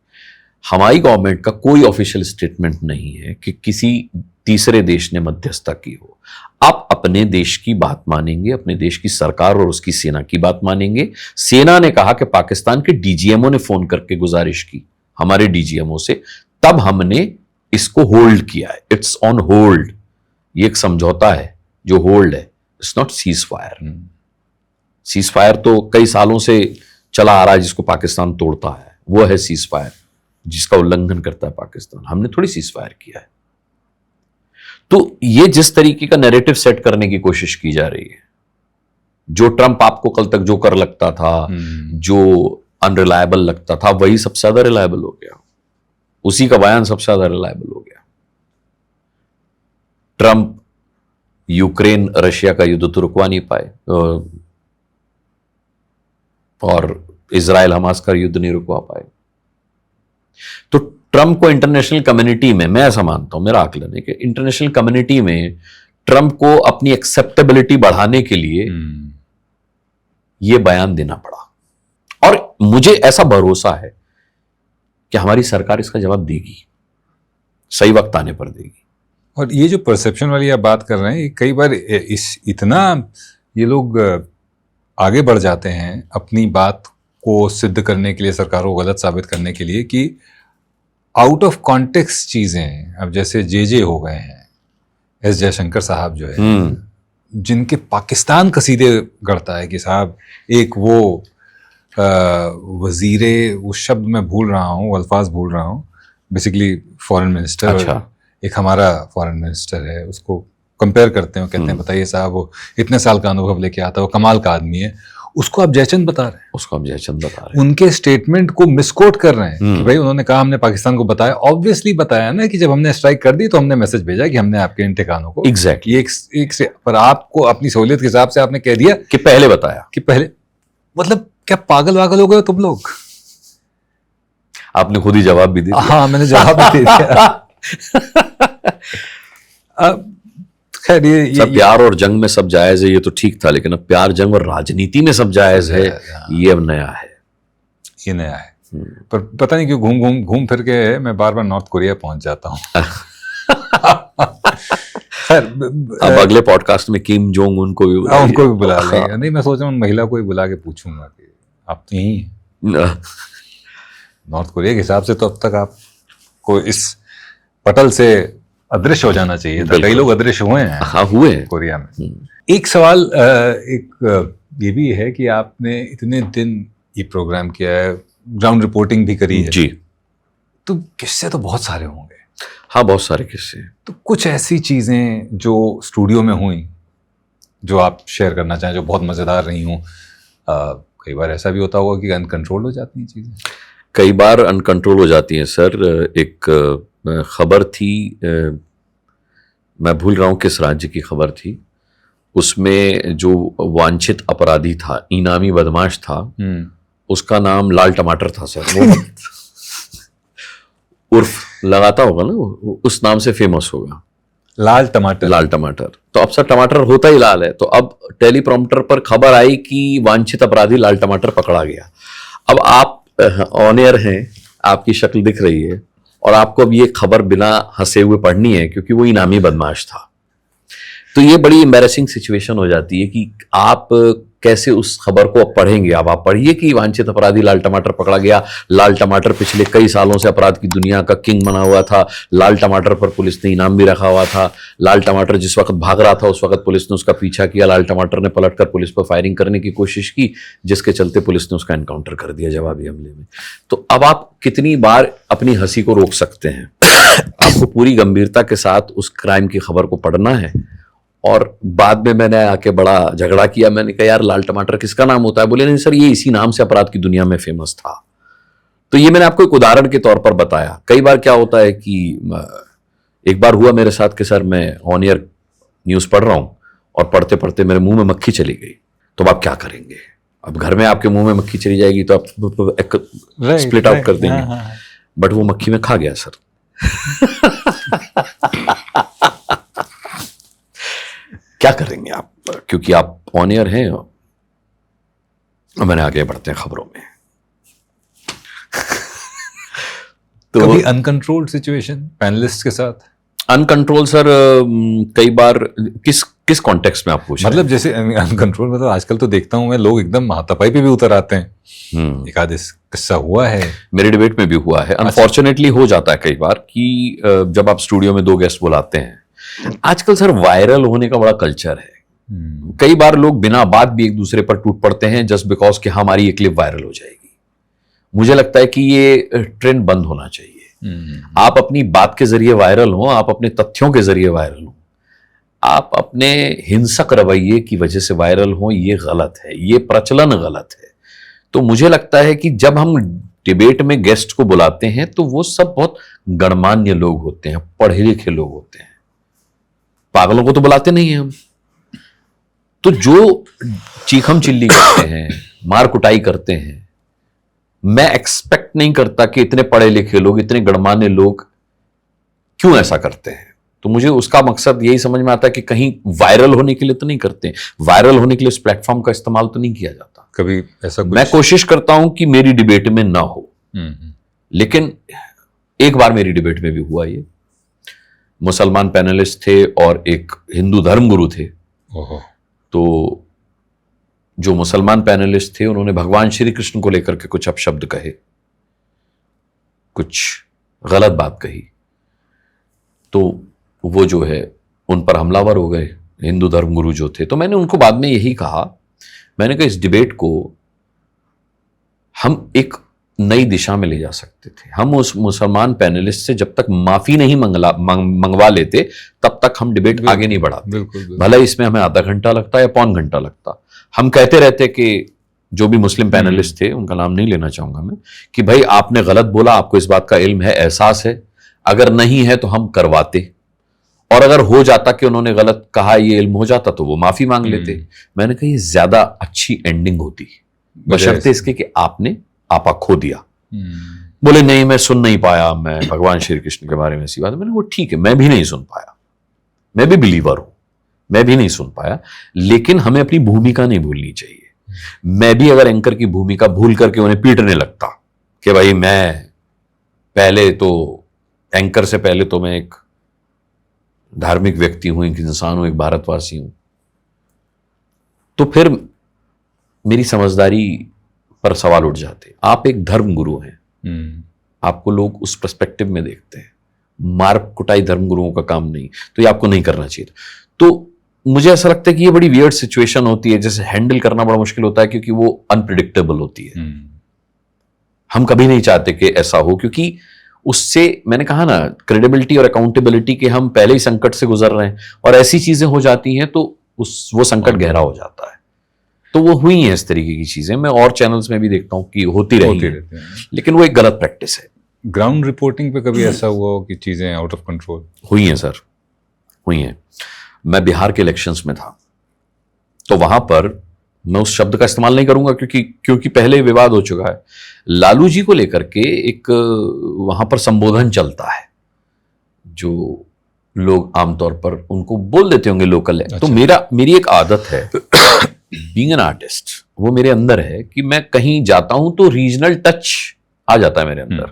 हमारी गवर्नमेंट का कोई ऑफिशियल स्टेटमेंट नहीं है कि किसी तीसरे देश ने मध्यस्थता की हो। आप अपने देश की बात मानेंगे, अपने देश की सरकार और उसकी सेना की बात मानेंगे। सेना ने कहा कि पाकिस्तान के डीजीएमओ ने फोन करके गुजारिश की हमारे डीजीएमओ से, तब हमने इसको होल्ड किया है। इट्स ऑन होल्ड, ये एक समझौता है जो होल्ड है, it's not cease fire. Cease fire तो कई सालों से चला आ रहा है, जिसको पाकिस्तान तोड़ता है, वो है सीज फायर, जिसका उल्लंघन करता है पाकिस्तान। हमने थोड़ी सीज फायर किया है। तो ये जिस तरीके का नैरेटिव सेट करने की कोशिश की जा रही है, जो ट्रंप आपको कल तक जोकर लगता था, जो अनरिलायबल लगता था, वही सबसे ज्यादा रिलायबल हो गया, उसी का बयान सबसे ज्यादा रिलायबल हो गया। ट्रंप यूक्रेन रशिया का युद्ध तो रुकवा नहीं पाए, और इजराइल हमास का युद्ध नहीं रुकवा पाए। तो ट्रंप को इंटरनेशनल कम्युनिटी में, मैं ऐसा मानता हूं, मेरा आकलन है कि इंटरनेशनल कम्युनिटी में ट्रंप को अपनी एक्सेप्टेबिलिटी बढ़ाने के लिए यह बयान देना पड़ा। और मुझे ऐसा भरोसा है कि हमारी सरकार इसका जवाब देगी, सही वक्त आने पर देगी। और ये जो परसेप्शन वाली आप बात कर रहे हैं, कई बार इतना ये लोग आगे बढ़ जाते हैं अपनी बात को सिद्ध करने के लिए, सरकार को गलत साबित करने के लिए, कि आउट ऑफ कॉन्टेक्स्ट चीजें, अब जैसे जे हो गए हैं, एस जयशंकर साहब जो है, जिनके पाकिस्तान कसीदे गढ़ता है कि साहब एक वो वजीरे, उस शब्द मैं भूल रहा हूँ, अल्फाज भूल रहा हूँ, बेसिकली फॉरेन मिनिस्टर। अच्छा। एक हमारा फॉरेन मिनिस्टर है, उसको कंपेयर करते हैं, कहते हैं बताइए साहब वो इतने साल का अनुभव लेके आता है, वो कमाल का आदमी है, उसको आप जयचंद बता रहे हैं। उसको आप जयचंद बता रहे हैं। उनके स्टेटमेंट को मिसकोट कर रहे हैं कि भाई उन्होंने कहा हमने पाकिस्तान को बताया। ऑब्वियसली बताया ना कि जब हमने स्ट्राइक कर दी तो हमने मैसेज भेजा कि हमने आपके इन ठिकानों को एग्जैक्टली एक से, पर आपको अपनी सहूलियत के हिसाब से आपने कह दिया कि पहले बताया, कि पहले। मतलब क्या पागल वागल हो गए तुम लोग? आपने खुद ही जवाब भी दे दिया। हाँ, मैंने जवाब भी दे दिया। खैर ये सब प्यार और जंग में सब जायज है, ये तो ठीक था, लेकिन अब प्यार, जंग और राजनीति में सब जायज है, ये अब नया है। ये नया है। पर पता नहीं क्यों घूम फिर के मैं बार बार नॉर्थ कोरिया पहुंच जाता हूँ। अब अगले पॉडकास्ट में किम जोंग उनको भी बुला लेंगे। नहीं, मैं सोच रहा हूँ महिला को ही बुला के पूछूंगा कि आप तो यही नॉर्थ कोरिया के हिसाब से तो अब तक आपको इस पटल से अदृश्य हो जाना चाहिए था। कई लोग अदृश्य हुए हैं। हाँ, हुए हैं कोरिया में। एक सवाल ये भी है कि आपने इतने दिन ये प्रोग्राम किया है, ग्राउंड रिपोर्टिंग भी करी है जी, तो किस्से तो बहुत सारे होंगे। हाँ, बहुत सारे किस्से। तो कुछ ऐसी चीजें जो स्टूडियो में हुई जो आप शेयर करना चाहें, जो बहुत मजेदार रही हों? कई बार ऐसा भी होता होगा कि अनकंट्रोल हो जाती हैं चीजें। कई बार अनकंट्रोल हो जाती हैं सर। एक खबर थी, मैं भूल रहा हूँ किस राज्य की खबर थी, उसमें जो वांछित अपराधी था, इनामी बदमाश था, उसका नाम लाल टमाटर था सर। वो उर्फ लगाता होगा ना, उस नाम से फेमस होगा। लाल टमाटर। लाल टमाटर। तो अब सर टमाटर होता ही लाल है, तो अब टेलीप्रॉम्प्टर पर खबर आई कि वांछित अपराधी लाल टमाटर पकड़ा गया। अब आप ऑन एयर हैं, आपकी शक्ल दिख रही है और आपको अब ये खबर बिना हंसे हुए पढ़नी है क्योंकि वो इनामी बदमाश था। तो ये बड़ी एम्बैरेसिंग सिचुएशन हो जाती है कि आप कैसे उस खबर को अब पढ़ेंगे। अब आप पढ़िए कि वांछित अपराधी लाल टमाटर पकड़ा गया। लाल टमाटर पिछले कई सालों से अपराध की दुनिया का किंग बना हुआ था। लाल टमाटर पर पुलिस ने इनाम भी रखा हुआ था। लाल टमाटर जिस वक्त भाग रहा था उस वक्त पुलिस ने उसका पीछा किया। लाल टमाटर ने पलटकर पुलिस पर फायरिंग करने की कोशिश की, जिसके चलते पुलिस ने उसका एनकाउंटर कर दिया जवाबी हमले में। तो अब आप कितनी बार अपनी हंसी को रोक सकते हैं? आपको पूरी गंभीरता के साथ उस क्राइम की खबर को पढ़ना है। और बाद में मैंने आके बड़ा झगड़ा किया, मैंने कहा यार लाल टमाटर किसका नाम होता है? बोले नहीं सर, ये इसी नाम से अपराध की दुनिया में फेमस था। तो ये मैंने आपको एक उदाहरण के तौर पर बताया। कई बार क्या होता है कि एक बार हुआ मेरे साथ कि सर मैं ऑन एयर न्यूज पढ़ रहा हूं और पढ़ते पढ़ते मेरे मुंह में मक्खी चली गई। तो अब आप क्या करेंगे? अब घर में आपके मुंह में मक्खी चली जाएगी तो आप स्प्लिट आउट कर देंगे। बट वो मक्खी में खा गया सर। क्या करेंगे आप, क्योंकि आप ऑन एयर हैं। मैंने आगे बढ़ते हैं खबरों में। तो कभी अनकंट्रोल्ड सिचुएशन पैनलिस्ट के साथ? अनकंट्रोल सर कई बार किस कॉन्टेक्स्ट में आप पूछ रहे हैं? मतलब जैसे अनकंट्रोल मतलब आजकल तो देखता हूं मैं, लोग एकदम हाथापाई पे भी उतर आते हैं। एक आध किस्सा हुआ है मेरे डिबेट में भी हुआ है। अनफॉर्चुनेटली हो जाता है कई बार कि जब आप स्टूडियो में 2 गेस्ट बुलाते हैं, आजकल सर वायरल होने का बड़ा कल्चर है। कई बार लोग बिना बात भी एक दूसरे पर टूट पड़ते हैं जस्ट बिकॉज कि हमारी ये क्लिप वायरल हो जाएगी। मुझे लगता है कि ये ट्रेंड बंद होना चाहिए। आप अपनी बात के जरिए वायरल हो, आप अपने तथ्यों के जरिए वायरल हो, आप अपने हिंसक रवैये की वजह से वायरल हो, ये गलत है, ये प्रचलन गलत है। तो मुझे लगता है कि जब हम डिबेट में गेस्ट को बुलाते हैं तो वो सब बहुत गणमान्य लोग होते हैं, पढ़े लिखे लोग होते हैं। पागलों को तो बुलाते नहीं हैं हम। तो जो चीखम चिल्ली करते हैं, मार कुटाई करते हैं, मैं एक्सपेक्ट नहीं करता कि इतने पढ़े लिखे लोग, इतने गणमान्य लोग क्यों ऐसा करते हैं। तो मुझे उसका मकसद यही समझ में आता है कि कहीं वायरल होने के लिए तो नहीं करते। वायरल होने के लिए इस प्लेटफॉर्म का इस्तेमाल तो नहीं किया जाता। कभी ऐसा मैं कोशिश करता हूं कि मेरी डिबेट में ना हो, लेकिन एक बार मेरी डिबेट में भी हुआ। ये मुसलमान पैनलिस्ट थे और एक हिंदू धर्मगुरु थे। तो जो मुसलमान पैनलिस्ट थे उन्होंने भगवान श्री कृष्ण को लेकर के कुछ अपशब्द कहे, कुछ गलत बात कही। तो वो जो है उन पर हमलावर हो गए, हिंदू धर्मगुरु जो थे। तो मैंने उनको बाद में यही कहा, मैंने कहा इस डिबेट को हम एक नई दिशा में ले जा सकते थे। हम उस मुसलमान पैनलिस्ट से जब तक माफी नहीं मंगवा लेते तब तक हम डिबेट आगे नहीं बढ़ाते। भले इसमें हमें आधा घंटा लगता या पौन घंटा लगता। हम कहते रहते कि जो भी मुस्लिम पैनलिस्ट थे, उनका नाम नहीं लेना चाहूंगा मैं, कि भाई आपने गलत बोला, आपको इस बात का इल्म है, एहसास है, अगर नहीं है तो हम करवाते, और अगर हो जाता कि उन्होंने गलत कहा, ये इल्म हो जाता तो वो माफी मांग लेते। मैंने कहा ये ज्यादा अच्छी एंडिंग होती, बशर्ते इसके कि आपने आपा खो दिया। बोले नहीं मैं सुन नहीं पाया, मैं भगवान श्री कृष्ण के बारे में ऐसी बात। मैंने वो ठीक है, मैं भी नहीं सुन पाया, मैं भी बिलीवर हूं, मैं भी नहीं सुन पाया, लेकिन हमें अपनी भूमिका नहीं भूलनी चाहिए। मैं भी अगर एंकर की भूमिका भूल करके उन्हें पीटने लगता कि भाई मैं पहले तो एंकर से पहले तो मैं एक धार्मिक व्यक्ति हूं, एक इंसान हूं, एक भारतवासी हूं, तो फिर मेरी समझदारी पर सवाल उठ जाते। आप एक धर्मगुरु हैं, आपको लोग उस पर्सपेक्टिव में देखते हैं। मार कुटाई धर्मगुरुओं का काम नहीं, तो ये आपको नहीं करना चाहिए। तो मुझे ऐसा लगता है कि ये बड़ी वियर्ड सिचुएशन होती है, जैसे हैंडल करना बड़ा मुश्किल होता है क्योंकि वो अनप्रिडिक्टेबल होती है। हम कभी नहीं चाहते कि ऐसा हो, क्योंकि उससे मैंने कहा ना, क्रेडिबिलिटी और अकाउंटेबिलिटी के हम पहले ही संकट से गुजर रहे हैं, और ऐसी चीजें हो जाती हैं तो वो संकट गहरा हो जाता है। तो वो हुई हैं इस तरीके की चीजें, मैं और चैनल्स में भी देखता हूं कि होती रही हैं, लेकिन वो एक गलत प्रैक्टिस है। ग्राउंड रिपोर्टिंग पे कभी ऐसा हुआ हो कि चीजें आउट ऑफ कंट्रोल हुई हैं? सर हुई हैं। मैं बिहार के इलेक्शंस में था, तो वहां पर मैं उस शब्द का इस्तेमाल नहीं करूंगा क्योंकि पहले विवाद हो चुका है। लालू जी को लेकर के एक वहां पर संबोधन चलता है, जो लोग आमतौर पर उनको बोल देते होंगे लोकल है। तो अच्छा। मेरी एक आदत है बीइंग एन आर्टिस्ट, वो मेरे अंदर है कि मैं कहीं जाता हूं तो रीजनल टच आ जाता है मेरे अंदर।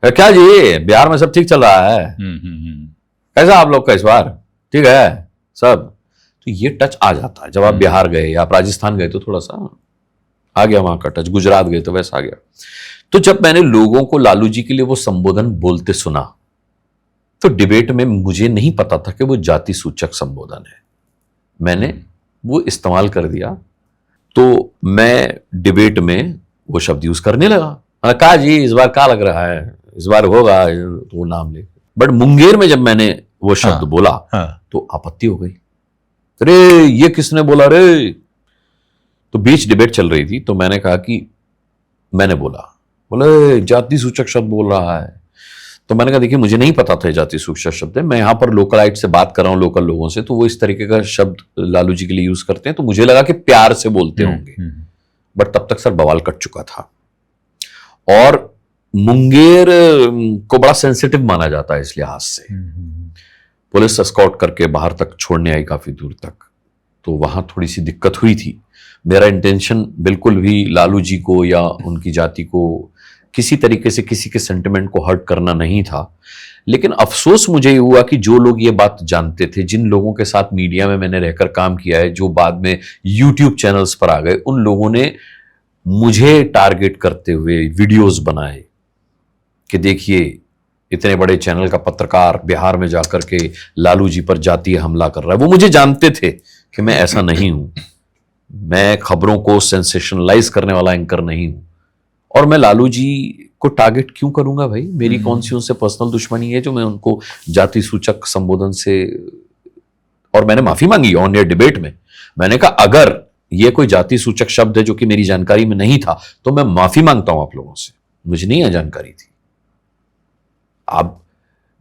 क्या जी बिहार में सब ठीक चल रहा है, कैसा आप लोग का इस बार ठीक है सब, तो ये टच आ जाता है। जब आप बिहार गए या आप राजस्थान गए तो थोड़ा सा आ गया वहां का टच, गुजरात गए तो वैसा आ गया। तो जब मैंने लोगों को लालू जी के लिए वो संबोधन बोलते सुना तो डिबेट में मुझे नहीं पता था कि वो जाति सूचक संबोधन है, मैंने वो इस्तेमाल कर दिया। तो मैं डिबेट में वो शब्द यूज करने लगा। कहा जी इस बार क्या लग रहा है, इस बार होगा, तो वो नाम ले। बट मुंगेर में जब मैंने वो शब्द बोला तो आपत्ति हो गई, अरे ये किसने बोला रे। तो बीच डिबेट चल रही थी, तो मैंने कहा कि मैंने बोले जाति सूचक शब्द बोल रहा है। तो मैंने कहा देखिए मुझे नहीं पता था जाति सूचक शब्द है, मैं यहां पर लोकलाइट से बात कर रहा हूं, लोकल लोगों से, तो वो इस तरीके का शब्द लालू जी के लिए यूज करते हैं, तो मुझे लगा कि प्यार से बोलते होंगे। बट तब तक सर बवाल कट चुका था। और मुंगेर को बड़ा सेंसिटिव माना जाता है इस लिहाज से, पुलिस एस्कॉर्ट करके बाहर तक छोड़ने आई काफी दूर तक, तो वहां थोड़ी सी दिक्कत हुई थी। मेरा इंटेंशन बिल्कुल भी लालू जी को या उनकी जाति को किसी तरीके से किसी के सेंटिमेंट को हर्ट करना नहीं था। लेकिन अफसोस मुझे ये हुआ कि जो लोग ये बात जानते थे, जिन लोगों के साथ मीडिया में मैंने रहकर काम किया है, जो बाद में यूट्यूब चैनल्स पर आ गए, उन लोगों ने मुझे टारगेट करते हुए वीडियोस बनाए कि देखिए इतने बड़े चैनल का पत्रकार बिहार में जाकर के लालू जी पर जातीय हमला कर रहा है। वो मुझे जानते थे कि मैं ऐसा नहीं हूं, मैं खबरों को सेंसेशनलाइज करने वाला एंकर नहीं हूं, और मैं लालू जी को टारगेट क्यों करूंगा भाई, मेरी कौन सी उनसे पर्सनल दुश्मनी है जो मैं उनको जाति सूचक संबोधन से। और मैंने माफी मांगी ऑन एयर डिबेट में, मैंने कहा अगर ये कोई जाति सूचक शब्द है जो कि मेरी जानकारी में नहीं था तो मैं माफी मांगता हूं आप लोगों से, मुझे नहीं जानकारी थी। आप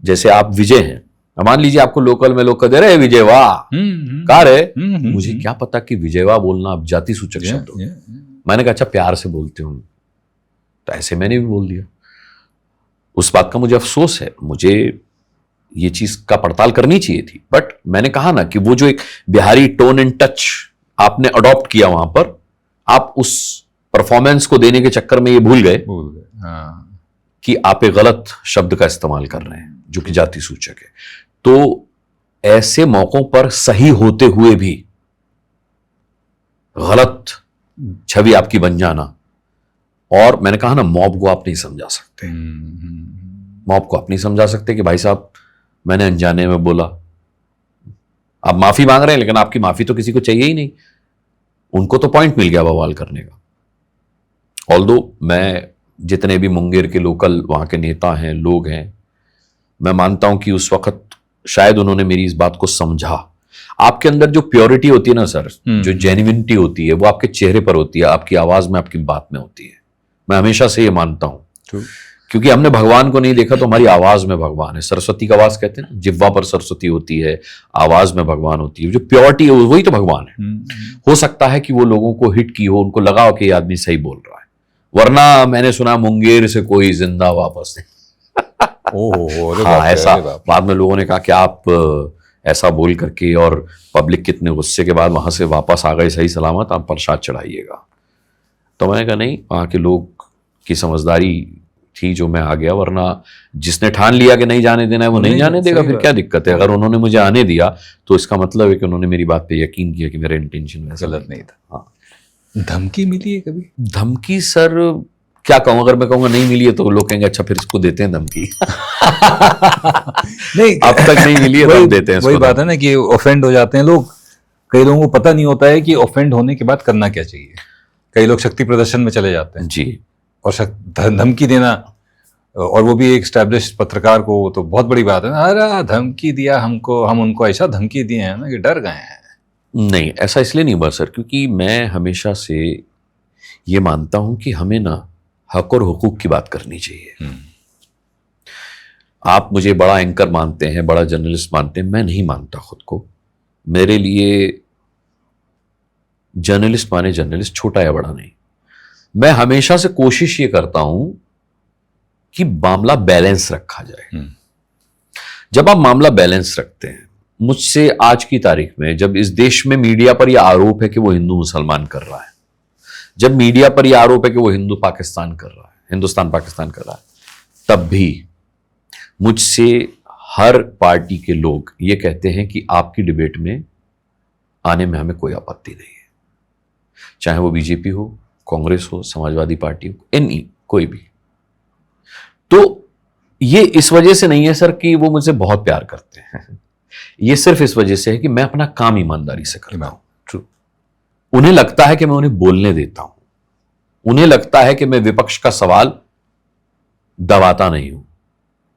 जैसे आप विजय हैं, मान लीजिए आपको लोकल में लोग कह दे रहे विजय वाह कहा रहे, मुझे क्या पता कि विजय वाह बोलना अब जाति सूचक शब्द हो। मैंने कहा अच्छा प्यार से बोलते हूं, तो ऐसे मैंने भी बोल दिया। उस बात का मुझे अफसोस है, मुझे ये चीज का पड़ताल करनी चाहिए थी। बट मैंने कहा ना कि वो जो एक बिहारी टोन एंड टच आपने अडॉप्ट किया वहां पर, आप उस परफॉर्मेंस को देने के चक्कर में ये भूल गए कि आप एक गलत शब्द का इस्तेमाल कर रहे हैं जो कि जाति सूचक है। तो ऐसे मौकों पर सही होते हुए भी गलत छवि आपकी बन जाना, और मैंने कहा ना मॉब को आप नहीं समझा सकते, मॉब को आप नहीं समझा सकते कि भाई साहब मैंने अनजाने में बोला, आप माफी मांग रहे हैं लेकिन आपकी माफी तो किसी को चाहिए ही नहीं, उनको तो पॉइंट मिल गया बवाल करने का। ऑल्दो मैं जितने भी मुंगेर के लोकल वहां के नेता हैं, लोग हैं, मैं मानता हूं कि उस वक्त शायद उन्होंने मेरी इस बात को समझा। आपके अंदर जो प्योरिटी होती है ना सर, जो जेन्युइनिटी होती है, वो आपके चेहरे पर होती है, आपकी आवाज में, आपकी बात में होती है। मैं हमेशा से ये मानता हूं, क्योंकि हमने भगवान को नहीं देखा तो हमारी आवाज में भगवान है। सरस्वती का आवाज कहते हैं ना, जिह्वा पर सरस्वती होती है, आवाज में भगवान होती है। जो प्योरिटी है वही तो भगवान है। हो सकता है कि वो लोगों को हिट की हो, उनको लगा हो कि ये आदमी सही बोल रहा है, वरना मैंने सुना मुंगेर से कोई जिंदा वापस नहीं। हाँ, ऐसा बाद में लोगों ने कहा कि आप ऐसा बोल करके और पब्लिक कितने गुस्से के बाद वहां से वापस आ गए सही सलामत, आप प्रसाद चढ़ाइएगा। तो मैंने कहा नहीं, वहां के लोग की समझदारी थी जो मैं आ गया, वरना जिसने ठान लिया कि नहीं जाने देना है वो नहीं जाने देगा, फिर क्या दिक्कत है। अगर उन्होंने मुझे आने दिया तो इसका मतलब है कि उन्होंने मेरी बात पे यकीन किया कि मेरा इंटेंशन गलत नहीं था। हाँ। धमकी मिली है कभी? धमकी सर क्या कहूं, अगर मैं कहूंगा नहीं मिली है तो लोग कहेंगे अच्छा फिर इसको देते हैं धमकी। नहीं, अब तक नहीं मिली है तो हम देते हैं। वही बात है ना कि ऑफेंड हो जाते हैं लोग। कई लोगों को पता नहीं होता है कि ऑफेंड होने के बाद करना क्या चाहिए। कई लोग शक्ति प्रदर्शन में चले जाते हैं जी, और धमकी देना, और वो भी एक स्टैब्लिश्ड पत्रकार को, तो बहुत बड़ी बात है ना। अरे धमकी दिया हमको, हम उनको ऐसा धमकी दिए हैं ना कि डर गए हैं। नहीं, ऐसा इसलिए नहीं हुआ सर, क्योंकि मैं हमेशा से ये मानता हूं कि हमें ना हक और हुकूक की बात करनी चाहिए। आप मुझे बड़ा एंकर मानते हैं, बड़ा जर्नलिस्ट मानते हैं, मैं नहीं मानता खुद को। मेरे लिए जर्नलिस्ट माने जर्नलिस्ट, छोटा या बड़ा नहीं। मैं हमेशा से कोशिश ये करता हूं कि मामला बैलेंस रखा जाए। जब आप मामला बैलेंस रखते हैं, मुझसे आज की तारीख में जब इस देश में मीडिया पर यह आरोप है कि वो हिंदू मुसलमान कर रहा है, जब मीडिया पर यह आरोप है कि वो हिंदुस्तान पाकिस्तान कर रहा है, तब भी मुझसे हर पार्टी के लोग ये कहते हैं कि आपकी डिबेट में आने में हमें कोई आपत्ति नहीं है, चाहे वो बीजेपी हो, कांग्रेस हो, समाजवादी पार्टी हो, एनी कोई भी। तो ये इस वजह से नहीं है सर कि वो मुझसे बहुत प्यार करते हैं, ये सिर्फ इस वजह से है कि मैं अपना काम ईमानदारी से करता हूं। ट्रू। उन्हें लगता है कि मैं उन्हें बोलने देता हूं, उन्हें लगता है कि मैं विपक्ष का सवाल दबाता नहीं हूं,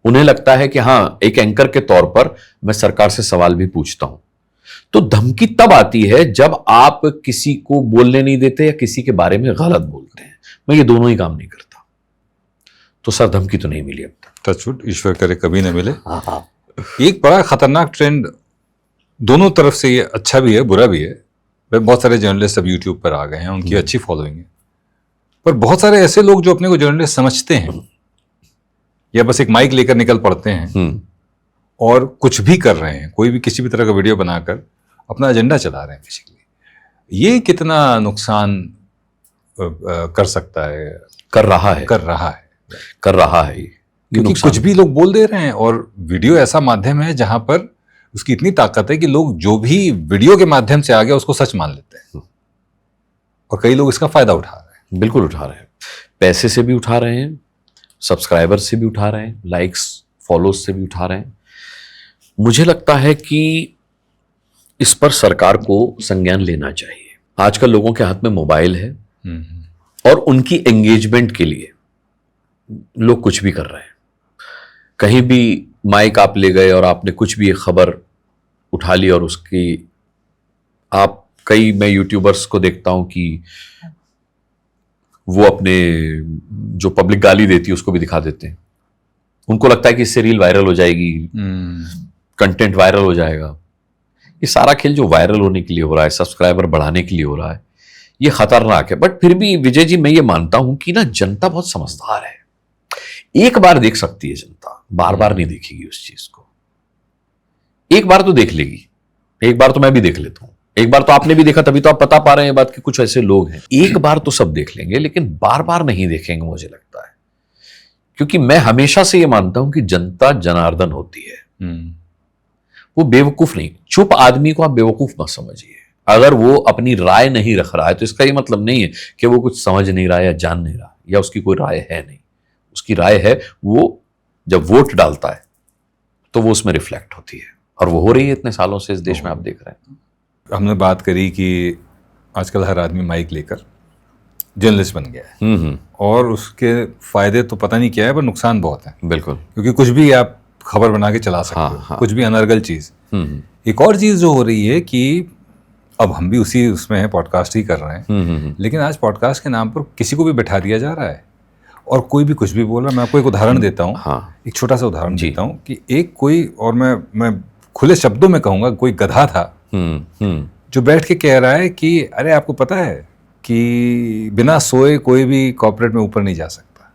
उन्हें लगता है कि हां एक एंकर के तौर पर मैं सरकार से सवाल भी पूछता हूं। तो धमकी तब आती है जब आप किसी को बोलने नहीं देते या किसी के बारे में गलत बोलते हैं। मैं ये दोनों ही काम नहीं करता, तो सर धमकी तो नहीं मिली अब तक। टचवुड, ईश्वर करे कभी न मिले। एक बड़ा खतरनाक ट्रेंड दोनों तरफ से, ये अच्छा भी है बुरा भी है। बहुत सारे जर्नलिस्ट अब यूट्यूब पर आ गए हैं, उनकी अच्छी फॉलोइंग है, पर बहुत सारे ऐसे लोग जो अपने को जर्नलिस्ट समझते हैं या बस एक माइक लेकर निकल पड़ते हैं और कुछ भी कर रहे हैं, कोई भी किसी भी तरह का वीडियो बनाकर अपना एजेंडा चला रहे हैं बेसिकली। ये कितना नुकसान कर सकता है? कर रहा है क्योंकि कुछ भी लोग बोल दे रहे हैं, और वीडियो ऐसा माध्यम है जहां पर उसकी इतनी ताकत है कि लोग जो भी वीडियो के माध्यम से आ गया उसको सच मान लेते हैं, और कई लोग इसका फायदा उठा रहे हैं। बिल्कुल उठा रहे हैं, पैसे से भी उठा रहे हैं, सब्सक्राइबर से भी उठा रहे हैं, लाइक्स फॉलोज से भी उठा रहे हैं। मुझे लगता है कि इस पर सरकार को संज्ञान लेना चाहिए। आजकल लोगों के हाथ में मोबाइल है और उनकी एंगेजमेंट के लिए लोग कुछ भी कर रहे हैं। कहीं भी माइक आप ले गए और आपने कुछ भी एक खबर उठा ली और उसकी आप मैं यूट्यूबर्स को देखता हूं कि वो अपने जो पब्लिक गाली देती है उसको भी दिखा देते हैं। उनको लगता है कि इससे रील वायरल हो जाएगी, कंटेंट वायरल हो जाएगा। ये सारा खेल जो वायरल होने के लिए हो रहा है, सब्सक्राइबर बढ़ाने के लिए हो रहा है, ये खतरनाक है। बट फिर भी विजय जी, मैं ये मानता हूं कि ना जनता बहुत समझदार है। एक बार देख सकती है जनता, बार बार नहीं देखेगी उस चीज को। एक बार तो देख लेगी, एक बार तो मैं भी देख लेता हूं, एक बार तो आपने भी देखा, तभी तो आप बता पा रहे हैं बात कि कुछ ऐसे लोग हैं। एक बार तो सब देख लेंगे, लेकिन बार बार नहीं देखेंगे मुझे लगता है, क्योंकि मैं हमेशा से ये मानता हूं कि जनता जनार्दन होती है, वो बेवकूफ नहीं। चुप आदमी को आप बेवकूफ मत समझिए। अगर वो अपनी राय नहीं रख रहा है तो इसका ये मतलब नहीं है कि वो कुछ समझ नहीं रहा है या जान नहीं रहा या उसकी कोई राय है नहीं। उसकी राय है, वो जब वोट डालता है तो वो उसमें रिफ्लेक्ट होती है, और वो हो रही है इतने सालों से इस देश में, आप देख रहे हैं। हमने बात करी कि आजकल हर आदमी माइक लेकर जर्नलिस्ट बन गया है, और उसके फायदे तो पता नहीं क्या है, पर नुकसान बहुत है। बिल्कुल, क्योंकि कुछ भी आप खबर बना के चला सकते हो, कुछ भी अनर्गल चीज। एक और चीज जो हो रही है कि अब हम भी उसी उसमें है, पॉडकास्ट ही कर रहे हैं, लेकिन आज पॉडकास्ट के नाम पर किसी को भी बैठा दिया जा रहा है और कोई भी कुछ भी बोल रहा है। मैं आपको एक उदाहरण देता हूँ, एक छोटा सा उदाहरण देता हूँ कि एक कोई, और मैं खुले शब्दों में कहूंगा, कोई गधा था जो बैठ के कह रहा है कि अरे आपको पता है कि बिना सोए कोई भी कॉर्पोरेट में ऊपर नहीं जा सकता।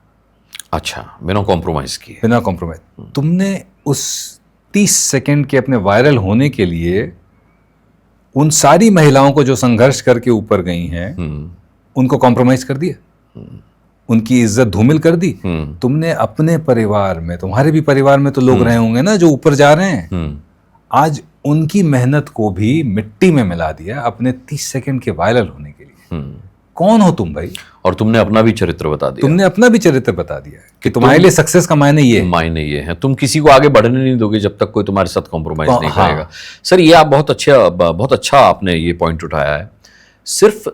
अच्छा, बिना कॉम्प्रोमाइज किए। बिना कॉम्प्रोमाइज। तुमने उस 30 सेकंड के अपने वायरल होने के लिए उन सारी महिलाओं को जो संघर्ष करके ऊपर गई हैं उनको कॉम्प्रोमाइज कर दिया, उनकी इज्जत धूमिल कर दी। तुमने अपने परिवार में, तुम्हारे भी परिवार में तो लोग रहे होंगे ना जो ऊपर जा रहे हैं, आज उनकी मेहनत को भी मिट्टी में मिला दिया अपने 30 सेकंड के वायरल होने के लिए। कौन हो तुम भाई? और तुमने अपना भी चरित्र बता दिया। तुमने अपना भी चरित्र बता दिया है कि तुम्हारे लिए सक्सेस का मायने ये है। तुम किसी को आगे बढ़ने नहीं दोगे जब तक कोई तुम्हारे साथ कॉम्प्रोमाइज नहीं करेगा। सर, ये आप बहुत अच्छा आपने ये पॉइंट उठाया है। सिर्फ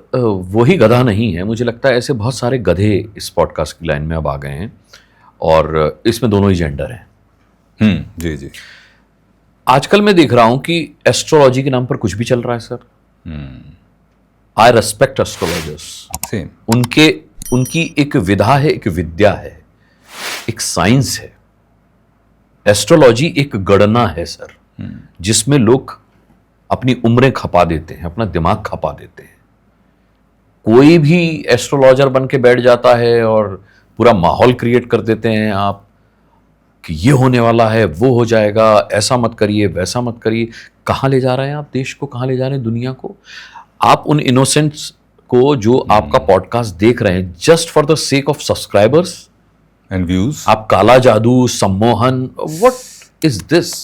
वही गधा नहीं है, मुझे लगता है ऐसे बहुत सारे गधे इस पॉडकास्ट की लाइन में अब आ गए हैं, और इसमें दोनों ही जेंडर हैं। जी जी। आजकल मैं देख रहा हूं कि एस्ट्रोलॉजी के नाम पर कुछ भी चल रहा है सर। आई रेस्पेक्ट एस्ट्रोलॉजर्स। उनकी एक विधा है, एक विद्या है, एक साइंस है। एस्ट्रोलॉजी एक गणना है सर, जिसमें लोग अपनी उम्रें खपा देते हैं, अपना दिमाग खपा देते हैं। कोई भी एस्ट्रोलॉजर बन के बैठ जाता है और पूरा माहौल क्रिएट कर देते हैं आप कि ये होने वाला है, वो हो जाएगा, ऐसा मत करिए, वैसा मत करिए। कहाँ ले जा रहे हैं आप देश को, कहाँ ले जा रहे हैं दुनिया को? आप उन इनोसेंट्स को जो आपका पॉडकास्ट देख रहे हैं just for the sake of subscribers and views, आप काला जादू, सम्मोहन, व्हाट इज दिस?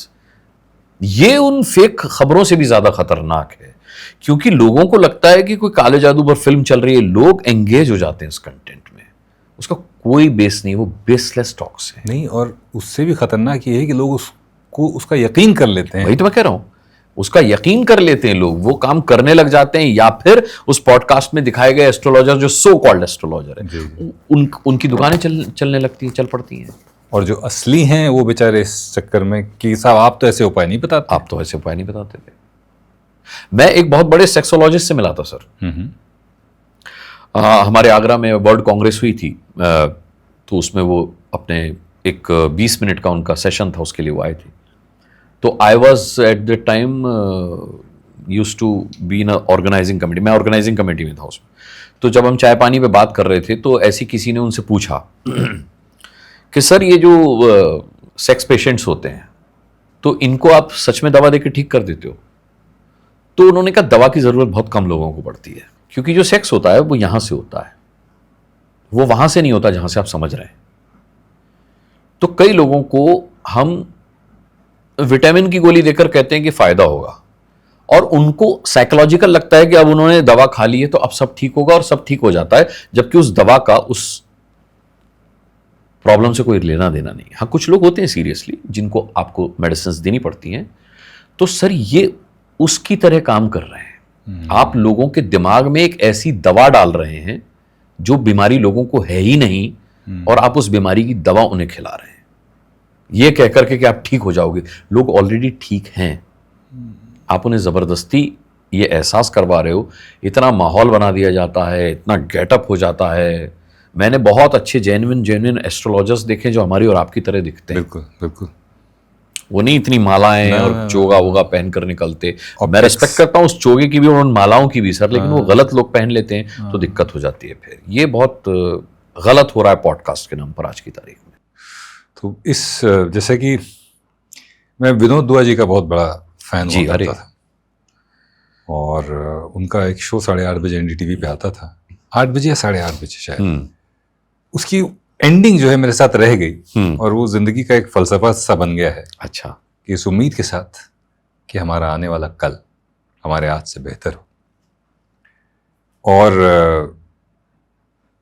ये उन फेक खबरों से भी ज्यादा खतरनाक है, क्योंकि लोगों को लगता है कि कोई काले जादू पर फिल्म चल रही है, लोग एंगेज हो जाते हैं इस कंटेंट में। उसका कोई बेस नहीं, वो बेसलेस टॉक्स है। नहीं, और उससे भी खतरनाक ये है कि लोग उसको उसका यकीन कर लेते हैं। वही तो मैं कह रहा हूं, उसका यकीन कर लेते हैं लोग, वो काम करने लग जाते हैं, या फिर उस पॉडकास्ट में दिखाए गए एस्ट्रोलॉजर, जो सो कॉल्ड एस्ट्रोलॉजर है, उनकी दुकानें चलने लगती हैं, चल पड़ती हैं। और जो असली हैं वो बेचारे इस चक्कर में कि साहब आप तो ऐसे उपाय नहीं बताते। आप तो ऐसे उपाय नहीं बताते थे। मैं एक बहुत बड़े सेक्सोलॉजिस्ट से मिला था सर। हमारे आगरा में वर्ल्ड कांग्रेस हुई थी, तो उसमें वो अपने एक 20 मिनट का उनका सेशन था, उसके लिए वो आए थे। तो I was at the time used to be in organizing committee, मैं ऑर्गेनाइजिंग कमेटी में था उसमें। तो जब हम चाय पानी पे बात कर रहे थे तो ऐसी किसी ने उनसे पूछा कि सर ये जो सेक्स पेशेंट्स होते हैं तो इनको आप सच में दवा देकर ठीक कर देते हो? तो उन्होंने कहा दवा की जरूरत बहुत कम लोगों को पड़ती है, क्योंकि जो सेक्स होता है वो यहां से होता है, वो वहां से नहीं होता जहां से आप समझ रहे हैं। तो कई लोगों को हम विटामिन की गोली देकर कहते हैं कि फायदा होगा, और उनको साइकोलॉजिकल लगता है कि अब उन्होंने दवा खा ली है तो अब सब ठीक होगा, और सब ठीक हो जाता है, जबकि उस दवा का उस प्रॉब्लम से कोई लेना देना नहीं। हाँ, कुछ लोग होते हैं सीरियसली जिनको आपको मेडिसिन देनी पड़ती हैं। तो सर ये उसकी तरह काम कर रहे हैं। आप लोगों के दिमाग में एक ऐसी दवा डाल रहे हैं जो बीमारी लोगों को है ही नहीं, और आप उस बीमारी की दवा उन्हें खिला रहे हैं, ये कहकर के कि आप ठीक हो जाओगे। लोग ऑलरेडी ठीक हैं, आप उन्हें जबरदस्ती ये एहसास करवा रहे हो। इतना माहौल बना दिया जाता है, इतना गेटअप हो जाता है। मैंने बहुत अच्छे जेन्युइन एस्ट्रोलॉजर्स देखे जो हमारी और आपकी तरह दिखते हैं। बिल्कुल बिल्कुल। वो नहीं इतनी मालाएं और चोगा वोगा पहन कर निकलते। मैं रिस्पेक्ट करता हूँ उस चोगे की भी और उन मालाओं की भी सर, लेकिन वो गलत लोग पहन लेते हैं तो दिक्कत हो जाती है। फिर ये बहुत गलत हो रहा है पॉडकास्ट के नाम पर आज की तारीख में। तो इस जैसे कि मैं विनोद दुआ जी का बहुत बड़ा फैन जी, हुआ अरे करता था, और उनका एक शो 8:30 बजे एनडीटीवी पे आता था, 8 बजे या 8:30 बजे शायद। उसकी एंडिंग जो है मेरे साथ रह गई, और वो जिंदगी का एक फलसफा सा बन गया है। अच्छा। कि इस उम्मीद के साथ कि हमारा आने वाला कल हमारे आज से बेहतर हो। और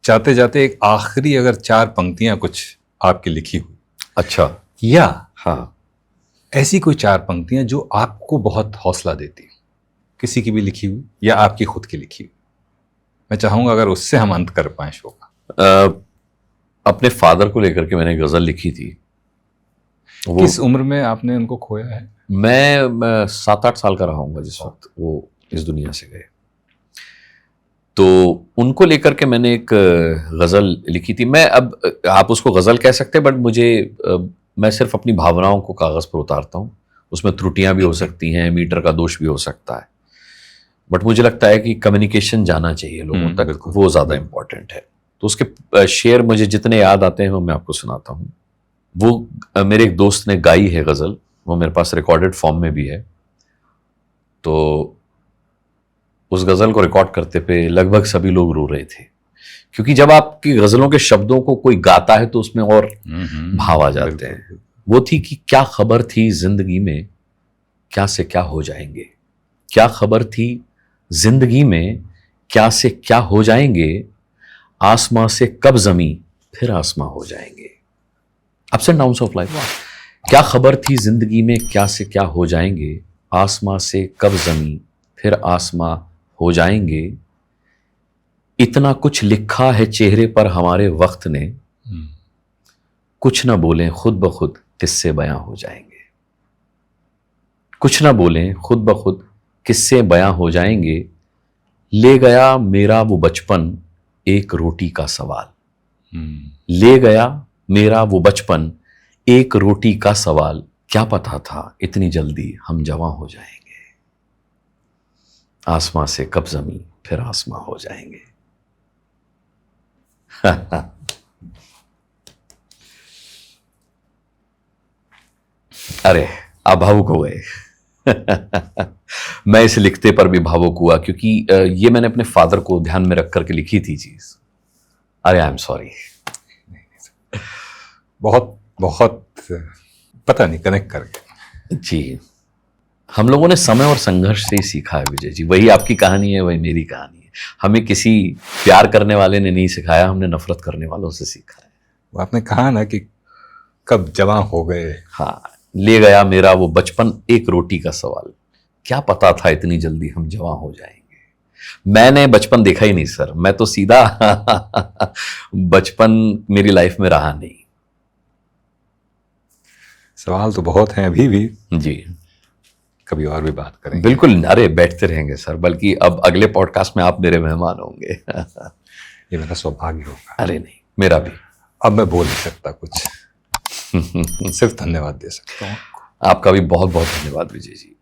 जाते जाते एक आखिरी अगर 4 पंक्तियां कुछ आपकी लिखी हुई, अच्छा, या हाँ, ऐसी कोई 4 पंक्तियां जो आपको बहुत हौसला देती, किसी की भी लिखी हुई या आपकी खुद की लिखी हुई, मैं चाहूंगा अगर उससे हम अंत कर पाए शो का। अपने फादर को लेकर के मैंने गजल लिखी थी। किस उम्र में आपने उनको खोया है? मैं 7-8 साल का रहा हूँगा जिस वक्त वो इस दुनिया से गए। तो उनको लेकर के मैंने एक गजल लिखी थी। मैं अब आप उसको गजल कह सकते हैं, बट मुझे मैं सिर्फ अपनी भावनाओं को कागज पर उतारता हूँ। उसमें त्रुटियां भी हो सकती हैं, मीटर का दोष भी हो सकता है, बट मुझे लगता है कि कम्युनिकेशन जाना चाहिए लोगों तक, वो ज्यादा इंपॉर्टेंट है। तो उसके शेर मुझे जितने याद आते हैं वो मैं आपको सुनाता हूँ। वो मेरे एक दोस्त ने गाई है गजल, वो मेरे पास रिकॉर्डेड फॉर्म में भी है। तो उस गजल को रिकॉर्ड करते पे लगभग सभी लोग रो रहे थे, क्योंकि जब आपकी गजलों के शब्दों को कोई गाता है तो उसमें और भाव आ जाते हैं। वो थी कि क्या खबर थी जिंदगी में क्या से क्या हो जाएंगे, क्या खबर थी जिंदगी में क्या से क्या हो जाएंगे, आसमां से कब जमी फिर आसमां हो जाएंगे। Ups and downs of life. क्या खबर थी जिंदगी में क्या से क्या हो जाएंगे, आसमां से कब जमी फिर आसमां हो जाएंगे। इतना कुछ लिखा है चेहरे पर हमारे वक्त ने, कुछ ना बोलें खुद ब खुद किस्से बयां हो जाएंगे। कुछ ना बोलें खुद ब खुद किस्से बयां हो जाएंगे। ले गया मेरा वो बचपन एक रोटी का सवाल, ले गया मेरा वो बचपन एक रोटी का सवाल। क्या पता था इतनी जल्दी हम जवां हो जाएंगे, आसमां से कब जमी फिर आसमां हो जाएंगे। अरे आप भावुक हो गए। मैं इस लिखते पर भी भावुक हुआ क्योंकि ये मैंने अपने फादर को ध्यान में रख करके लिखी थी चीज। अरे आई एम सॉरी। बहुत बहुत पता नहीं कनेक्ट कर गया। जी, हम लोगों ने समय और संघर्ष से ही सीखा है विजय जी। वही आपकी कहानी है, वही मेरी कहानी है। हमें किसी प्यार करने वाले ने नहीं सिखाया, हमने नफरत करने वालों से सीखा है। वो आपने कहा ना कि कब जवान हो गए। हाँ, ले गया मेरा वो बचपन एक रोटी का सवाल। क्या पता था इतनी जल्दी हम जवान हो जाएंगे। मैंने बचपन देखा ही नहीं सर, मैं तो सीधा बचपन मेरी लाइफ में रहा नहीं। सवाल तो बहुत हैं अभी भी, जी कभी और भी बात करेंगे। बिल्कुल, अरे बैठते रहेंगे सर, बल्कि अब अगले पॉडकास्ट में आप मेरे मेहमान होंगे। ये मेरा सौभाग्य होगा। अरे नहीं, मेरा भी। अब मैं बोल नहीं सकता कुछ, सिर्फ धन्यवाद दे सकता हूँ। आपका भी बहुत बहुत धन्यवाद विजय जी।